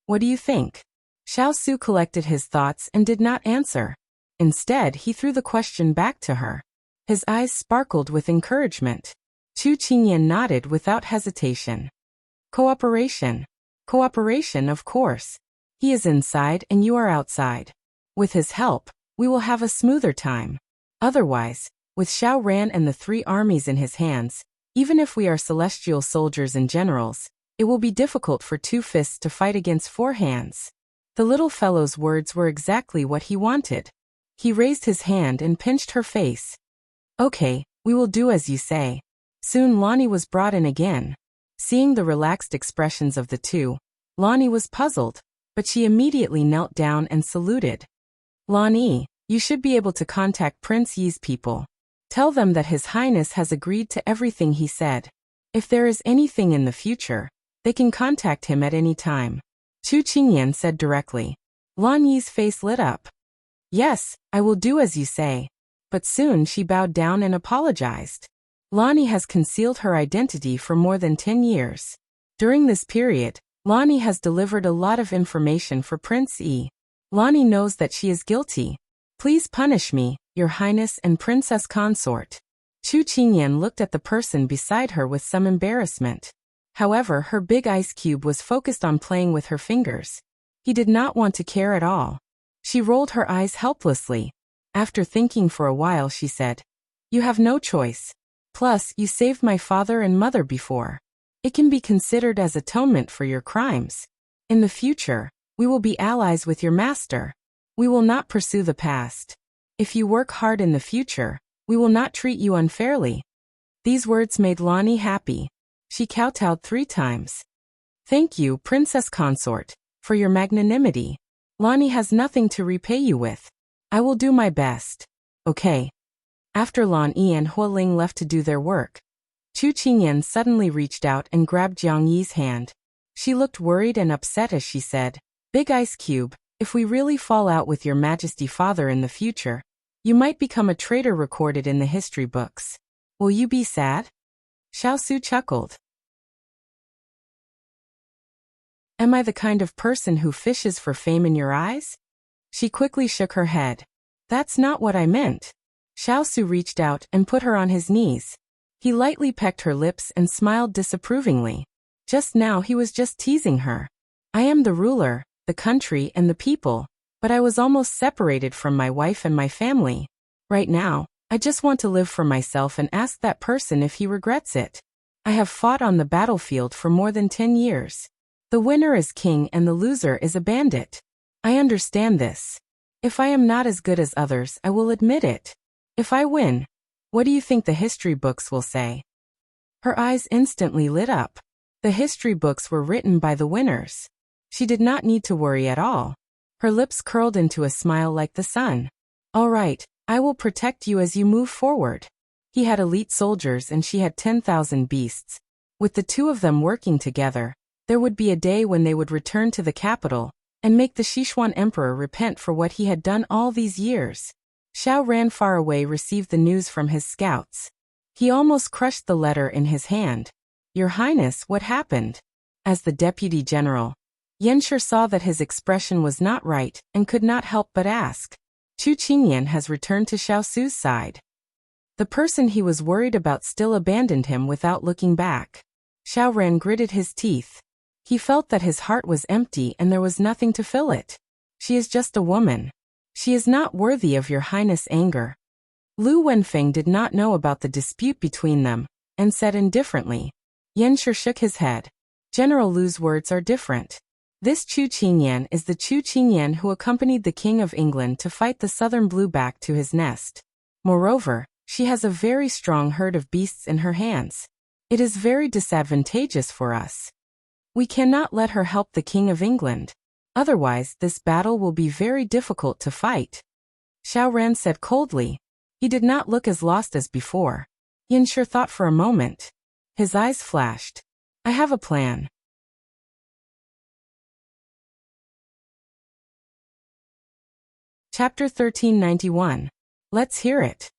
"What do you think?" Xiao collected his thoughts and did not answer. Instead, he threw the question back to her. His eyes sparkled with encouragement. Chu Qingyan nodded without hesitation. "Cooperation. Cooperation, of course. He is inside and you are outside. With his help, we will have a smoother time. Otherwise, with Xiao Ran and the three armies in his hands, even if we are celestial soldiers and generals, it will be difficult for two fists to fight against four hands." The little fellow's words were exactly what he wanted. He raised his hand and pinched her face. "Okay, we will do as you say." Soon Lonnie was brought in again. Seeing the relaxed expressions of the two, Lonnie was puzzled, but she immediately knelt down and saluted. "Lonnie, you should be able to contact Prince Yi's people. Tell them that His Highness has agreed to everything he said. If there is anything in the future, they can contact him at any time." Chu Qingyan said directly. Lan Yi's face lit up. "Yes, I will do as you say." But soon she bowed down and apologized. Lonnie has concealed her identity for more than 10 years. During this period, Lonnie has delivered a lot of information for Prince Yi. Lonnie knows that she is guilty. "Please punish me, Your Highness and Princess Consort." Chu Qingyan looked at the person beside her with some embarrassment. However, her big ice cube was focused on playing with her fingers. He did not want to care at all. She rolled her eyes helplessly. After thinking for a while, she said, "You have no choice. Plus, you saved my father and mother before. It can be considered as atonement for your crimes. In the future, we will be allies with your master. We will not pursue the past. If you work hard in the future, we will not treat you unfairly." These words made Lonnie happy. She kowtowed 3 times. "Thank you, Princess Consort, for your magnanimity. Lonnie has nothing to repay you with. I will do my best." "Okay." After Lan Yi and Hualing left to do their work, Chu Qingyan suddenly reached out and grabbed Jiang Yi's hand. She looked worried and upset as she said, "Big Ice Cube, if we really fall out with your Majesty Father in the future, you might become a traitor recorded in the history books. Will you be sad?" Xiao chuckled. "Am I the kind of person who fishes for fame in your eyes?" She quickly shook her head. "That's not what I meant." Xiao reached out and put her on his knees. He lightly pecked her lips and smiled disapprovingly. Just now he was just teasing her. "I am the ruler, the country and the people, but I was almost separated from my wife and my family. Right now, I just want to live for myself and ask that person if he regrets it. I have fought on the battlefield for more than 10 years. The winner is king and the loser is a bandit. I understand this. If I am not as good as others, I will admit it. If I win, what do you think the history books will say?" Her eyes instantly lit up. The history books were written by the winners. She did not need to worry at all. Her lips curled into a smile like the sun. "All right, I will protect you as you move forward." He had elite soldiers and she had 10,000 beasts. With the two of them working together, there would be a day when they would return to the capital and make the Sichuan emperor repent for what he had done all these years. Xiao ran far away, received the news from his scouts. He almost crushed the letter in his hand. "Your Highness, what happened?" As the deputy general, Yanshi saw that his expression was not right and could not help but ask. Chu Qingyan has returned to Xiao's side. The person he was worried about still abandoned him without looking back. Xiao gritted his teeth. He felt that his heart was empty and there was nothing to fill it. She is just a woman. She is not worthy of your highness' anger. Lu Wenfeng did not know about the dispute between them, and said indifferently. Yanshi shook his head. General Lu's words are different. This Chu Qingyan is the Chu Qingyan who accompanied the King of England to fight the southern blueback to his nest. Moreover, she has a very strong herd of beasts in her hands. It is very disadvantageous for us. We cannot let her help the King of England. Otherwise, this battle will be very difficult to fight. Xiao said coldly. He did not look as lost as before. Yanshi thought for a moment. His eyes flashed. I have a plan. Chapter 1391. Let's hear it.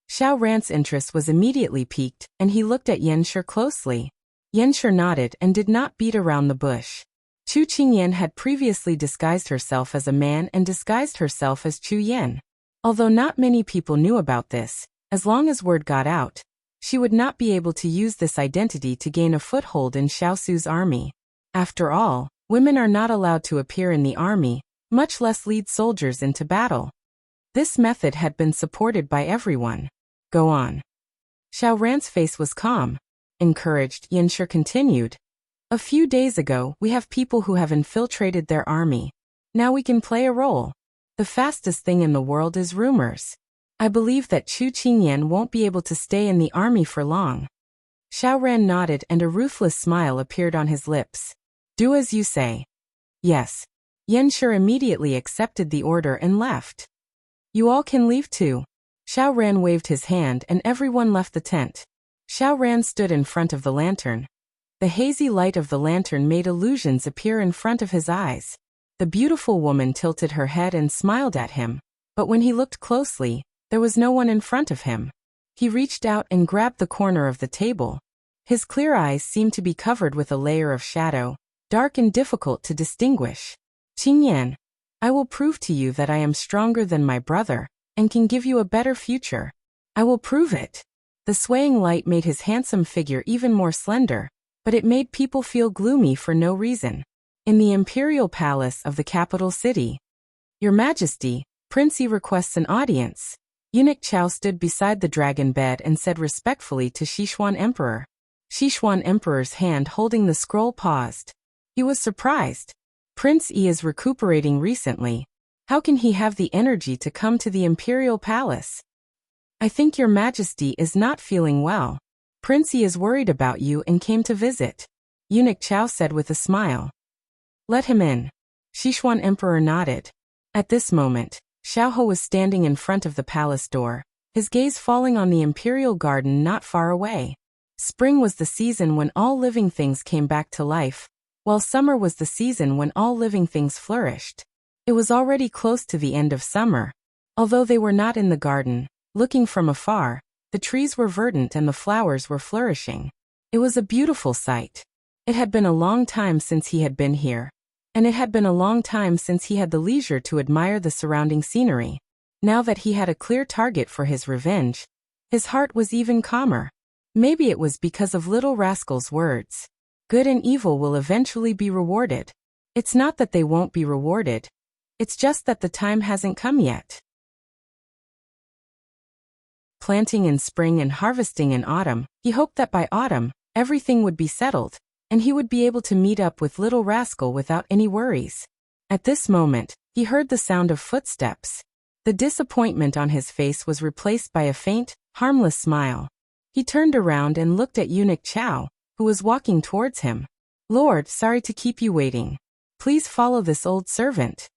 Xiao Ran's interest was immediately piqued, and he looked at Yanshi closely. Yanshi nodded and did not beat around the bush. Chu Qingyan had previously disguised herself as a man and disguised herself as Chu Yan. Although not many people knew about this, as long as word got out, she would not be able to use this identity to gain a foothold in Xiao Su's army. After all, women are not allowed to appear in the army, much less lead soldiers into battle. This method had been supported by everyone. Go on. Xiao Ran's face was calm. Encouraged, Yanshi continued. A few days ago, we have people who have infiltrated their army. Now we can play a role. The fastest thing in the world is rumors. I believe that Chu Qingyan won't be able to stay in the army for long. Xiao Ran nodded and a ruthless smile appeared on his lips. Do as you say. Yes. Yanshi immediately accepted the order and left. You all can leave too. Xiao Ran waved his hand and everyone left the tent. Xiao Ran stood in front of the lantern. The hazy light of the lantern made illusions appear in front of his eyes. The beautiful woman tilted her head and smiled at him, but when he looked closely, there was no one in front of him. He reached out and grabbed the corner of the table. His clear eyes seemed to be covered with a layer of shadow, dark and difficult to distinguish. Qingyan, I will prove to you that I am stronger than my brother, and can give you a better future. I will prove it. The swaying light made his handsome figure even more slender, but it made people feel gloomy for no reason. In the imperial palace of the capital city. Your Majesty, Prince Yi requests an audience. Eunuch Xiao stood beside the dragon bed and said respectfully to Sichuan Emperor. Sichuan Emperor's hand holding the scroll paused. He was surprised. Prince Yi is recuperating recently. How can he have the energy to come to the imperial palace? I think your Majesty is not feeling well. Prince Yi is worried about you and came to visit. Eunuch Xiao said with a smile. Let him in. Sichuan Emperor nodded. At this moment, Xiaohe was standing in front of the palace door, his gaze falling on the imperial garden not far away. Spring was the season when all living things came back to life, while summer was the season when all living things flourished. It was already close to the end of summer. Although they were not in the garden, looking from afar, the trees were verdant and the flowers were flourishing. It was a beautiful sight. It had been a long time since he had been here, and it had been a long time since he had the leisure to admire the surrounding scenery. Now that he had a clear target for his revenge, his heart was even calmer. Maybe it was because of Little Rascal's words. Good and evil will eventually be rewarded. It's not that they won't be rewarded. It's just that the time hasn't come yet. Planting in spring and harvesting in autumn, he hoped that by autumn, everything would be settled, and he would be able to meet up with Little Rascal without any worries. At this moment, he heard the sound of footsteps. The disappointment on his face was replaced by a faint, harmless smile. He turned around and looked at Eunuch Xiao, who was walking towards him. Lord, sorry to keep you waiting. Please follow this old servant.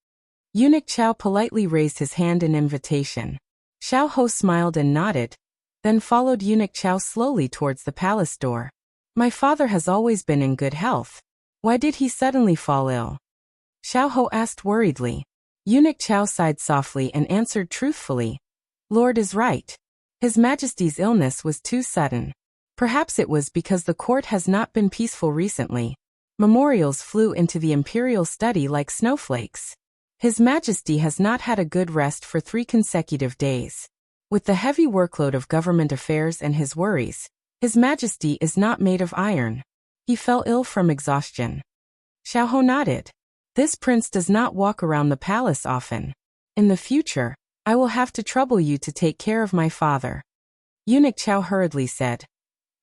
Eunuch Xiao politely raised his hand in invitation. Xiao Ho smiled and nodded, then followed Eunuch Xiao slowly towards the palace door. My father has always been in good health. Why did he suddenly fall ill? Xiao Ho asked worriedly. Eunuch Xiao sighed softly and answered truthfully. Lord is right. His Majesty's illness was too sudden. Perhaps it was because the court has not been peaceful recently. Memorials flew into the imperial study like snowflakes. His Majesty has not had a good rest for 3 consecutive days. With the heavy workload of government affairs and his worries, His Majesty is not made of iron. He fell ill from exhaustion. Xiao nodded. This prince does not walk around the palace often. In the future, I will have to trouble you to take care of my father. Eunuch Xiao hurriedly said.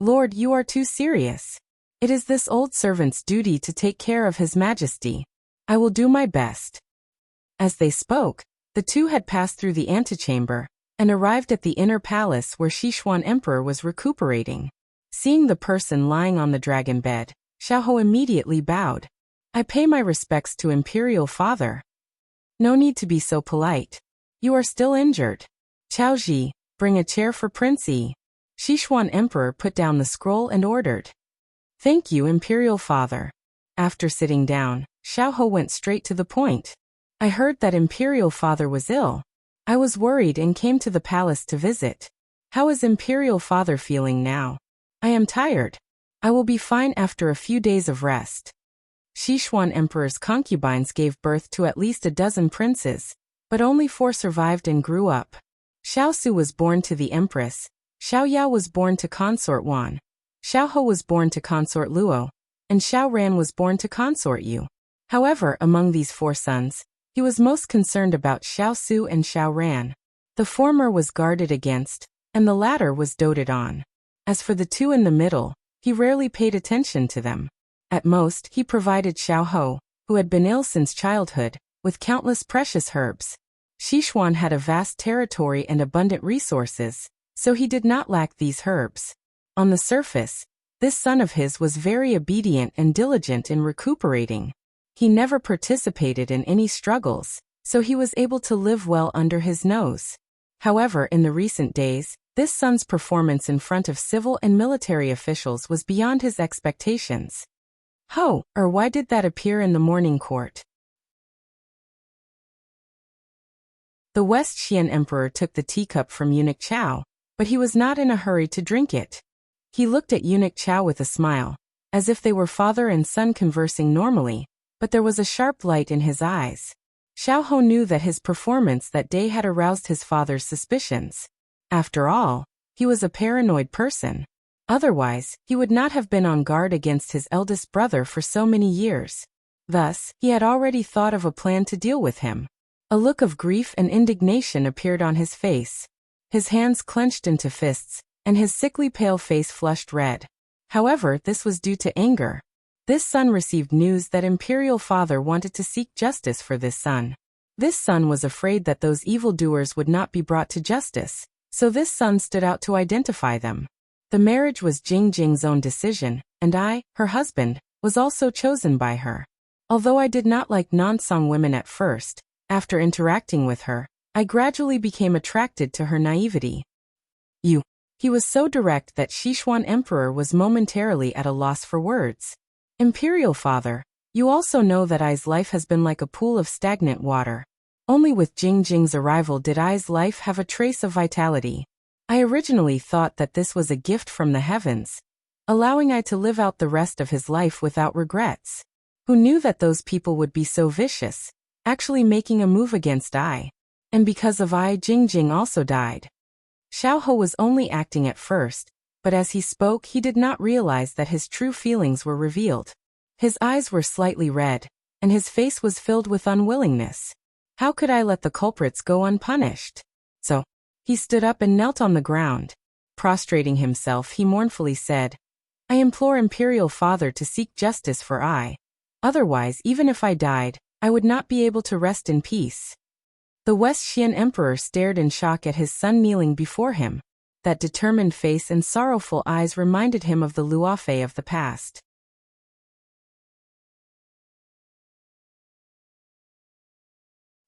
Lord, you are too serious. It is this old servant's duty to take care of His Majesty. I will do my best. As they spoke, the two had passed through the antechamber and arrived at the inner palace where Sichuan Emperor was recuperating. Seeing the person lying on the dragon bed, Xiao immediately bowed. I pay my respects to Imperial Father. No need to be so polite. You are still injured. Qiao Ji, bring a chair for Prince Yi. Sichuan Emperor put down the scroll and ordered. Thank you, Imperial Father. After sitting down, Xiao went straight to the point. I heard that Imperial Father was ill. I was worried and came to the palace to visit. How is Imperial Father feeling now? I am tired. I will be fine after a few days of rest. Sichuan Emperor's concubines gave birth to at least a dozen princes, but only 4 survived and grew up. Xiao Su was born to the Empress, Xiao Yao was born to Consort Wan, Xiao Ho was born to Consort Luo, and Xiao Ran was born to Consort Yu. However, among these 4 sons, he was most concerned about Xiao Su and Xiao Ran. The former was guarded against, and the latter was doted on. As for the 2 in the middle, he rarely paid attention to them. At most, he provided Xiao Ho, who had been ill since childhood, with countless precious herbs. Sichuan had a vast territory and abundant resources, so he did not lack these herbs. On the surface, this son of his was very obedient and diligent in recuperating. He never participated in any struggles, so he was able to live well under his nose. However, in the recent days, this son's performance in front of civil and military officials was beyond his expectations. Why did that appear in the morning court? The West Xian Emperor took the teacup from Eunuch Qiao, but he was not in a hurry to drink it. He looked at Eunuch Qiao with a smile, as if they were father and son conversing normally, but there was a sharp light in his eyes. Xiao knew that his performance that day had aroused his father's suspicions. After all, he was a paranoid person. Otherwise, he would not have been on guard against his eldest brother for so many years. Thus, he had already thought of a plan to deal with him. A look of grief and indignation appeared on his face. His hands clenched into fists, and his sickly pale face flushed red. However, this was due to anger. This son received news that Imperial Father wanted to seek justice for this son. This son was afraid that those evildoers would not be brought to justice, so this son stood out to identify them. The marriage was Jing's own decision, and I, her husband, was also chosen by her. Although I did not like non-Song women at first, after interacting with her, I gradually became attracted to her naivety. He was so direct that Sichuan Emperor was momentarily at a loss for words. Imperial Father, you also know that I's life has been like a pool of stagnant water. Only with Jing's arrival did I's life have a trace of vitality. I originally thought that this was a gift from the heavens, allowing I to live out the rest of his life without regrets. Who knew that those people would be so vicious, actually making a move against I? And because of I, Jing also died. Xiao was only acting at first, but as he spoke he did not realize that his true feelings were revealed. His eyes were slightly red, and his face was filled with unwillingness. How could I let the culprits go unpunished? So, he stood up and knelt on the ground. Prostrating himself, he mournfully said, I implore Imperial Father to seek justice for I. Otherwise, even if I died, I would not be able to rest in peace. The West Xian Emperor stared in shock at his son kneeling before him. That determined face and sorrowful eyes reminded him of the Luofei of the past.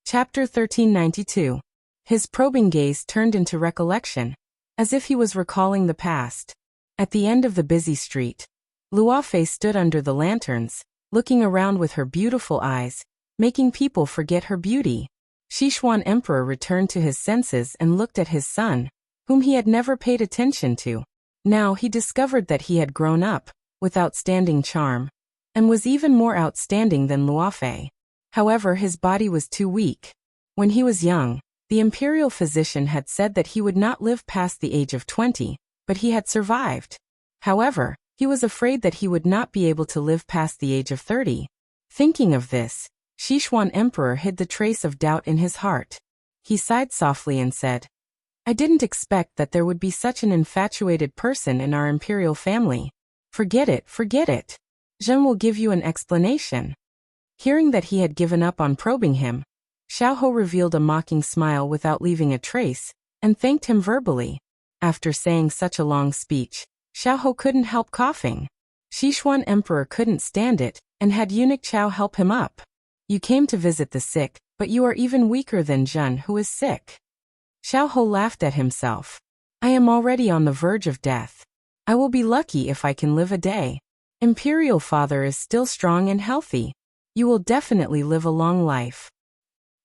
Chapter 1392. His probing gaze turned into recollection, as if he was recalling the past. At the end of the busy street, Luofei stood under the lanterns, looking around with her beautiful eyes, making people forget her beauty. Sichuan Emperor returned to his senses and looked at his son, whom he had never paid attention to. Now he discovered that he had grown up, with outstanding charm, and was even more outstanding than Luofei. However, his body was too weak. When he was young, The imperial physician had said that he would not live past the age of 20, but he had survived. However, he was afraid that he would not be able to live past the age of 30. Thinking of this, Sichuan Emperor hid the trace of doubt in his heart. He sighed softly and said, I didn't expect that there would be such an infatuated person in our imperial family. Forget it, forget it. Zhen will give you an explanation. Hearing that he had given up on probing him, Xiao revealed a mocking smile without leaving a trace, and thanked him verbally. After saying such a long speech, Xiao couldn't help coughing. Sichuan Emperor couldn't stand it, and had eunuch Xiao help him up. You came to visit the sick, but you are even weaker than Zhen, who is sick. Xiao laughed at himself. I am already on the verge of death. I will be lucky if I can live a day. Imperial father is still strong and healthy. You will definitely live a long life.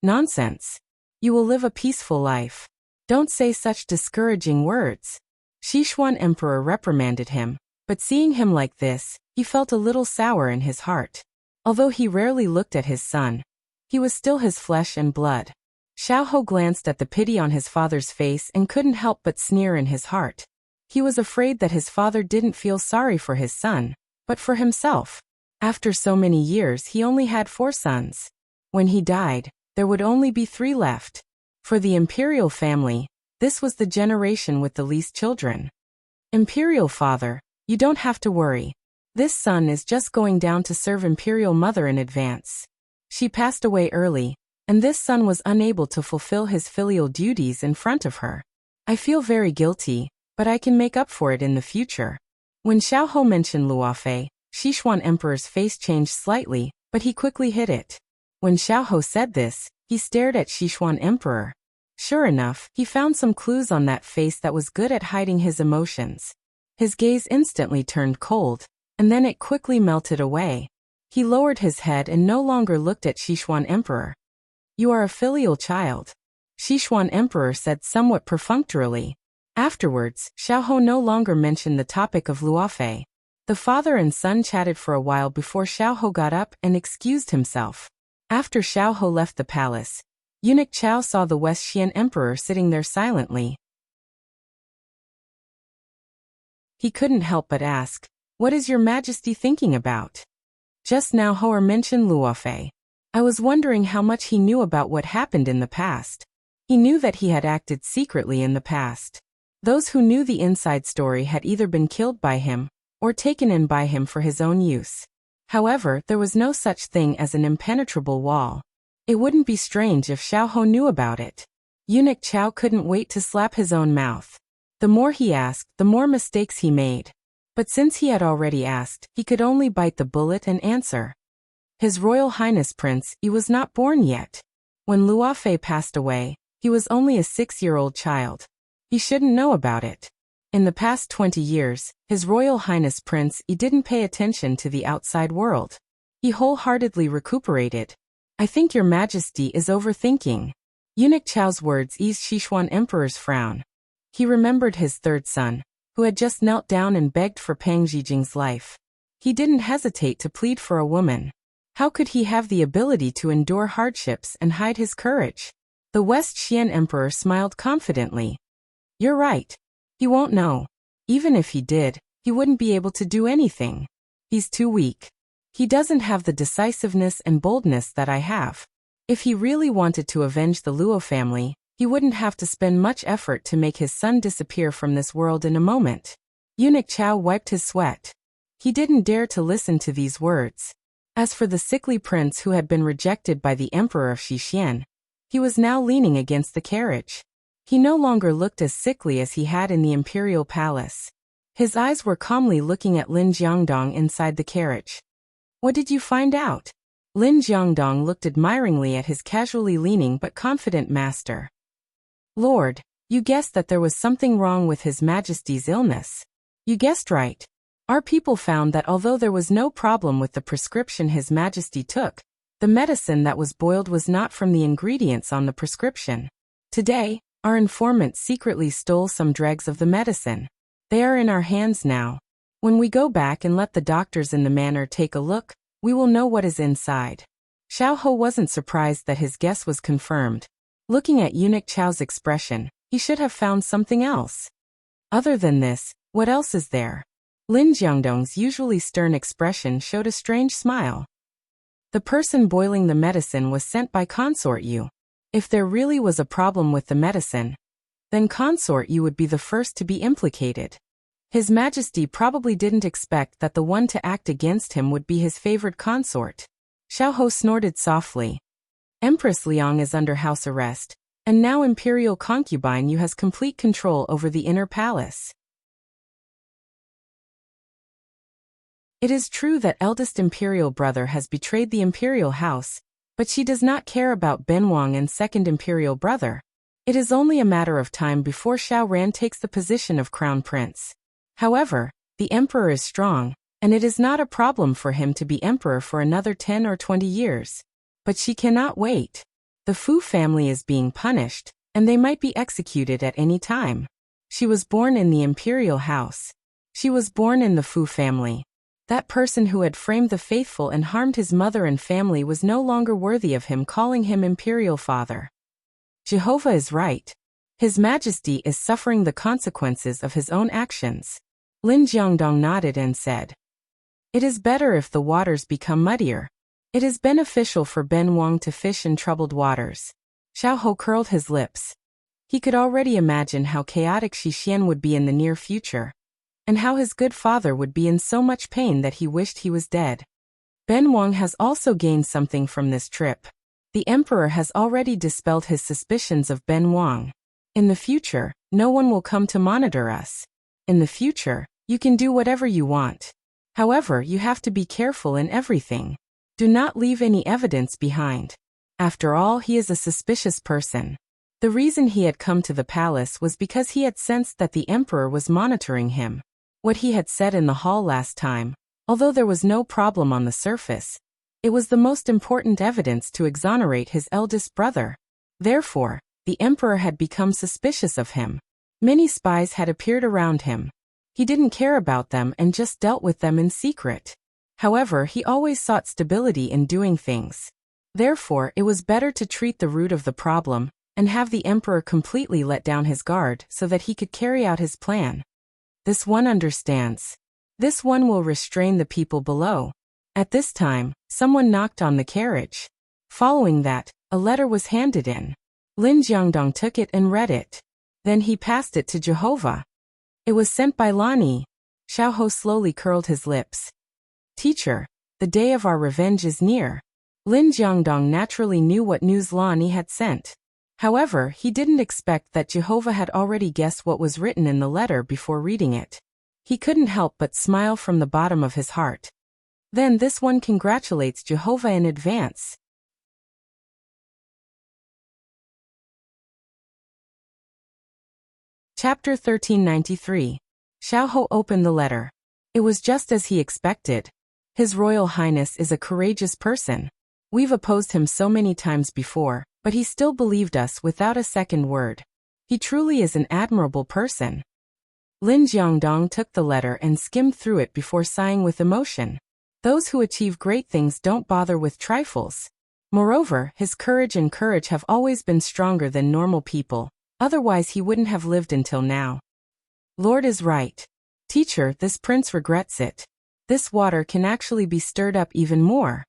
Nonsense. You will live a peaceful life. Don't say such discouraging words. Sichuan Emperor reprimanded him, but seeing him like this, he felt a little sour in his heart. Although he rarely looked at his son, he was still his flesh and blood. Xiao glanced at the pity on his father's face and couldn't help but sneer in his heart. He was afraid that his father didn't feel sorry for his son, but for himself. After so many years he only had 4 sons. When he died, there would only be 3 left. For the imperial family, this was the generation with the least children. Imperial father, you don't have to worry. This son is just going down to serve imperial mother in advance. She passed away early, and this son was unable to fulfill his filial duties in front of her. I feel very guilty, but I can make up for it in the future. When Xiao mentioned Luofei, Sichuan Emperor's face changed slightly, but he quickly hid it. When Xiao said this, he stared at Sichuan Emperor. Sure enough, he found some clues on that face that was good at hiding his emotions. His gaze instantly turned cold, and then it quickly melted away. He lowered his head and no longer looked at Sichuan Emperor. You are a filial child, Sichuan Emperor said somewhat perfunctorily. Afterwards, Xiao no longer mentioned the topic of Luofei. The father and son chatted for a while before Xiao got up and excused himself. After Xiao left the palace, eunuch Xiao saw the West Xian Emperor sitting there silently. He couldn't help but ask, What is your Majesty thinking about? Just now Hoer mentioned Luofei. I was wondering how much he knew about what happened in the past. He knew that he had acted secretly in the past. Those who knew the inside story had either been killed by him, or taken in by him for his own use. However, there was no such thing as an impenetrable wall. It wouldn't be strange if Xiao knew about it. Eunuch Xiao couldn't wait to slap his own mouth. The more he asked, the more mistakes he made. But since he had already asked, he could only bite the bullet and answer. His Royal Highness Prince, he was not born yet. When Luofei passed away, he was only a 6-year-old child. He shouldn't know about it. In the past 20 years, His Royal Highness Prince Yi didn't pay attention to the outside world. He wholeheartedly recuperated. I think your Majesty is overthinking. Eunuch Chao's words eased Sichuan Emperor's frown. He remembered his 3rd son, who had just knelt down and begged for Pang Zhijing's life. He didn't hesitate to plead for a woman. How could he have the ability to endure hardships and hide his courage? The West Xian Emperor smiled confidently. You're right. He won't know. Even if he did, he wouldn't be able to do anything. He's too weak. He doesn't have the decisiveness and boldness that I have. If he really wanted to avenge the Luo family, he wouldn't have to spend much effort to make his son disappear from this world in a moment. Eunuch Xiao wiped his sweat. He didn't dare to listen to these words. As for the sickly prince who had been rejected by the Emperor of Xixian, he was now leaning against the carriage. He no longer looked as sickly as he had in the imperial palace. His eyes were calmly looking at Lin Jiangdong inside the carriage. What did you find out? Lin Jiangdong looked admiringly at his casually leaning but confident master. Lord, you guessed that there was something wrong with His Majesty's illness. You guessed right. Our people found that although there was no problem with the prescription His Majesty took, the medicine that was boiled was not from the ingredients on the prescription. Today, our informant secretly stole some dregs of the medicine. They are in our hands now. When we go back and let the doctors in the manor take a look, we will know what is inside. Xiao wasn't surprised that his guess was confirmed. Looking at eunuch Xiao's expression, he should have found something else. Other than this, what else is there? Lin Jiangdong's usually stern expression showed a strange smile. The person boiling the medicine was sent by Consort Yu. If there really was a problem with the medicine, then Consort Yu would be the first to be implicated. His Majesty probably didn't expect that the one to act against him would be his favored consort. Xiao snorted softly. Empress Liang is under house arrest, and now imperial concubine Yu has complete control over the inner palace. It is true that eldest imperial brother has betrayed the imperial house, but she does not care about Ben Wang and second imperial brother. It is only a matter of time before Xiao Ran takes the position of crown prince. However, the emperor is strong, and it is not a problem for him to be emperor for another 10 or 20 years. But she cannot wait. The Fu family is being punished, and they might be executed at any time. She was born in the imperial house. She was born in the Fu family. That person who had framed the faithful and harmed his mother and family was no longer worthy of him calling him imperial father. Jehovah is right. His Majesty is suffering the consequences of his own actions. Lin Jiangdong nodded and said, "It is better if the waters become muddier. It is beneficial for Ben Wang to fish in troubled waters." Xiao curled his lips. He could already imagine how chaotic Xixian would be in the near future, and how his good father would be in so much pain that he wished he was dead. Ben Wang has also gained something from this trip. The emperor has already dispelled his suspicions of Ben Wang. In the future, no one will come to monitor us. In the future, you can do whatever you want. However, you have to be careful in everything. Do not leave any evidence behind. After all, he is a suspicious person. The reason he had come to the palace was because he had sensed that the emperor was monitoring him. What he had said in the hall last time, although there was no problem on the surface, it was the most important evidence to exonerate his eldest brother. Therefore, the emperor had become suspicious of him. Many spies had appeared around him. He didn't care about them and just dealt with them in secret. However, he always sought stability in doing things. Therefore, it was better to treat the root of the problem and have the emperor completely let down his guard so that he could carry out his plan. This one understands. This one will restrain the people below. At this time, someone knocked on the carriage. Following that, a letter was handed in. Lin Jiangdong took it and read it. Then he passed it to Jehovah. It was sent by Lani. Xiao slowly curled his lips. "Teacher, the day of our revenge is near." Lin Jiangdong naturally knew what news Lani had sent. However, he didn't expect that Jehovah had already guessed what was written in the letter before reading it. He couldn't help but smile from the bottom of his heart. Then this one congratulates Jehovah in advance. Chapter 1393. Xiao opened the letter. It was just as he expected. His Royal Highness is a courageous person. We've opposed him so many times before, but he still believed us without a second word. He truly is an admirable person. Lin Jiangdong took the letter and skimmed through it before sighing with emotion. Those who achieve great things don't bother with trifles. Moreover, his courage have always been stronger than normal people. Otherwise he wouldn't have lived until now. Lord is right. Teacher, this prince regrets it. This water can actually be stirred up even more.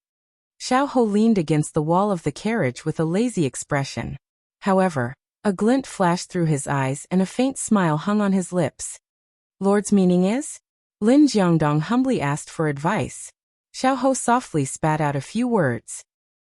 Xiao leaned against the wall of the carriage with a lazy expression. However, a glint flashed through his eyes and a faint smile hung on his lips. Lord's meaning is? Lin Jiangdong humbly asked for advice. Xiao softly spat out a few words.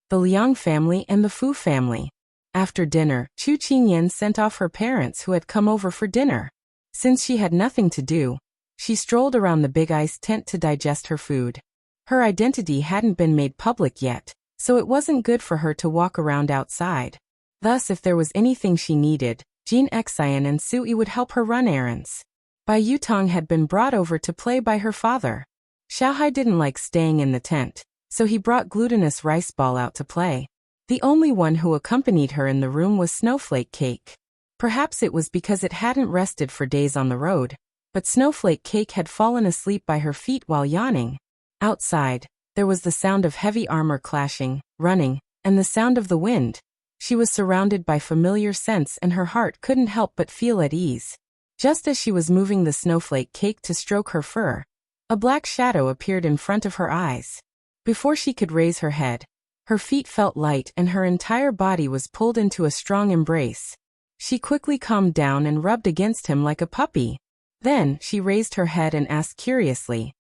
The Liang family and the Fu family. After dinner, Chu Qingyan sent off her parents who had come over for dinner. Since she had nothing to do, she strolled around the big ice tent to digest her food. Her identity hadn't been made public yet, so it wasn't good for her to walk around outside. Thus, if there was anything she needed, Jin Xian and Sui would help her run errands. Bai Yutong had been brought over to play by her father. Xiaohai didn't like staying in the tent, so he brought glutinous rice ball out to play. The only one who accompanied her in the room was Snowflake Cake. Perhaps it was because it hadn't rested for days on the road, but Snowflake Cake had fallen asleep by her feet while yawning. Outside, there was the sound of heavy armor clashing, running, and the sound of the wind. She was surrounded by familiar scents and her heart couldn't help but feel at ease. Just as she was moving the snowflake cake to stroke her fur, a black shadow appeared in front of her eyes. Before she could raise her head, her feet felt light and her entire body was pulled into a strong embrace. She quickly calmed down and rubbed against him like a puppy. Then, she raised her head and asked curiously,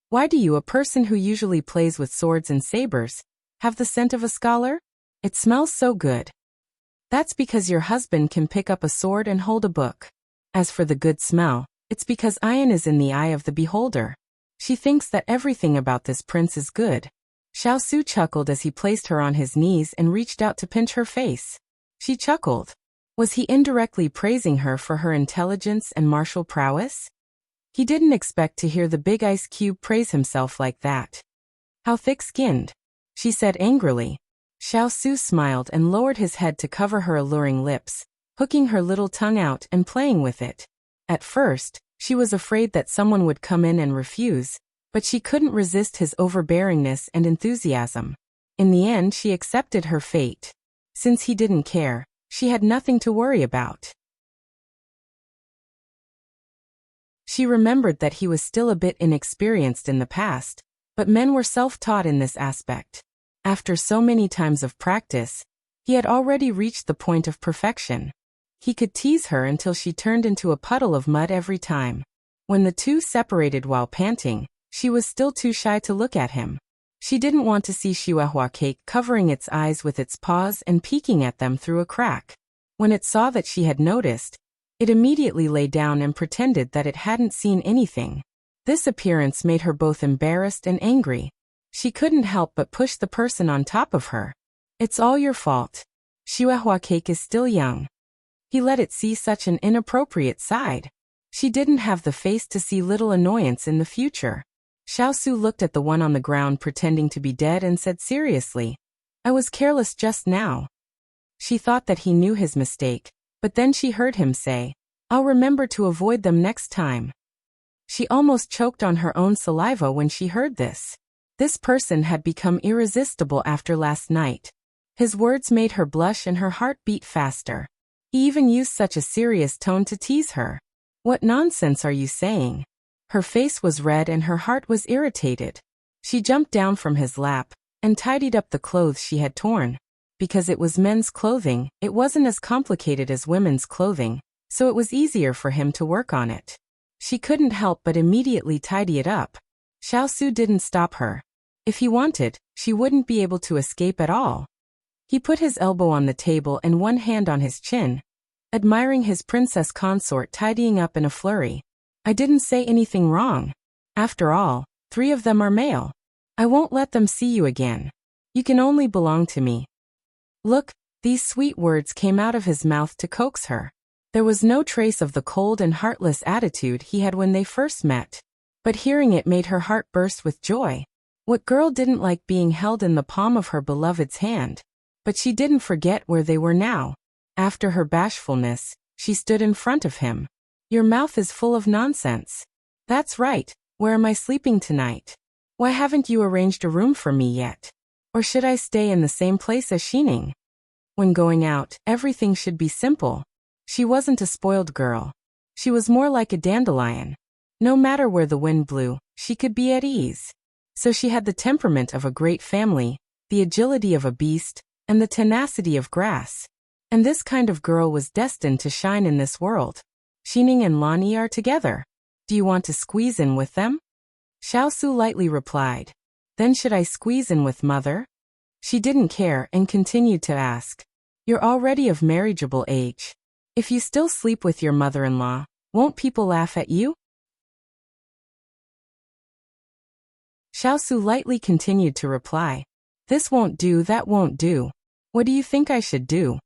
"Why do you, a person who usually plays with swords and sabers, have the scent of a scholar? It smells so good." "That's because your husband can pick up a sword and hold a book. As for the good smell, it's because iron is in the eye of the beholder. She thinks that everything about this prince is good." Xiao chuckled as he placed her on his knees and reached out to pinch her face. She chuckled. Was he indirectly praising her for her intelligence and martial prowess? He didn't expect to hear the big ice cube praise himself like that. "How thick-skinned," she said angrily. Xiao smiled and lowered his head to cover her alluring lips, hooking her little tongue out and playing with it. At first, she was afraid that someone would come in and refuse, but she couldn't resist his overbearingness and enthusiasm. In the end, she accepted her fate. Since he didn't care, she had nothing to worry about. She remembered that he was still a bit inexperienced in the past, but men were self-taught in this aspect. After so many times of practice, he had already reached the point of perfection. He could tease her until she turned into a puddle of mud every time. When the two separated while panting, she was still too shy to look at him. She didn't want to see Chihuahua cake covering its eyes with its paws and peeking at them through a crack. When it saw that she had noticed, it immediately lay down and pretended that it hadn't seen anything. This appearance made her both embarrassed and angry. She couldn't help but push the person on top of her. "It's all your fault. Chihuahua cake is still young." He let it see such an inappropriate side. She didn't have the face to see little annoyance in the future. Xiao looked at the one on the ground pretending to be dead and said seriously, "I was careless just now." She thought that he knew his mistake, but then she heard him say, "I'll remember to avoid them next time." She almost choked on her own saliva when she heard this. This person had become irresistible after last night. His words made her blush and her heart beat faster. He even used such a serious tone to tease her. "What nonsense are you saying?" Her face was red and her heart was irritated. She jumped down from his lap and tidied up the clothes she had torn. Because it was men's clothing, it wasn't as complicated as women's clothing, so it was easier for him to work on it. She couldn't help but immediately tidy it up. Xiao didn't stop her. If he wanted, she wouldn't be able to escape at all. He put his elbow on the table and one hand on his chin, admiring his princess consort tidying up in a flurry. "I didn't say anything wrong. After all, 3 of them are male. I won't let them see you again. You can only belong to me." Look, these sweet words came out of his mouth to coax her. There was no trace of the cold and heartless attitude he had when they first met. But hearing it made her heart burst with joy. What girl didn't like being held in the palm of her beloved's hand? But she didn't forget where they were now. After her bashfulness, she stood in front of him. "Your mouth is full of nonsense." "That's right. Where am I sleeping tonight? Why haven't you arranged a room for me yet? Or should I stay in the same place as Xining?" When going out, everything should be simple. She wasn't a spoiled girl. She was more like a dandelion. No matter where the wind blew, she could be at ease. So she had the temperament of a great family, the agility of a beast, and the tenacity of grass. And this kind of girl was destined to shine in this world. Xining and Lani are together. Do you want to squeeze in with them? Xiao lightly replied. Then should I squeeze in with mother? She didn't care and continued to ask. You're already of marriageable age. If you still sleep with your mother-in-law, won't people laugh at you? Xiao lightly continued to reply. This won't do, that won't do. What do you think I should do?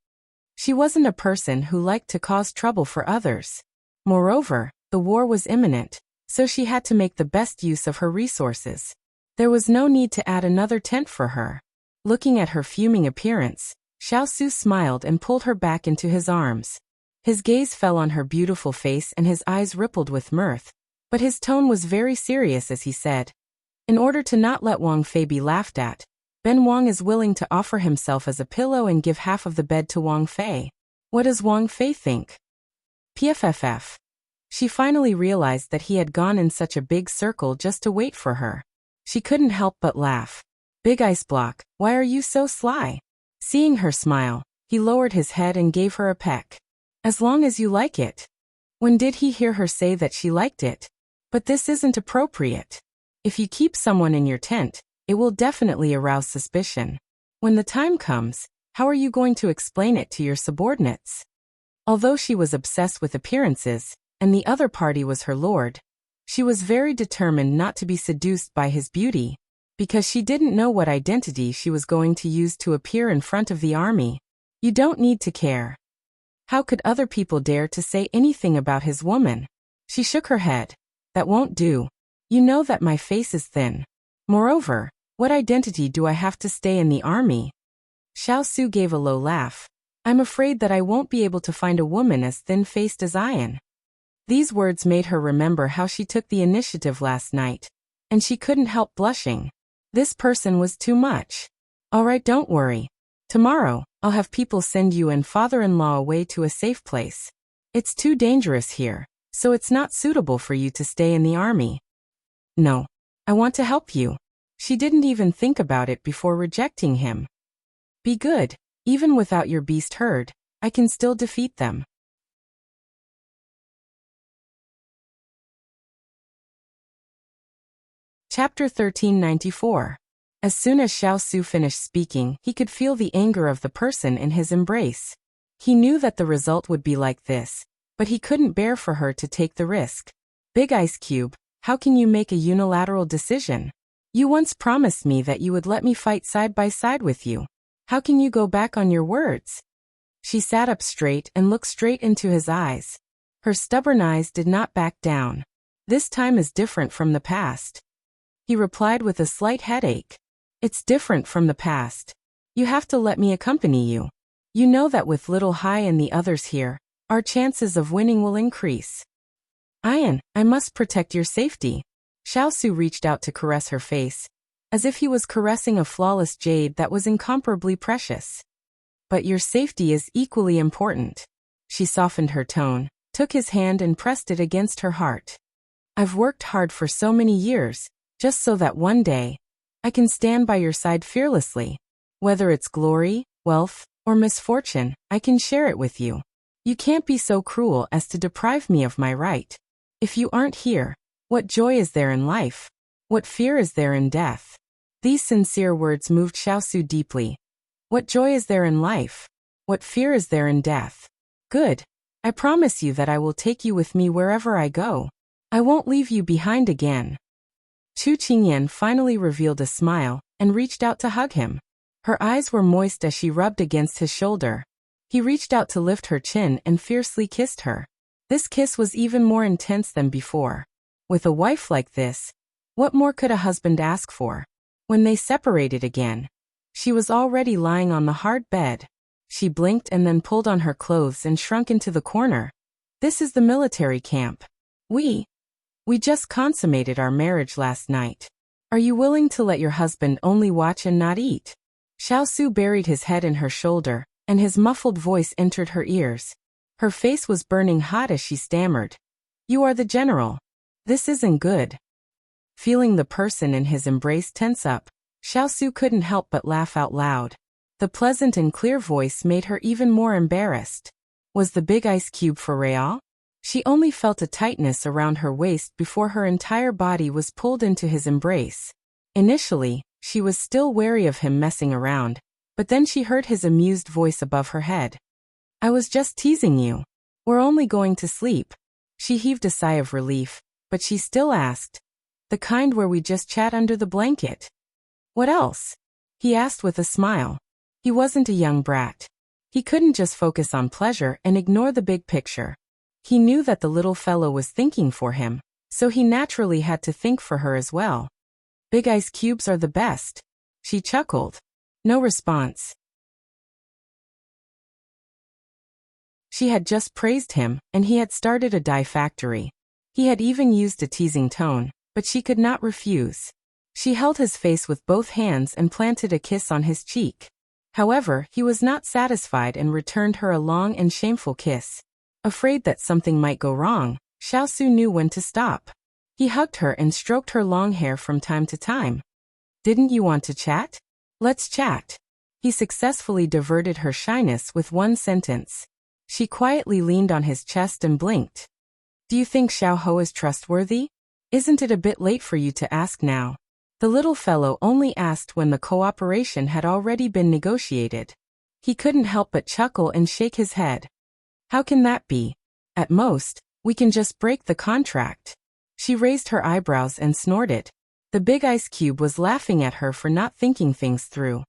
She wasn't a person who liked to cause trouble for others. Moreover, the war was imminent, so she had to make the best use of her resources. There was no need to add another tent for her. Looking at her fuming appearance, Xiao smiled and pulled her back into his arms. His gaze fell on her beautiful face and his eyes rippled with mirth, but his tone was very serious as he said, in order to not let Wang Fei be laughed at, Ben Wang is willing to offer himself as a pillow and give half of the bed to Wang Fei. What does Wang Fei think? PFFF. She finally realized that he had gone in such a big circle just to wait for her. She couldn't help but laugh. Big Ice Block, why are you so sly? Seeing her smile, he lowered his head and gave her a peck. As long as you like it. When did he hear her say that she liked it? But this isn't appropriate. If you keep someone in your tent, it will definitely arouse suspicion. When the time comes, how are you going to explain it to your subordinates? Although she was obsessed with appearances, and the other party was her lord, she was very determined not to be seduced by his beauty, because she didn't know what identity she was going to use to appear in front of the army. You don't need to care. How could other people dare to say anything about his woman? She shook her head. That won't do. You know that my face is thin. Moreover, what identity do I have to stay in the army? Xiao Su gave a low laugh. I'm afraid that I won't be able to find a woman as thin-faced as I am. These words made her remember how she took the initiative last night, and she couldn't help blushing. This person was too much. All right, don't worry. Tomorrow, I'll have people send you and father-in-law away to a safe place. It's too dangerous here, so it's not suitable for you to stay in the army. No. I want to help you. She didn't even think about it before rejecting him. Be good. Even without your beast herd, I can still defeat them. Chapter 1394. As soon as Xiao Su finished speaking, he could feel the anger of the person in his embrace. He knew that the result would be like this, but he couldn't bear for her to take the risk. Big Ice Cube, how can you make a unilateral decision? You once promised me that you would let me fight side by side with you. How can you go back on your words? She sat up straight and looked straight into his eyes. Her stubborn eyes did not back down. This time is different from the past. He replied with a slight headache. It's different from the past. You have to let me accompany you. You know that with Little Hai and the others here, our chances of winning will increase. Ian, I must protect your safety. Xiao Su reached out to caress her face, as if he was caressing a flawless jade that was incomparably precious. But your safety is equally important. She softened her tone, took his hand and pressed it against her heart. I've worked hard for so many years, just so that one day, I can stand by your side fearlessly. Whether it's glory, wealth, or misfortune, I can share it with you. You can't be so cruel as to deprive me of my right. If you aren't here, what joy is there in life? What fear is there in death? These sincere words moved Xiao Su deeply. What joy is there in life? What fear is there in death? Good. I promise you that I will take you with me wherever I go. I won't leave you behind again. Chu Qingyan finally revealed a smile and reached out to hug him. Her eyes were moist as she rubbed against his shoulder. He reached out to lift her chin and fiercely kissed her. This kiss was even more intense than before. With a wife like this, what more could a husband ask for? When they separated again, she was already lying on the hard bed. She blinked and then pulled on her clothes and shrunk into the corner. This is the military camp. We just consummated our marriage last night. Are you willing to let your husband only watch and not eat? Xiao Su buried his head in her shoulder, and his muffled voice entered her ears. Her face was burning hot as she stammered. You are the general. This isn't good. Feeling the person in his embrace tense up, Xiao Su couldn't help but laugh out loud. The pleasant and clear voice made her even more embarrassed. Was the big ice cube for real? She only felt a tightness around her waist before her entire body was pulled into his embrace. Initially, she was still wary of him messing around, but then she heard his amused voice above her head. I was just teasing you. We're only going to sleep. She heaved a sigh of relief, but she still asked. The kind where we just chat under the blanket. What else? He asked with a smile. He wasn't a young brat. He couldn't just focus on pleasure and ignore the big picture. He knew that the little fellow was thinking for him, so he naturally had to think for her as well. Big ice cubes are the best. She chuckled. No response. She had just praised him, and he had started a dye factory. He had even used a teasing tone, but she could not refuse. She held his face with both hands and planted a kiss on his cheek. However, he was not satisfied and returned her a long and shameful kiss. Afraid that something might go wrong, Xiao knew when to stop. He hugged her and stroked her long hair from time to time. Didn't you want to chat? Let's chat. He successfully diverted her shyness with one sentence. She quietly leaned on his chest and blinked. Do you think Xiao is trustworthy? Isn't it a bit late for you to ask now? The little fellow only asked when the cooperation had already been negotiated. He couldn't help but chuckle and shake his head. How can that be? At most, we can just break the contract. She raised her eyebrows and snorted. The big ice cube was laughing at her for not thinking things through.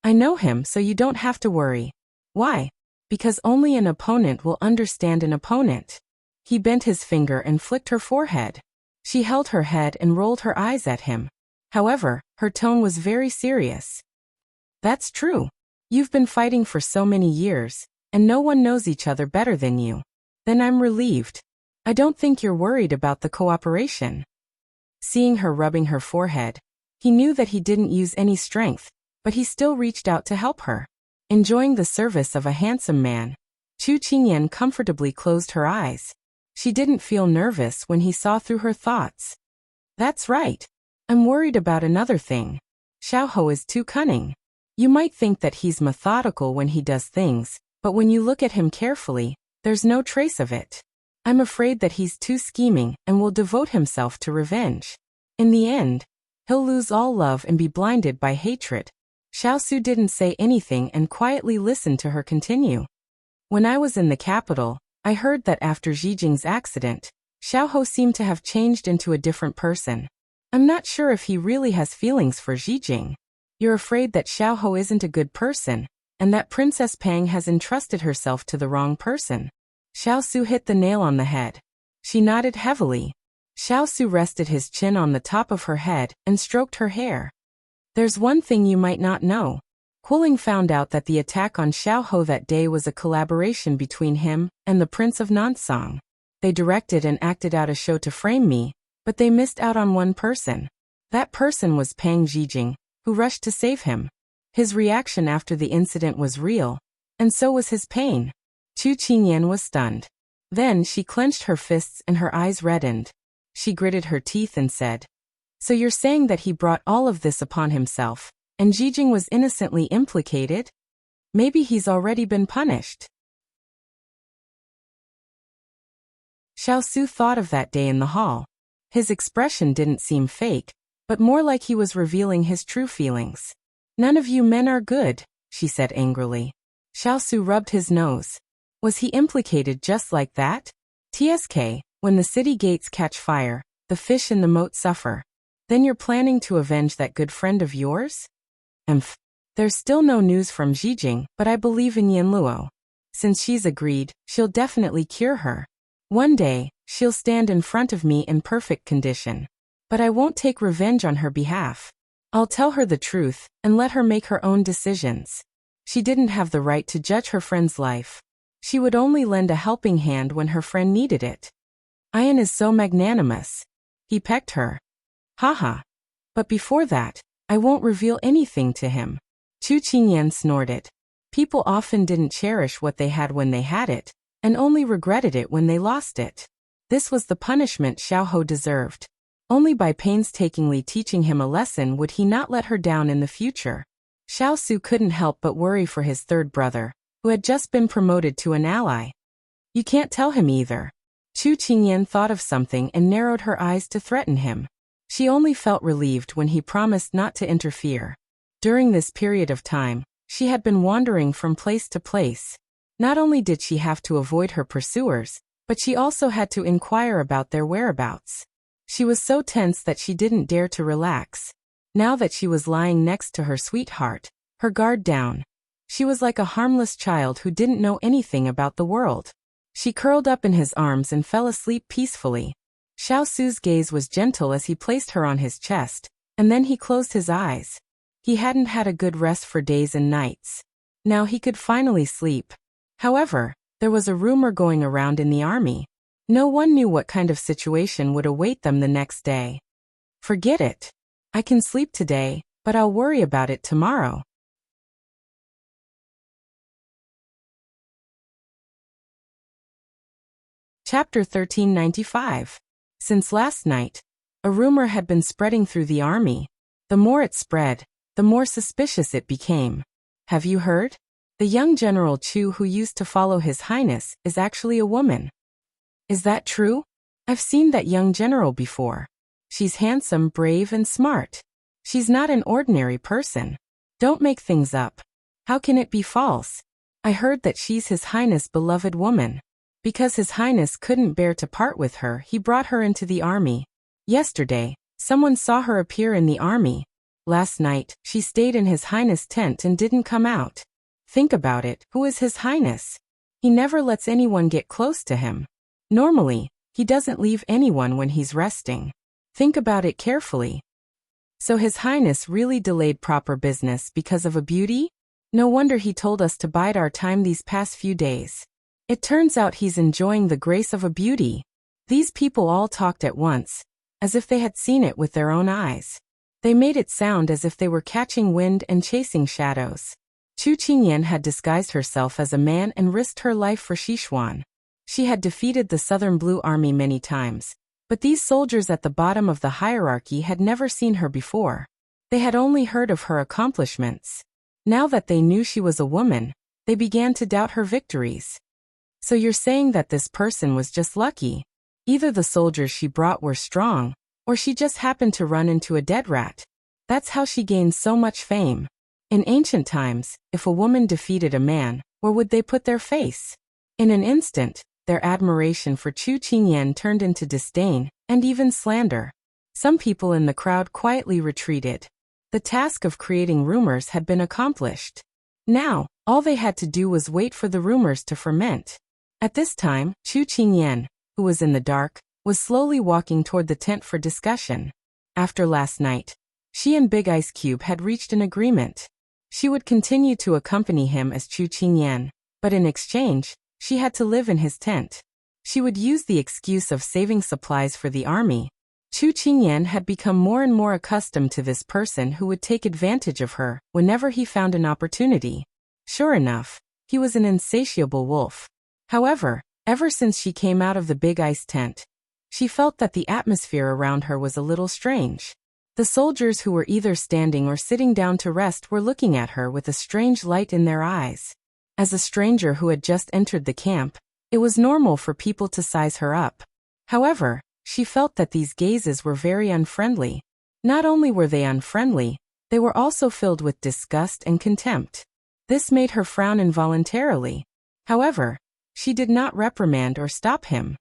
I know him, so you don't have to worry. Why? Because only an opponent will understand an opponent. He bent his finger and flicked her forehead. She held her head and rolled her eyes at him. However, her tone was very serious. That's true. You've been fighting for so many years, and no one knows each other better than you. Then I'm relieved. I don't think you're worried about the cooperation. Seeing her rubbing her forehead, he knew that he didn't use any strength, but he still reached out to help her. Enjoying the service of a handsome man, Chu Qingyan comfortably closed her eyes. She didn't feel nervous when he saw through her thoughts. That's right. I'm worried about another thing. Xiao is too cunning. You might think that he's methodical when he does things, but when you look at him carefully, there's no trace of it. I'm afraid that he's too scheming and will devote himself to revenge. In the end, he'll lose all love and be blinded by hatred. Xiao didn't say anything and quietly listened to her continue. When I was in the capital, I heard that after Zijing's accident, Xiao seemed to have changed into a different person. I'm not sure if he really has feelings for Zijing. You're afraid that Xiao isn't a good person, and that Princess Pang has entrusted herself to the wrong person. Xiao hit the nail on the head. She nodded heavily. Xiao rested his chin on the top of her head and stroked her hair. There's one thing you might not know. Quilling found out that the attack on Xiao that day was a collaboration between him and the Prince of Nansong. They directed and acted out a show to frame me, but they missed out on one person. That person was Pang Zijing, who rushed to save him. His reaction after the incident was real, and so was his pain. Chu Qingyan was stunned. Then she clenched her fists and her eyes reddened. She gritted her teeth and said, So you're saying that he brought all of this upon himself, and Zijing was innocently implicated? Maybe he's already been punished. Xiao thought of that day in the hall. His expression didn't seem fake, but more like he was revealing his true feelings. None of you men are good, she said angrily. Xiao rubbed his nose. Was he implicated just like that? TSK, when the city gates catch fire, the fish in the moat suffer. Then you're planning to avenge that good friend of yours? There's still no news from Zijing, but I believe in Yanluo. Since she's agreed, she'll definitely cure her. One day, she'll stand in front of me in perfect condition. But I won't take revenge on her behalf. I'll tell her the truth, and let her make her own decisions. She didn't have the right to judge her friend's life. She would only lend a helping hand when her friend needed it. Ian is so magnanimous. He pecked her. Haha. But before that, I won't reveal anything to him. Chu Qingyan snorted. People often didn't cherish what they had when they had it, and only regretted it when they lost it. This was the punishment Xiao deserved. Only by painstakingly teaching him a lesson would he not let her down in the future. Xiao couldn't help but worry for his third brother, who had just been promoted to an ally. You can't tell him either. Chu Qingyan thought of something and narrowed her eyes to threaten him. She only felt relieved when he promised not to interfere. During this period of time, she had been wandering from place to place. Not only did she have to avoid her pursuers, but she also had to inquire about their whereabouts. She was so tense that she didn't dare to relax. Now that she was lying next to her sweetheart, her guard down, she was like a harmless child who didn't know anything about the world. She curled up in his arms and fell asleep peacefully. Xiao's gaze was gentle as he placed her on his chest, and then he closed his eyes. He hadn't had a good rest for days and nights. Now he could finally sleep. However, there was a rumor going around in the army. No one knew what kind of situation would await them the next day. Forget it. I can sleep today, but I'll worry about it tomorrow. Chapter 1395. Since last night, a rumor had been spreading through the army. The more it spread, the more suspicious it became. Have you heard? The young General Chu who used to follow His Highness is actually a woman. Is that true? I've seen that young general before. She's handsome, brave, and smart. She's not an ordinary person. Don't make things up. How can it be false? I heard that she's His Highness' beloved woman. Because His Highness couldn't bear to part with her, he brought her into the army. Yesterday, someone saw her appear in the army. Last night, she stayed in His Highness' tent and didn't come out. Think about it, who is His Highness? He never lets anyone get close to him. Normally, he doesn't leave anyone when he's resting. Think about it carefully. So His Highness really delayed proper business because of a beauty? No wonder he told us to bide our time these past few days. It turns out he's enjoying the grace of a beauty. These people all talked at once, as if they had seen it with their own eyes. They made it sound as if they were catching wind and chasing shadows. Chu Qingyan had disguised herself as a man and risked her life for Sichuan. She had defeated the Southern Blue Army many times, but these soldiers at the bottom of the hierarchy had never seen her before. They had only heard of her accomplishments. Now that they knew she was a woman, they began to doubt her victories. So you're saying that this person was just lucky? Either the soldiers she brought were strong, or she just happened to run into a dead rat. That's how she gained so much fame. In ancient times, if a woman defeated a man, where would they put their face? In an instant, their admiration for Chu Qingyan turned into disdain, and even slander. Some people in the crowd quietly retreated. The task of creating rumors had been accomplished. Now, all they had to do was wait for the rumors to ferment. At this time, Chu Qingyan, who was in the dark, was slowly walking toward the tent for discussion. After last night, she and Big Ice Cube had reached an agreement. She would continue to accompany him as Chu Qingyan, but in exchange, she had to live in his tent. She would use the excuse of saving supplies for the army. Chu Qingyan had become more and more accustomed to this person who would take advantage of her whenever he found an opportunity. Sure enough, he was an insatiable wolf. However, ever since she came out of the big ice tent, she felt that the atmosphere around her was a little strange. The soldiers who were either standing or sitting down to rest were looking at her with a strange light in their eyes. As a stranger who had just entered the camp, it was normal for people to size her up. However, she felt that these gazes were very unfriendly. Not only were they unfriendly, they were also filled with disgust and contempt. This made her frown involuntarily. However, she did not reprimand or stop him.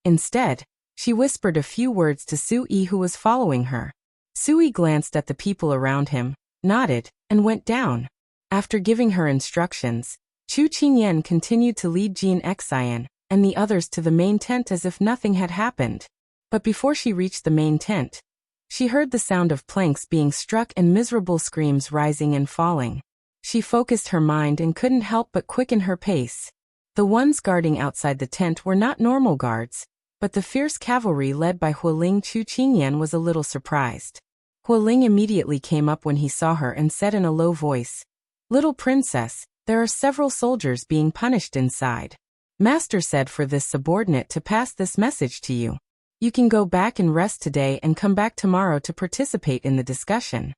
Instead, she whispered a few words to Sui who was following her. Sui glanced at the people around him, nodded, and went down. After giving her instructions, Chu Qingyan continued to lead Jean Xian and the others to the main tent as if nothing had happened. But before she reached the main tent, she heard the sound of planks being struck and miserable screams rising and falling. She focused her mind and couldn't help but quicken her pace. The ones guarding outside the tent were not normal guards, but the fierce cavalry led by Hualing. Chu Qingyan was a little surprised. Hualing immediately came up when he saw her and said in a low voice, "Little princess, there are several soldiers being punished inside. Master said for this subordinate to pass this message to you. You can go back and rest today and come back tomorrow to participate in the discussion."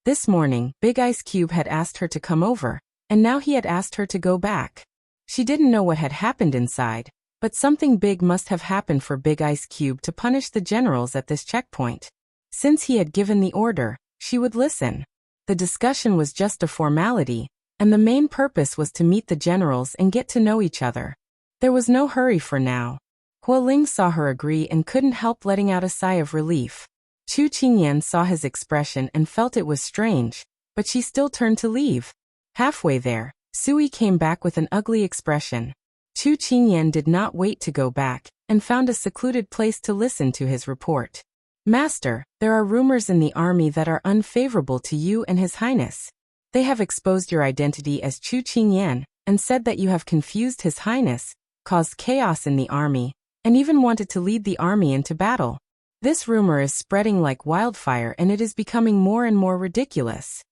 This morning, Big Ice Cube had asked her to come over, and now he had asked her to go back. She didn't know what had happened inside, but something big must have happened for Big Ice Cube to punish the generals at this checkpoint. Since he had given the order, she would listen. The discussion was just a formality, and the main purpose was to meet the generals and get to know each other. There was no hurry for now. Hualing saw her agree and couldn't help letting out a sigh of relief. Chu Qingyan saw his expression and felt it was strange, but she still turned to leave. Halfway there, Sui came back with an ugly expression. Chu Qingyan did not wait to go back, and found a secluded place to listen to his report. "Master, there are rumors in the army that are unfavorable to you and His Highness. They have exposed your identity as Chu Qingyan, and said that you have confused His Highness, caused chaos in the army, and even wanted to lead the army into battle. This rumor is spreading like wildfire and it is becoming more and more ridiculous.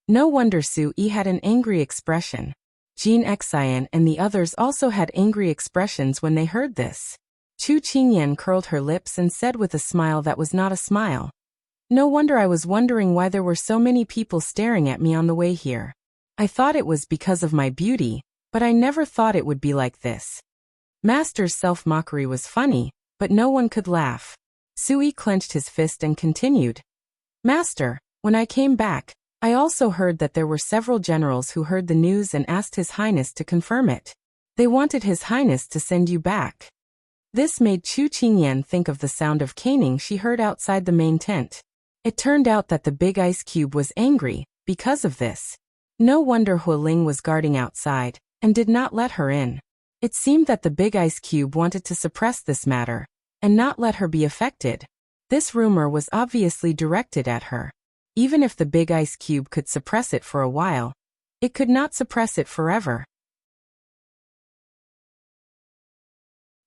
No wonder Sui had an angry expression. Jean Xian and the others also had angry expressions when they heard this. Chu Qingyan curled her lips and said with a smile that was not a smile. No wonder I was wondering why there were so many people staring at me on the way here. I thought it was because of my beauty, but I never thought it would be like this. Master's self-mockery was funny, but no one could laugh. Sui clenched his fist and continued. Master, when I came back, I also heard that there were several generals who heard the news and asked His Highness to confirm it. They wanted His Highness to send you back. This made Chu Qingyan think of the sound of caning she heard outside the main tent. It turned out that the big ice cube was angry because of this. No wonder Hualing was guarding outside and did not let her in. It seemed that the big ice cube wanted to suppress this matter and not let her be affected. This rumor was obviously directed at her. Even if the big ice cube could suppress it for a while, it could not suppress it forever.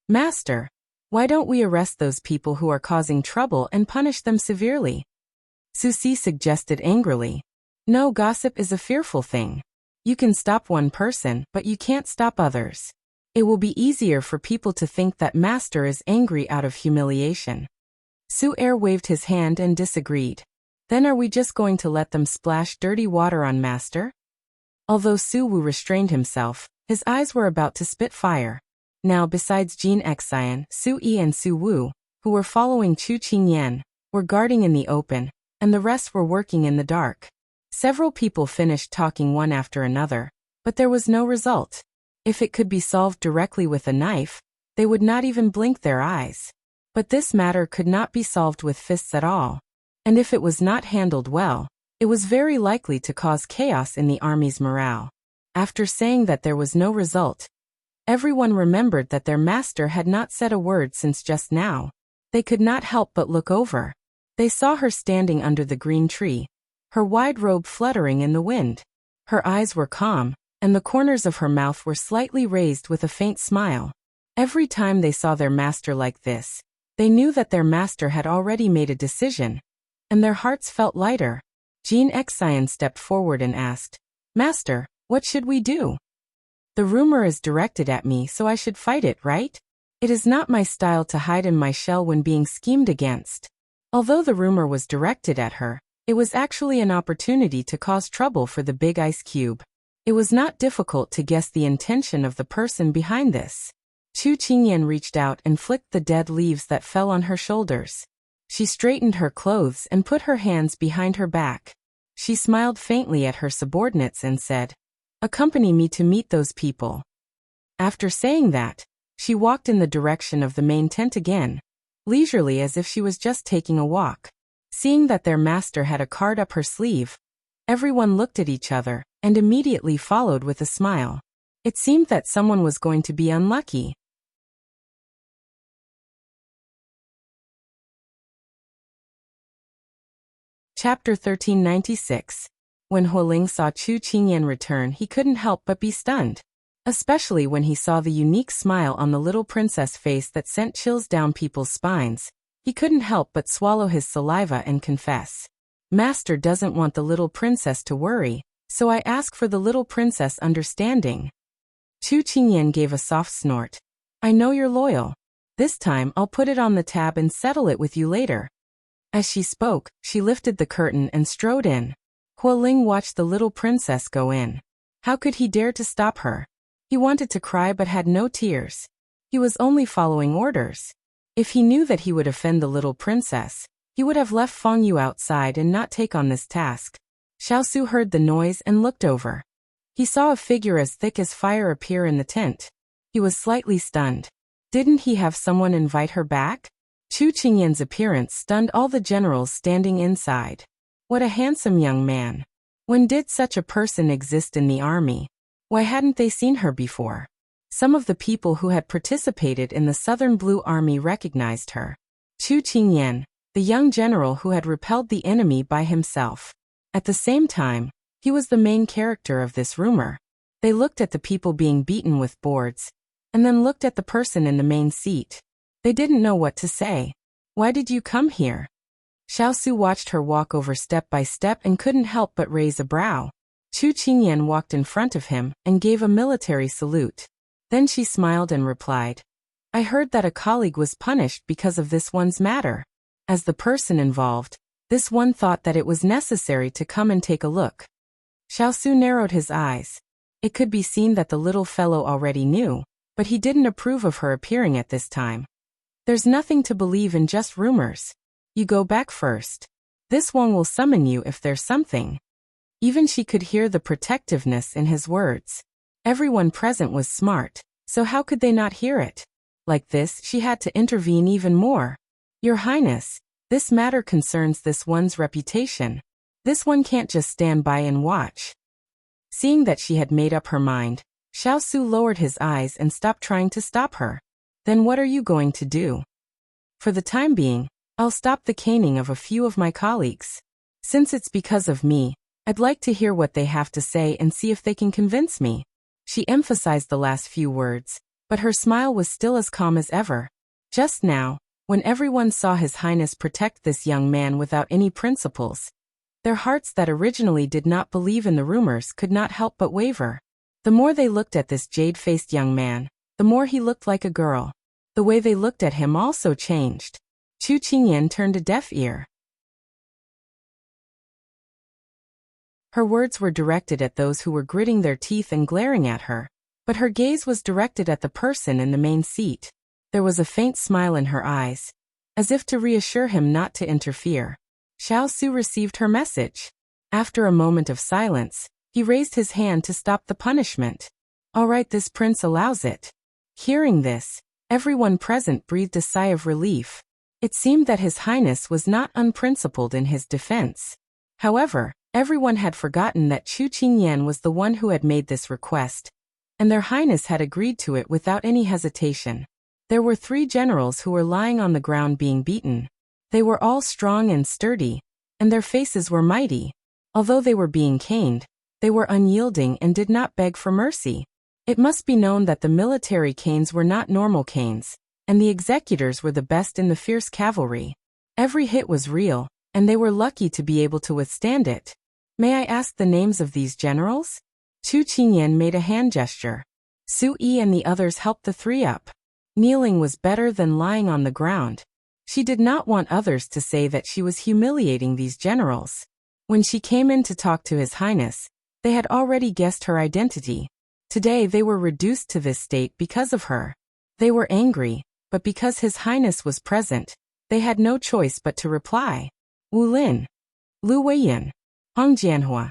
Master, why don't we arrest those people who are causing trouble and punish them severely? Susi suggested angrily. No, gossip is a fearful thing. You can stop one person, but you can't stop others. It will be easier for people to think that Master is angry out of humiliation. Su Er waved his hand and disagreed. Then are we just going to let them splash dirty water on Master? Although Su Wu restrained himself, his eyes were about to spit fire. Now besides Jean Xian, Su Yi and Su Wu, who were following Chu Qingyan, were guarding in the open, and the rest were working in the dark. Several people finished talking one after another, but there was no result. If it could be solved directly with a knife, they would not even blink their eyes. But this matter could not be solved with fists at all. And if it was not handled well, it was very likely to cause chaos in the army's morale. After saying that there was no result, everyone remembered that their master had not said a word since just now. They could not help but look over. They saw her standing under the green tree, her wide robe fluttering in the wind. Her eyes were calm, and the corners of her mouth were slightly raised with a faint smile. Every time they saw their master like this, they knew that their master had already made a decision, and their hearts felt lighter. Jean Xian stepped forward and asked, Master, what should we do? The rumor is directed at me, so I should fight it, right? It is not my style to hide in my shell when being schemed against. Although the rumor was directed at her, it was actually an opportunity to cause trouble for the big ice cube. It was not difficult to guess the intention of the person behind this. Chu Qingyan reached out and flicked the dead leaves that fell on her shoulders. She straightened her clothes and put her hands behind her back. She smiled faintly at her subordinates and said, Accompany me to meet those people. After saying that, she walked in the direction of the main tent again, leisurely as if she was just taking a walk. Seeing that their master had a card up her sleeve, everyone looked at each other and immediately followed with a smile. It seemed that someone was going to be unlucky. Chapter 1396. When Hualing saw Chu Qingyan return, he couldn't help but be stunned, especially when he saw the unique smile on the little princess face that sent chills down people's spines. He couldn't help but swallow his saliva and confess. Master doesn't want the little princess to worry, so I ask for the little princess understanding. Chu Qingyan gave a soft snort. I know you're loyal. This time I'll put it on the tab and settle it with you later. As she spoke, she lifted the curtain and strode in. Hualing watched the little princess go in. How could he dare to stop her? He wanted to cry but had no tears. He was only following orders. If he knew that he would offend the little princess, he would have left Feng Yu outside and not take on this task. Xiao Su heard the noise and looked over. He saw a figure as thick as fire appear in the tent. He was slightly stunned. Didn't he have someone invite her back? Chu Qingyan's appearance stunned all the generals standing inside. What a handsome young man. When did such a person exist in the army? Why hadn't they seen her before? Some of the people who had participated in the Southern Blue Army recognized her. Chu Qingyan, the young general who had repelled the enemy by himself. At the same time, he was the main character of this rumor. They looked at the people being beaten with boards, and then looked at the person in the main seat. They didn't know what to say. Why did you come here? Xiao watched her walk over step by step and couldn't help but raise a brow. Chu Qingyan walked in front of him and gave a military salute. Then she smiled and replied, I heard that a colleague was punished because of this one's matter. As the person involved, this one thought that it was necessary to come and take a look. Xiao narrowed his eyes. It could be seen that the little fellow already knew, but he didn't approve of her appearing at this time. There's nothing to believe in, just rumors. You go back first. This one will summon you if there's something. Even she could hear the protectiveness in his words. Everyone present was smart, so how could they not hear it? Like this, she had to intervene even more. Your Highness, this matter concerns this one's reputation. This one can't just stand by and watch. Seeing that she had made up her mind, Xiao lowered his eyes and stopped trying to stop her. Then what are you going to do? For the time being, I'll stop the caning of a few of my colleagues. Since it's because of me, I'd like to hear what they have to say and see if they can convince me. She emphasized the last few words, but her smile was still as calm as ever. Just now, when everyone saw His Highness protect this young man without any principles, their hearts that originally did not believe in the rumors could not help but waver. The more they looked at this jade-faced young man, the more he looked like a girl. The way they looked at him also changed. Chu Qingyan turned a deaf ear. Her words were directed at those who were gritting their teeth and glaring at her, but her gaze was directed at the person in the main seat. There was a faint smile in her eyes, as if to reassure him not to interfere. Xiao received her message. After a moment of silence, he raised his hand to stop the punishment. All right, this prince allows it. Hearing this, everyone present breathed a sigh of relief. It seemed that His Highness was not unprincipled in his defense. However, everyone had forgotten that Chu Qingyan was the one who had made this request, and their Highness had agreed to it without any hesitation. There were 3 generals who were lying on the ground being beaten. They were all strong and sturdy, and their faces were mighty. Although they were being caned, they were unyielding and did not beg for mercy. It must be known that the military canes were not normal canes, and the executors were the best in the fierce cavalry. Every hit was real, and they were lucky to be able to withstand it. May I ask the names of these generals? Chu Qingyan made a hand gesture. Su Yi and the others helped the 3 up. Kneeling was better than lying on the ground. She did not want others to say that she was humiliating these generals. When she came in to talk to His Highness, they had already guessed her identity. Today they were reduced to this state because of her. They were angry, but because His Highness was present, they had no choice but to reply. Wu Lin, Lu Weiyan, Hong Jianhua.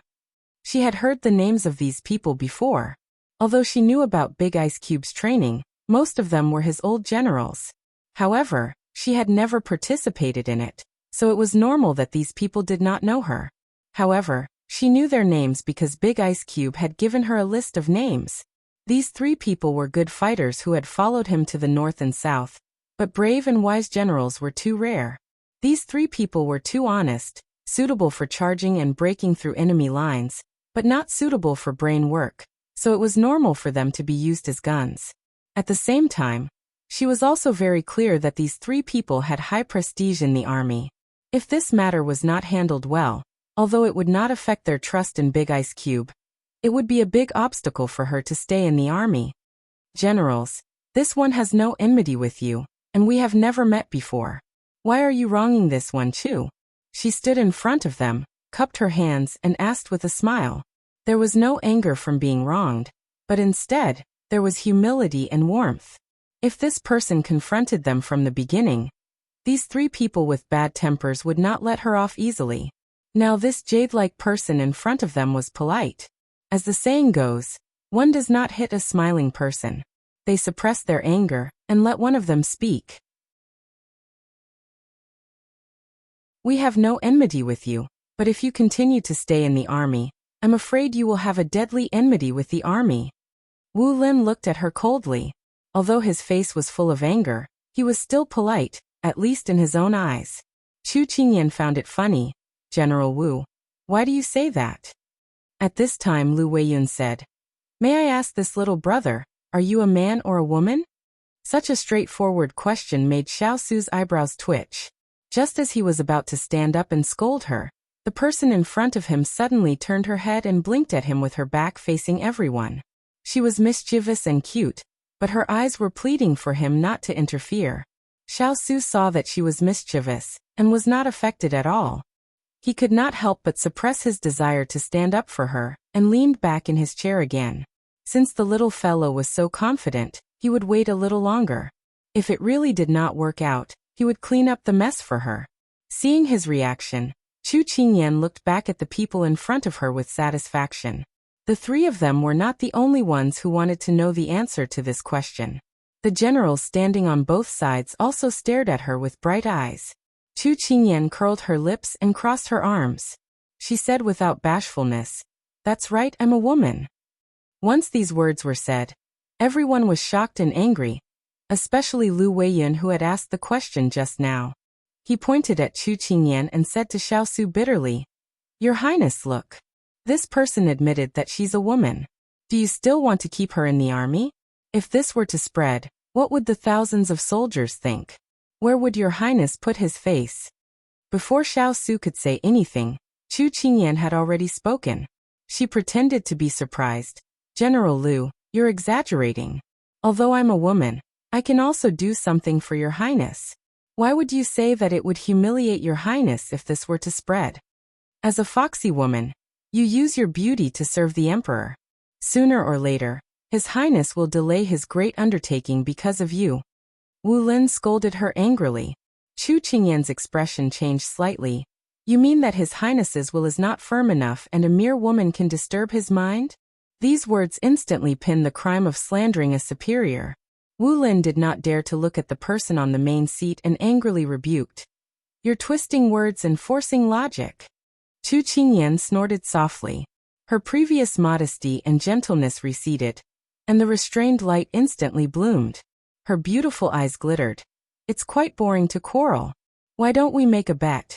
She had heard the names of these people before. Although she knew about Big Ice Cube's training, most of them were his old generals. However, she had never participated in it, so it was normal that these people did not know her. However, she knew their names because Big Ice Cube had given her a list of names. These 3 people were good fighters who had followed him to the north and south, but brave and wise generals were too rare. These 3 people were too honest, suitable for charging and breaking through enemy lines, but not suitable for brain work, so it was normal for them to be used as guns. At the same time, she was also very clear that these 3 people had high prestige in the army. If this matter was not handled well, although it would not affect their trust in Big Ice Cube, it would be a big obstacle for her to stay in the army. Generals, this one has no enmity with you, and we have never met before. Why are you wronging this one too? She stood in front of them, cupped her hands and asked with a smile. There was no anger from being wronged, but instead, there was humility and warmth. If this person confronted them from the beginning, these 3 people with bad tempers would not let her off easily. Now this jade-like person in front of them was polite. As the saying goes, one does not hit a smiling person. They suppressed their anger and let one of them speak. We have no enmity with you, but if you continue to stay in the army, I'm afraid you will have a deadly enmity with the army. Wu Lin looked at her coldly. Although his face was full of anger, he was still polite, at least in his own eyes. Chu Qingyan found it funny. General Wu, why do you say that? At this time Lu Weiyun said, May I ask this little brother, are you a man or a woman? Such a straightforward question made Xiao Su's eyebrows twitch. Just as he was about to stand up and scold her, the person in front of him suddenly turned her head and blinked at him with her back facing everyone. She was mischievous and cute, but her eyes were pleading for him not to interfere. Xiao saw that she was mischievous, and was not affected at all. He could not help but suppress his desire to stand up for her, and leaned back in his chair again. Since the little fellow was so confident, he would wait a little longer. If it really did not work out, he would clean up the mess for her. Seeing his reaction, Chu Qingyan looked back at the people in front of her with satisfaction. The three of them were not the only ones who wanted to know the answer to this question. The generals standing on both sides also stared at her with bright eyes. Chu Qingyan curled her lips and crossed her arms. She said without bashfulness, "That's right, I'm a woman." Once these words were said, everyone was shocked and angry, especially Lu Weiyun, who had asked the question just now. He pointed at Chu Qingyan and said to Xiao bitterly, "Your Highness, look. This person admitted that she's a woman. Do you still want to keep her in the army? If this were to spread, what would the thousands of soldiers think? Where would your Highness put his face?" Before Xiao could say anything, Chu Qingyan had already spoken. She pretended to be surprised. "General Lu, you're exaggerating. Although I'm a woman, I can also do something for your Highness. Why would you say that it would humiliate your Highness if this were to spread? As a foxy woman, you use your beauty to serve the Emperor. Sooner or later, His Highness will delay his great undertaking because of you." Wu Lin scolded her angrily. Chu Qingyan's expression changed slightly. "You mean that His Highness's will is not firm enough and a mere woman can disturb his mind?" These words instantly pinned the crime of slandering a superior. Wu Lin did not dare to look at the person on the main seat and angrily rebuked, "You're twisting words and forcing logic." Chu Qingyan snorted softly. Her previous modesty and gentleness receded, and the restrained light instantly bloomed. Her beautiful eyes glittered. "It's quite boring to quarrel. Why don't we make a bet?"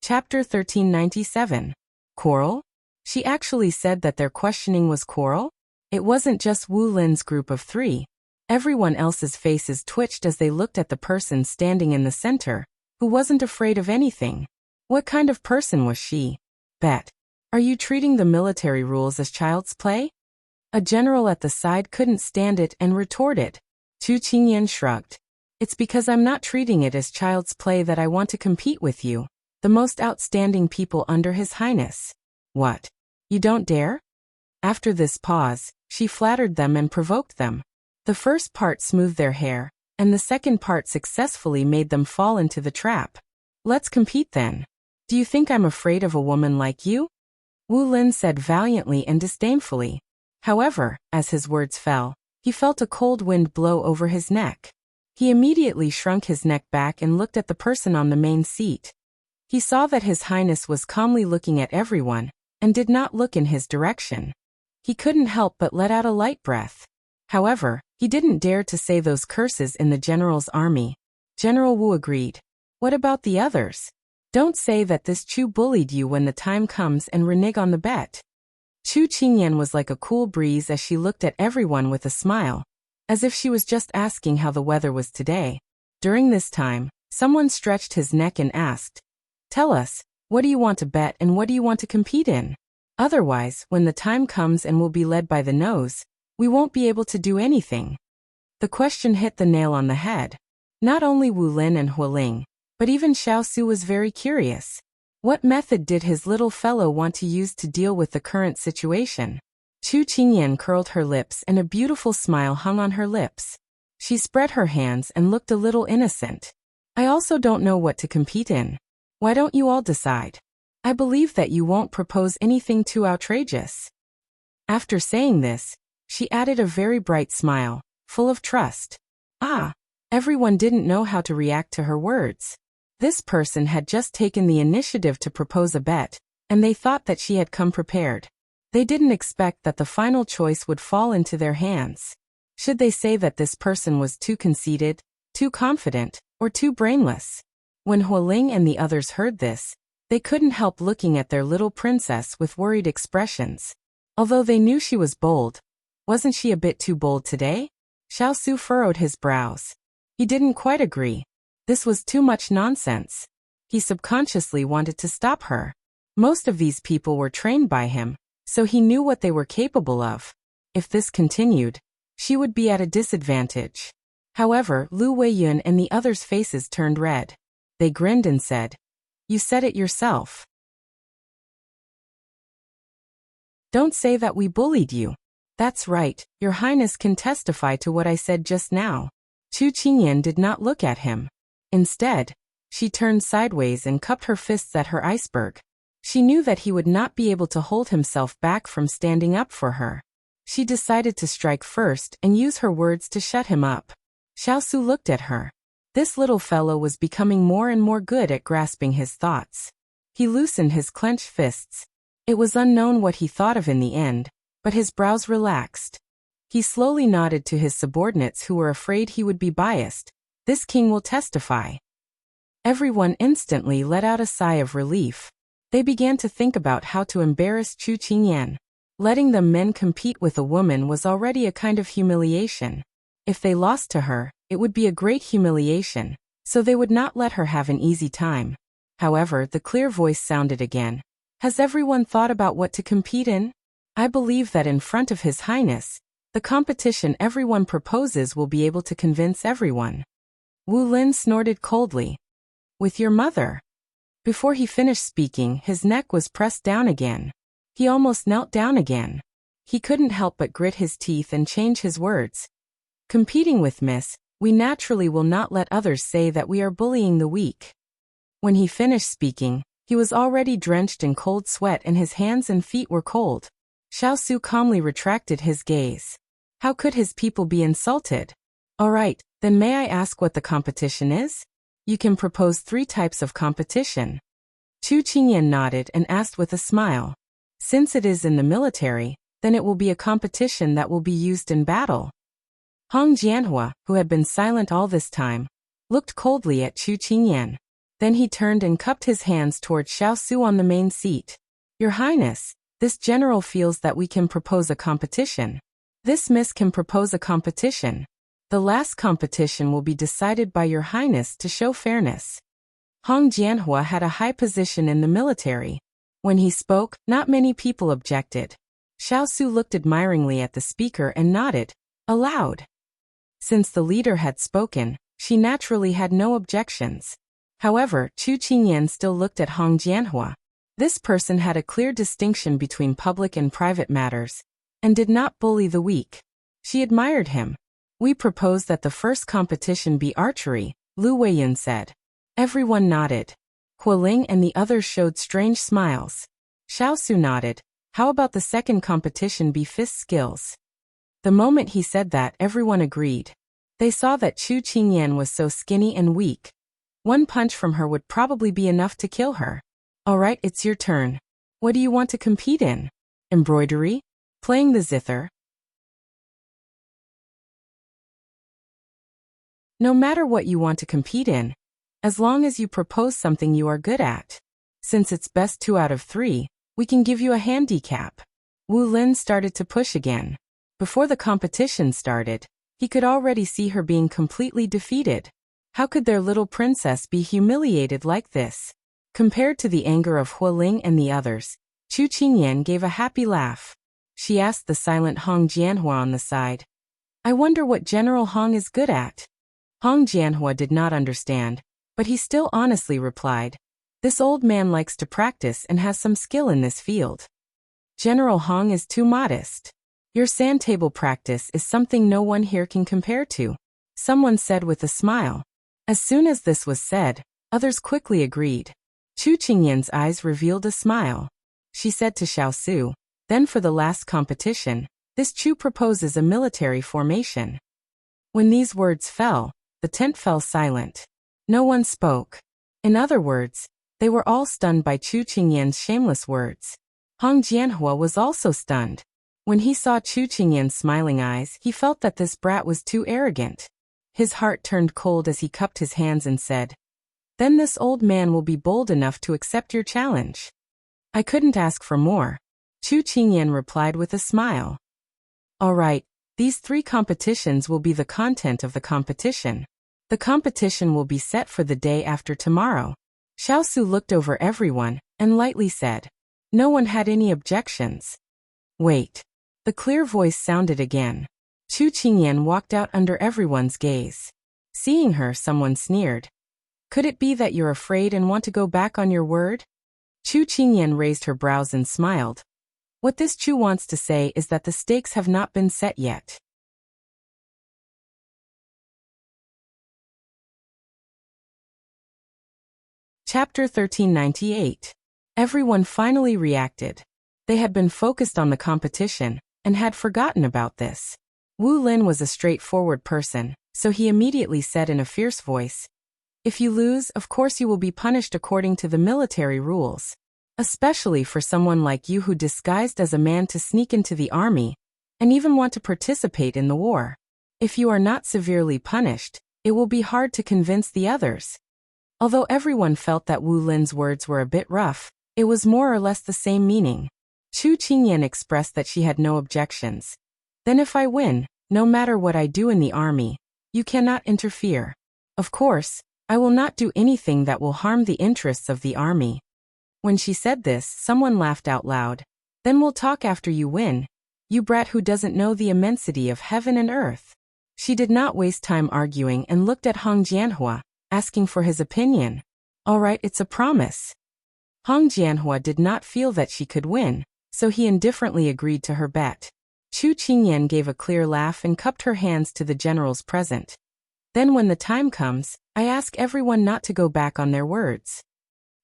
Chapter 1397. Quarrel? She actually said that their questioning was quarrel? It wasn't just Wu Lin's group of three. Everyone else's faces twitched as they looked at the person standing in the center, who wasn't afraid of anything. What kind of person was she? Bet. Are you treating the military rules as child's play? A general at the side couldn't stand it and retorted. Chu Qingyan shrugged. "It's because I'm not treating it as child's play that I want to compete with you, the most outstanding people under His Highness." "What? You don't dare?" After this pause, she flattered them and provoked them. The first part smoothed their hair, and the second part successfully made them fall into the trap. "Let's compete then. Do you think I'm afraid of a woman like you?" Wu Lin said valiantly and disdainfully. However, as his words fell, he felt a cold wind blow over his neck. He immediately shrunk his neck back and looked at the person on the main seat. He saw that His Highness was calmly looking at everyone, and did not look in his direction. He couldn't help but let out a light breath. However, he didn't dare to say those curses in the general's army. General Wu agreed. "What about the others? Don't say that this Chu bullied you when the time comes and renege on the bet." Chu Qingyan was like a cool breeze as she looked at everyone with a smile, as if she was just asking how the weather was today. During this time, someone stretched his neck and asked, "Tell us, what do you want to bet and what do you want to compete in? Otherwise, when the time comes and we'll be led by the nose, we won't be able to do anything." The question hit the nail on the head. Not only Wu Lin and Hualing, but even Xiao was very curious. What method did his little fellow want to use to deal with the current situation? Chu Qingyan curled her lips and a beautiful smile hung on her lips. She spread her hands and looked a little innocent. "I also don't know what to compete in. Why don't you all decide? I believe that you won't propose anything too outrageous." After saying this, she added a very bright smile, full of trust. Everyone didn't know how to react to her words. This person had just taken the initiative to propose a bet, and they thought that she had come prepared. They didn't expect that the final choice would fall into their hands. Should they say that this person was too conceited, too confident, or too brainless? When Hualing and the others heard this, they couldn't help looking at their little princess with worried expressions. Although they knew she was bold, Wasn't she a bit too bold today? Xiao furrowed his brows. He didn't quite agree. This was too much nonsense. He subconsciously wanted to stop her. Most of these people were trained by him, so he knew what they were capable of. If this continued, she would be at a disadvantage. However, Lu Weiyun and the others' faces turned red. They grinned and said, "You said it yourself. Don't say that we bullied you." "That's right, Your Highness can testify to what I said just now." Chu Qingyan did not look at him. Instead, she turned sideways and cupped her fists at her iceberg. She knew that he would not be able to hold himself back from standing up for her. She decided to strike first and use her words to shut him up. Xiao looked at her. This little fellow was becoming more and more good at grasping his thoughts. He loosened his clenched fists. It was unknown what he thought of in the end, but his brows relaxed. He slowly nodded to his subordinates who were afraid he would be biased. "This king will testify." Everyone instantly let out a sigh of relief. They began to think about how to embarrass Chu Qingyan. Letting the men compete with a woman was already a kind of humiliation. If they lost to her, it would be a great humiliation, so they would not let her have an easy time. However, the clear voice sounded again. "Has everyone thought about what to compete in? I believe that in front of His Highness, the competition everyone proposes will be able to convince everyone." Wu Lin snorted coldly. "With your mother?" Before he finished speaking, his neck was pressed down again. He almost knelt down again. He couldn't help but grit his teeth and change his words. "Competing with Miss, we naturally will not let others say that we are bullying the weak." When he finished speaking, he was already drenched in cold sweat and his hands and feet were cold. Xiao calmly retracted his gaze. How could his people be insulted? "All right, then may I ask what the competition is?" "You can propose 3 types of competition." Chu Qingyan nodded and asked with a smile. "Since it is in the military, then it will be a competition that will be used in battle." Hong Jianhua, who had been silent all this time, looked coldly at Chu Qingyan. Then he turned and cupped his hands toward Xiao on the main seat. "Your Highness, this general feels that we can propose a competition. This miss can propose a competition. The last competition will be decided by Your Highness to show fairness." Hong Jianhua had a high position in the military. When he spoke, not many people objected. Xiao looked admiringly at the speaker and nodded, aloud. Since the leader had spoken, she naturally had no objections. However, Chu Qingyan still looked at Hong Jianhua. This person had a clear distinction between public and private matters, and did not bully the weak. She admired him. "We propose that the first competition be archery," Lu Weiyun said. Everyone nodded. Hualing and the others showed strange smiles. Xiao nodded. "How about the second competition be fist skills?" The moment he said that, everyone agreed. They saw that Chu Qingyan was so skinny and weak. One punch from her would probably be enough to kill her. "All right, it's your turn. What do you want to compete in? Embroidery? Playing the zither?" No matter what you want to compete in, as long as you propose something you are good at. Since it's best 2 out of 3, we can give you a handicap. Wu Lin started to push again. Before the competition started, he could already see her being completely defeated. How could their little princess be humiliated like this? Compared to the anger of Hualing and the others, Chu Qingyan gave a happy laugh. She asked the silent Hong Jianhua on the side, "I wonder what General Hong is good at?" Hong Jianhua did not understand, but he still honestly replied, "This old man likes to practice and has some skill in this field." "General Hong is too modest. Your sand table practice is something no one here can compare to," someone said with a smile. As soon as this was said, others quickly agreed. Chu Qingyan's eyes revealed a smile. She said to Xiao, "Then for the last competition, this Chu proposes a military formation." When these words fell, the tent fell silent. No one spoke. In other words, they were all stunned by Chu Qingyan's shameless words. Hong Jianhua was also stunned. When he saw Chu Qingyan's smiling eyes, he felt that this brat was too arrogant. His heart turned cold as he cupped his hands and said, "Then this old man will be bold enough to accept your challenge." "I couldn't ask for more," Chu Qingyan replied with a smile. All right, these 3 competitions will be the content of the competition. The competition will be set for the day after tomorrow. Xiao looked over everyone and lightly said. No one had any objections. Wait. The clear voice sounded again. Chu Qingyan walked out under everyone's gaze. Seeing her, someone sneered. Could it be that you're afraid and want to go back on your word? Chu Qingyan raised her brows and smiled. What this Chu wants to say is that the stakes have not been set yet. Chapter 1398. Everyone finally reacted. They had been focused on the competition and had forgotten about this. Wu Lin was a straightforward person, so he immediately said in a fierce voice, If you lose, of course you will be punished according to the military rules. Especially for someone like you who disguised as a man to sneak into the army and even want to participate in the war. If you are not severely punished, it will be hard to convince the others. Although everyone felt that Wu Lin's words were a bit rough, it was more or less the same meaning. Chu Qingyan expressed that she had no objections. Then if I win, no matter what I do in the army, you cannot interfere. Of course, I will not do anything that will harm the interests of the army. When she said this, someone laughed out loud. Then we'll talk after you win, you brat who doesn't know the immensity of heaven and earth. She did not waste time arguing and looked at Hong Jianhua, asking for his opinion. All right, it's a promise. Hong Jianhua did not feel that she could win, so he indifferently agreed to her bet. Chu Qingyan gave a clear laugh and cupped her hands to the generals present. Then when the time comes, I ask everyone not to go back on their words.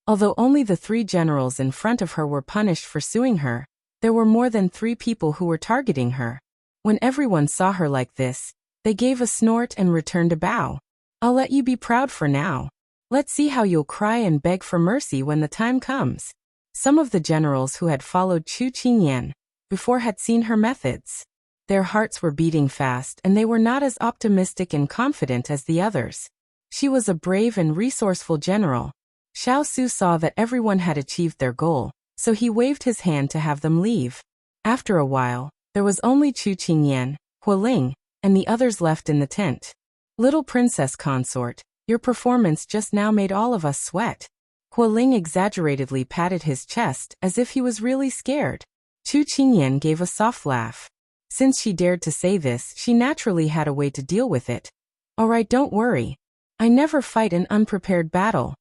Although only the 3 generals in front of her were punished for suing her, there were more than 3 people who were targeting her. When everyone saw her like this, they gave a snort and returned a bow. I'll let you be proud for now. Let's see how you'll cry and beg for mercy when the time comes. Some of the generals who had followed Chu Qingyan before had seen her methods. Their hearts were beating fast and they were not as optimistic and confident as the others. She was a brave and resourceful general. Xiao saw that everyone had achieved their goal, so he waved his hand to have them leave. After a while, there was only Chu Qingyan, Hualing, and the others left in the tent. Little Princess Consort, your performance just now made all of us sweat. Hualing exaggeratedly patted his chest as if he was really scared. Chu Qingyan gave a soft laugh. Since she dared to say this, she naturally had a way to deal with it. All right, don't worry. I never fight an unprepared battle.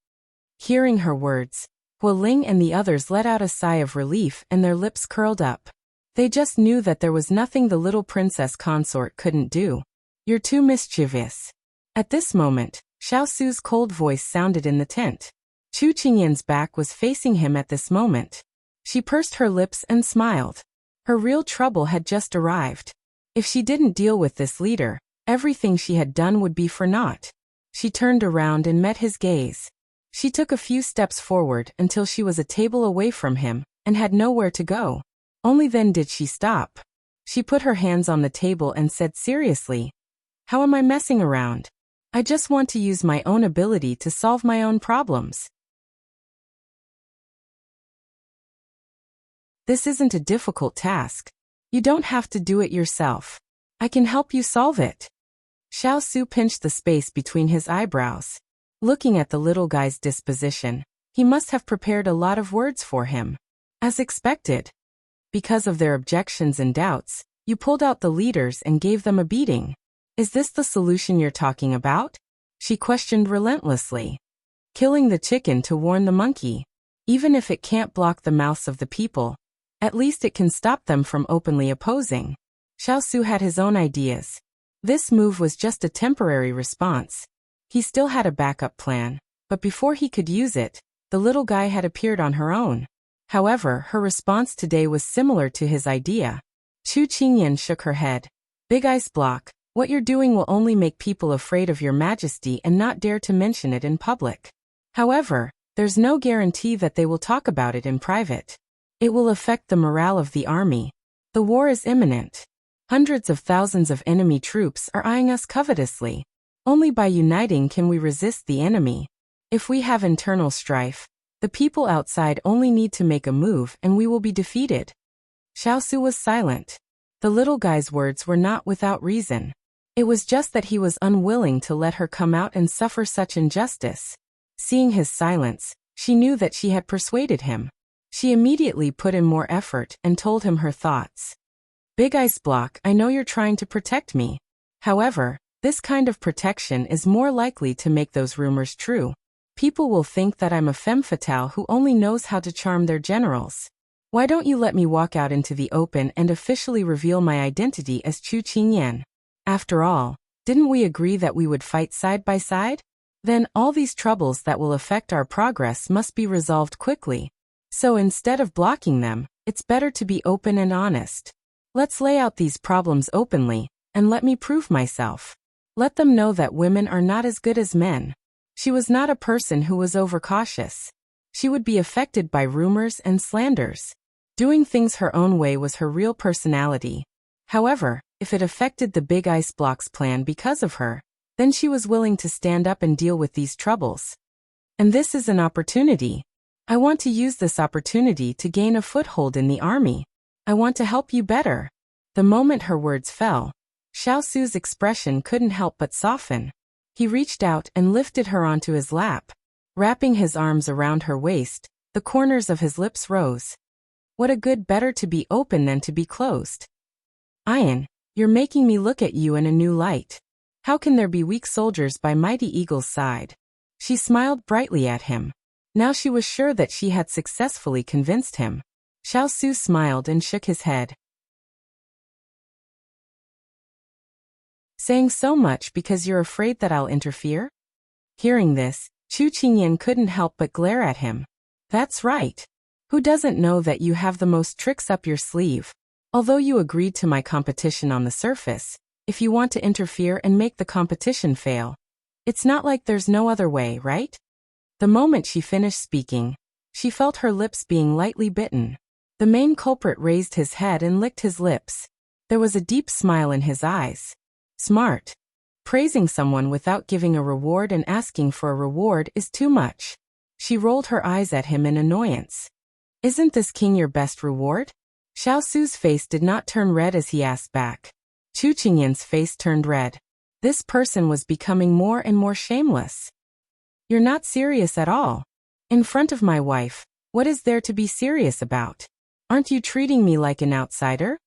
Hearing her words, Hualing and the others let out a sigh of relief and their lips curled up. They just knew that there was nothing the little princess consort couldn't do. You're too mischievous. At this moment, Xiao's cold voice sounded in the tent. Chu Qingyan's back was facing him at this moment. She pursed her lips and smiled. Her real trouble had just arrived. If she didn't deal with this leader, everything she had done would be for naught. She turned around and met his gaze. She took a few steps forward until she was a table away from him and had nowhere to go. Only then did she stop. She put her hands on the table and said seriously, How am I messing around? I just want to use my own ability to solve my own problems. This isn't a difficult task. You don't have to do it yourself. I can help you solve it. Xiao pinched the space between his eyebrows. Looking at the little guy's disposition, he must have prepared a lot of words for him. As expected. Because of their objections and doubts, you pulled out the leaders and gave them a beating. Is this the solution you're talking about? She questioned relentlessly. Killing the chicken to warn the monkey. Even if it can't block the mouths of the people, at least it can stop them from openly opposing. Xiao had his own ideas. This move was just a temporary response. He still had a backup plan, but before he could use it, the little guy had appeared on her own. However, her response today was similar to his idea. Chu Qingyan shook her head. Big ice block, what you're doing will only make people afraid of your majesty and not dare to mention it in public. However, there's no guarantee that they will talk about it in private. It will affect the morale of the army. The war is imminent. Hundreds of thousands of enemy troops are eyeing us covetously. Only by uniting can we resist the enemy. If we have internal strife, the people outside only need to make a move and we will be defeated. Xiao was silent. The little guy's words were not without reason. It was just that he was unwilling to let her come out and suffer such injustice. Seeing his silence, she knew that she had persuaded him. She immediately put in more effort and told him her thoughts. Big Ice Block, I know you're trying to protect me. However, this kind of protection is more likely to make those rumors true. People will think that I'm a femme fatale who only knows how to charm their generals. Why don't you let me walk out into the open and officially reveal my identity as Chu Qingyan? After all, didn't we agree that we would fight side by side? Then all these troubles that will affect our progress must be resolved quickly. So instead of blocking them, it's better to be open and honest. Let's lay out these problems openly, and let me prove myself. Let them know that women are not as good as men. She was not a person who was overcautious. She would be affected by rumors and slanders. Doing things her own way was her real personality. However, if it affected the Big Ice Block's plan because of her, then she was willing to stand up and deal with these troubles. And this is an opportunity. I want to use this opportunity to gain a foothold in the army. I want to help you better. The moment her words fell, Xiao Su's expression couldn't help but soften. He reached out and lifted her onto his lap. Wrapping his arms around her waist, the corners of his lips rose. What a good better to be open than to be closed. Ian, you're making me look at you in a new light. How can there be weak soldiers by Mighty Eagle's side? She smiled brightly at him. Now she was sure that she had successfully convinced him. Xiao Su smiled and shook his head. Saying so much because you're afraid that I'll interfere? Hearing this, Chu Qingyan couldn't help but glare at him. That's right. Who doesn't know that you have the most tricks up your sleeve? Although you agreed to my competition on the surface, if you want to interfere and make the competition fail, it's not like there's no other way, right? The moment she finished speaking, she felt her lips being lightly bitten. The main culprit raised his head and licked his lips. There was a deep smile in his eyes. Smart. Praising someone without giving a reward and asking for a reward is too much. She rolled her eyes at him in annoyance. Isn't this king your best reward? Xiao Su's face did not turn red as he asked back. Chu Qingyan's face turned red. This person was becoming more and more shameless. You're not serious at all. In front of my wife, what is there to be serious about? Aren't you treating me like an outsider?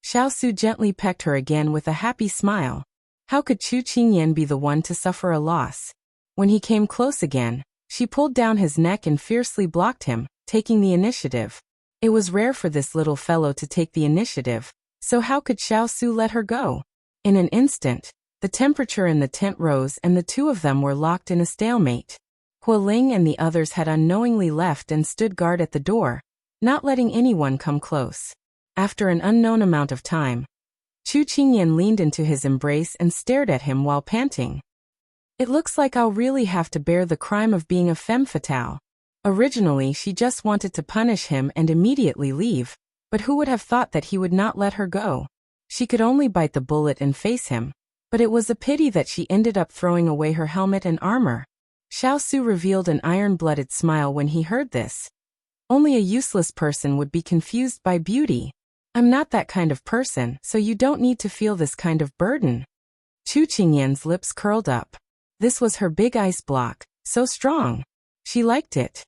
Xiao Su gently pecked her again with a happy smile. How could Chu Qingyan be the one to suffer a loss? When he came close again, she pulled down his neck and fiercely blocked him, taking the initiative. It was rare for this little fellow to take the initiative, so how could Xiao Su let her go? In an instant, the temperature in the tent rose and the two of them were locked in a stalemate. Hua Ling and the others had unknowingly left and stood guard at the door, not letting anyone come close. After an unknown amount of time, Chu Qingyan leaned into his embrace and stared at him while panting. It looks like I'll really have to bear the crime of being a femme fatale. Originally, she just wanted to punish him and immediately leave, but who would have thought that he would not let her go? She could only bite the bullet and face him, but it was a pity that she ended up throwing away her helmet and armor. Xiao Su revealed an iron-blooded smile when he heard this. Only a useless person would be confused by beauty. I'm not that kind of person, so you don't need to feel this kind of burden. Chu Qingyan's lips curled up. This was her big ice block, so strong. She liked it.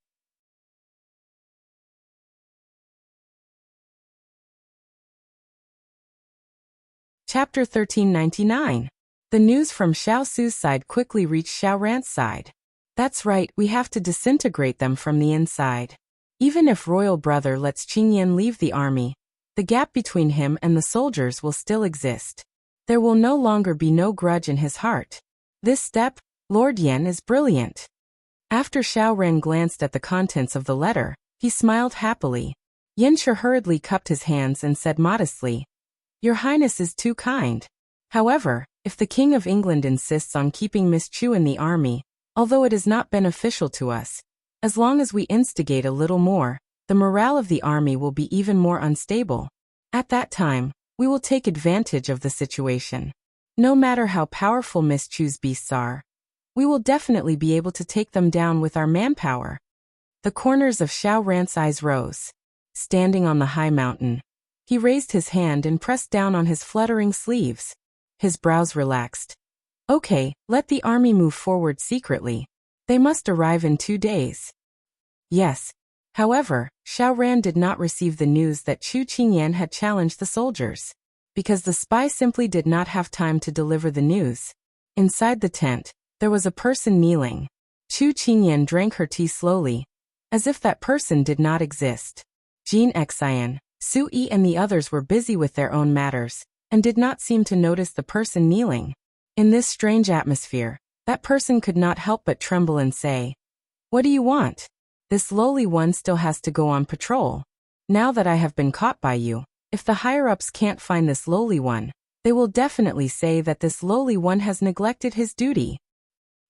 Chapter 1399. The news from Xiao Su's side quickly reached Xiao Ran's side. That's right, we have to disintegrate them from the inside. Even if royal brother lets Qingyan leave the army, the gap between him and the soldiers will still exist. There will no longer be no grudge in his heart. This step, Lord Yan, is brilliant. After Xiao Ran glanced at the contents of the letter, he smiled happily. Yen Shi hurriedly cupped his hands and said modestly, Your Highness is too kind. However, if the King of England insists on keeping Miss Chu in the army, although it is not beneficial to us, as long as we instigate a little more, the morale of the army will be even more unstable. At that time, we will take advantage of the situation. No matter how powerful Miss Chu's beasts are, we will definitely be able to take them down with our manpower. The corners of Xiao Ran's eyes rose. Standing on the high mountain, He raised his hand and pressed down on his fluttering sleeves. His brows relaxed. Okay, let the army move forward secretly. They must arrive in 2 days. Yes. However, Xiao Ran did not receive the news that Chu Qingyan had challenged the soldiers, because the spy simply did not have time to deliver the news. Inside the tent, there was a person kneeling. Chu Qingyan drank her tea slowly, as if that person did not exist. Jin Xian, Su Yi and the others were busy with their own matters, and did not seem to notice the person kneeling. In this strange atmosphere, that person could not help but tremble and say, "What do you want? This lowly one still has to go on patrol. Now that I have been caught by you, if the higher-ups can't find this lowly one, they will definitely say that this lowly one has neglected his duty."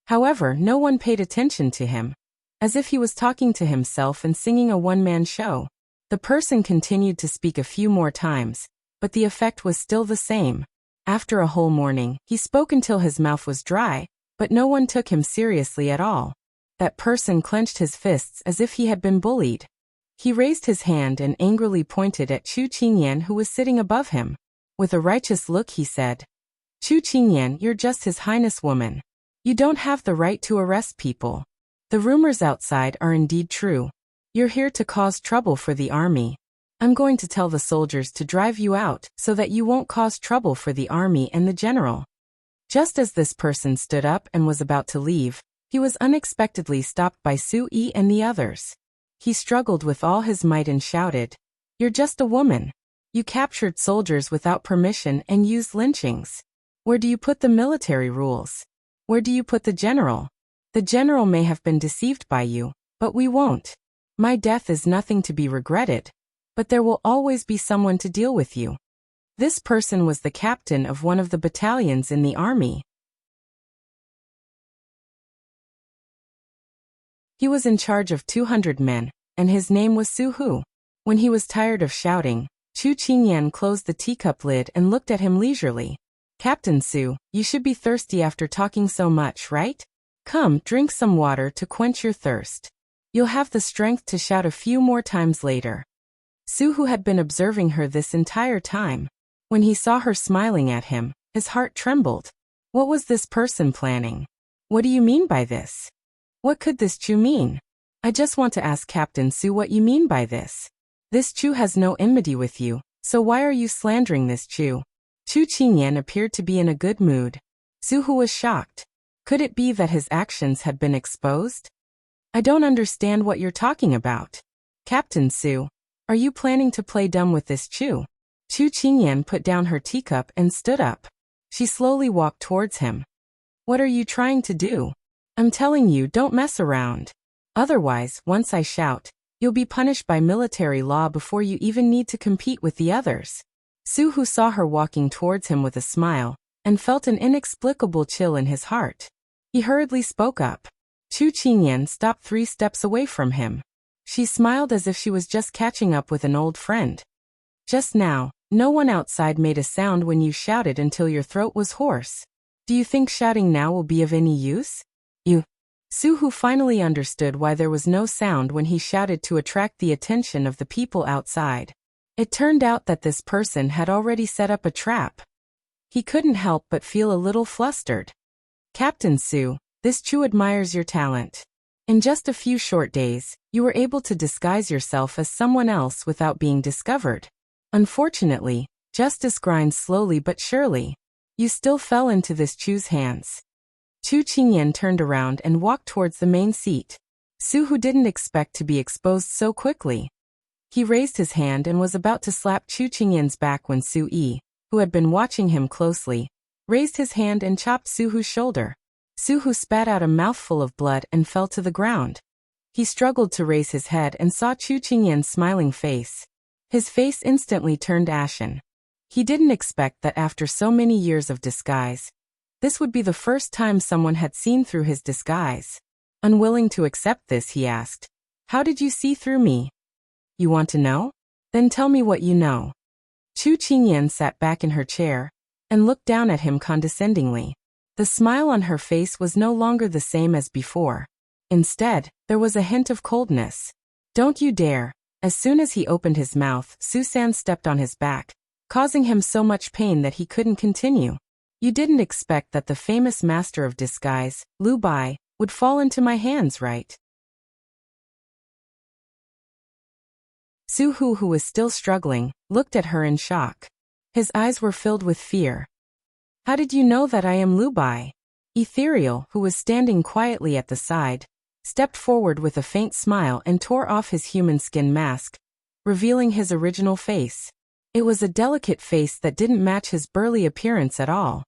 However, no one paid attention to him, as if he was talking to himself and singing a one-man show. The person continued to speak a few more times, but the effect was still the same. After a whole morning, he spoke until his mouth was dry, but no one took him seriously at all. That person clenched his fists as if he had been bullied. He raised his hand and angrily pointed at Chu Qingyan, who was sitting above him. With a righteous look he said, "Chu Qingyan, you're just His Highness woman. You don't have the right to arrest people. The rumors outside are indeed true. You're here to cause trouble for the army. I'm going to tell the soldiers to drive you out so that you won't cause trouble for the army and the general." Just as this person stood up and was about to leave, he was unexpectedly stopped by Su Yi and the others. He struggled with all his might and shouted, "You're just a woman. You captured soldiers without permission and used lynchings. Where do you put the military rules? Where do you put the general? The general may have been deceived by you, but we won't. My death is nothing to be regretted, but there will always be someone to deal with you." This person was the captain of one of the battalions in the army. He was in charge of 200 men, and his name was Su Hu. When he was tired of shouting, Chu Qingyan closed the teacup lid and looked at him leisurely. "Captain Su, you should be thirsty after talking so much, right? Come, drink some water to quench your thirst. You'll have the strength to shout a few more times later." Su Hu had been observing her this entire time. When he saw her smiling at him, his heart trembled. What was this person planning? What do you mean by this? What could this Chu mean? I just want to ask Captain Su what you mean by this. This Chu has no enmity with you, so why are you slandering this Chu? Chu Qingyan appeared to be in a good mood. Su Hu was shocked. Could it be that his actions had been exposed? I don't understand what you're talking about. Captain Su, are you planning to play dumb with this Chu? Chu Qingyan put down her teacup and stood up. She slowly walked towards him. What are you trying to do? I'm telling you, don't mess around. Otherwise, once I shout, you'll be punished by military law before you even need to compete with the others. Su Hu saw her walking towards him with a smile, and felt an inexplicable chill in his heart. He hurriedly spoke up. Chu Qingyan stopped 3 steps away from him. She smiled as if she was just catching up with an old friend. Just now, no one outside made a sound when you shouted until your throat was hoarse. Do you think shouting now will be of any use? Su Hu finally understood why there was no sound when he shouted to attract the attention of the people outside. It turned out that this person had already set up a trap. He couldn't help but feel a little flustered. Captain Su, this Chu admires your talent. In just a few short days, you were able to disguise yourself as someone else without being discovered. Unfortunately, justice grinds slowly but surely. You still fell into this Chu's hands. Chu Qingyan turned around and walked towards the main seat. Su Hu didn't expect to be exposed so quickly. He raised his hand and was about to slap Chu Qingyan's back when Su Yi, who had been watching him closely, raised his hand and chopped Su Hu's shoulder. Su Hu spat out a mouthful of blood and fell to the ground. He struggled to raise his head and saw Chu Qingyan's smiling face. His face instantly turned ashen. He didn't expect that after so many years of disguise, this would be the first time someone had seen through his disguise. Unwilling to accept this, he asked, "How did you see through me? You want to know? Then tell me what you know." Chu Qingyan sat back in her chair and looked down at him condescendingly. The smile on her face was no longer the same as before. Instead, there was a hint of coldness. "Don't you dare. As soon as he opened his mouth, Susan stepped on his back, causing him so much pain that he couldn't continue. You didn't expect that the famous master of disguise, Lu Bai, would fall into my hands, right? Su Hu, who was still struggling, looked at her in shock. His eyes were filled with fear. How did you know that I am Lu Bai? Ethereal, who was standing quietly at the side, stepped forward with a faint smile and tore off his human skin mask, revealing his original face. It was a delicate face that didn't match his burly appearance at all.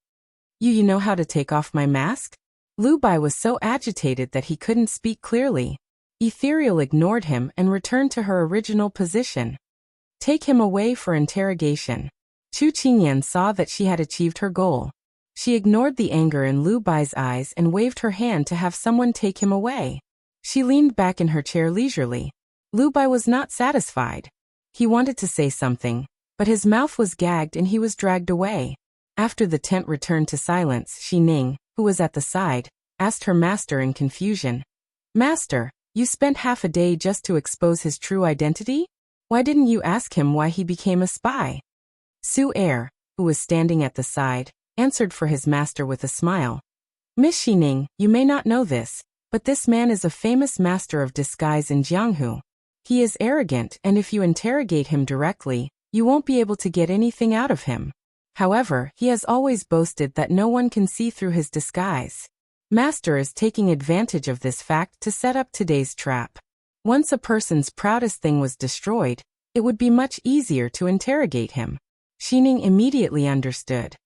You know how to take off my mask? Lu Bai was so agitated that he couldn't speak clearly. Ethereal ignored him and returned to her original position. Take him away for interrogation. Chu Qingyan saw that she had achieved her goal. She ignored the anger in Lu Bai's eyes and waved her hand to have someone take him away. She leaned back in her chair leisurely. Lu Bai was not satisfied. He wanted to say something, but his mouth was gagged and he was dragged away. After the tent returned to silence, Shi Ning, who was at the side, asked her master in confusion. Master, you spent half a day just to expose his true identity? Why didn't you ask him why he became a spy? Su Er, who was standing at the side, answered for his master with a smile. Miss Shi Ning, you may not know this, but this man is a famous master of disguise in Jianghu. He is arrogant, and if you interrogate him directly, you won't be able to get anything out of him. However, he has always boasted that no one can see through his disguise. Master is taking advantage of this fact to set up today's trap. Once a person's proudest thing was destroyed, it would be much easier to interrogate him. Shi Ning immediately understood.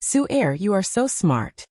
Su Er, you are so smart.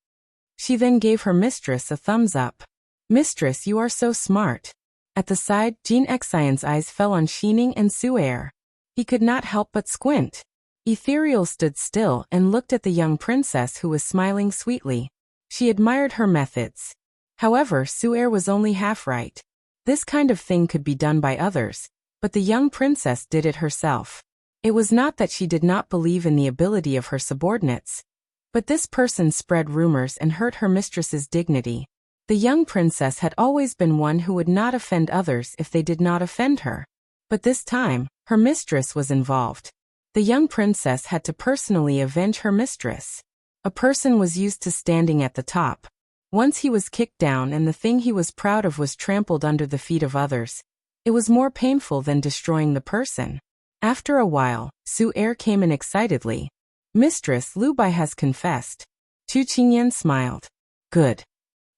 She then gave her mistress a thumbs up. Mistress, you are so smart. At the side, Jin Xian's eyes fell on Shi Ning and Su Er. He could not help but squint. Ethereal stood still and looked at the young princess who was smiling sweetly. She admired her methods. However, Su Er was only half right. This kind of thing could be done by others, but the young princess did it herself. It was not that she did not believe in the ability of her subordinates, but this person spread rumors and hurt her mistress's dignity. The young princess had always been one who would not offend others if they did not offend her. But this time, her mistress was involved. The young princess had to personally avenge her mistress. A person was used to standing at the top. Once he was kicked down and the thing he was proud of was trampled under the feet of others, it was more painful than destroying the person. After a while, Su Er came in excitedly. Mistress, Lu Bai has confessed. Chu Qingyan smiled. Good.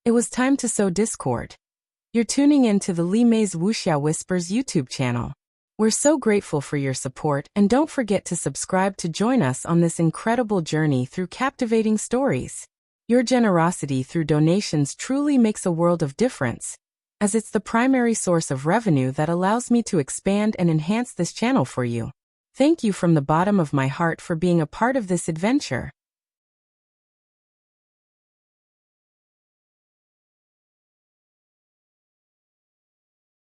It was time to sow discord. You're tuning in to the Li Mei's Wuxia Whispers YouTube channel. We're so grateful for your support, and don't forget to subscribe to join us on this incredible journey through captivating stories. Your generosity through donations truly makes a world of difference, as it's the primary source of revenue that allows me to expand and enhance this channel for you. Thank you from the bottom of my heart for being a part of this adventure.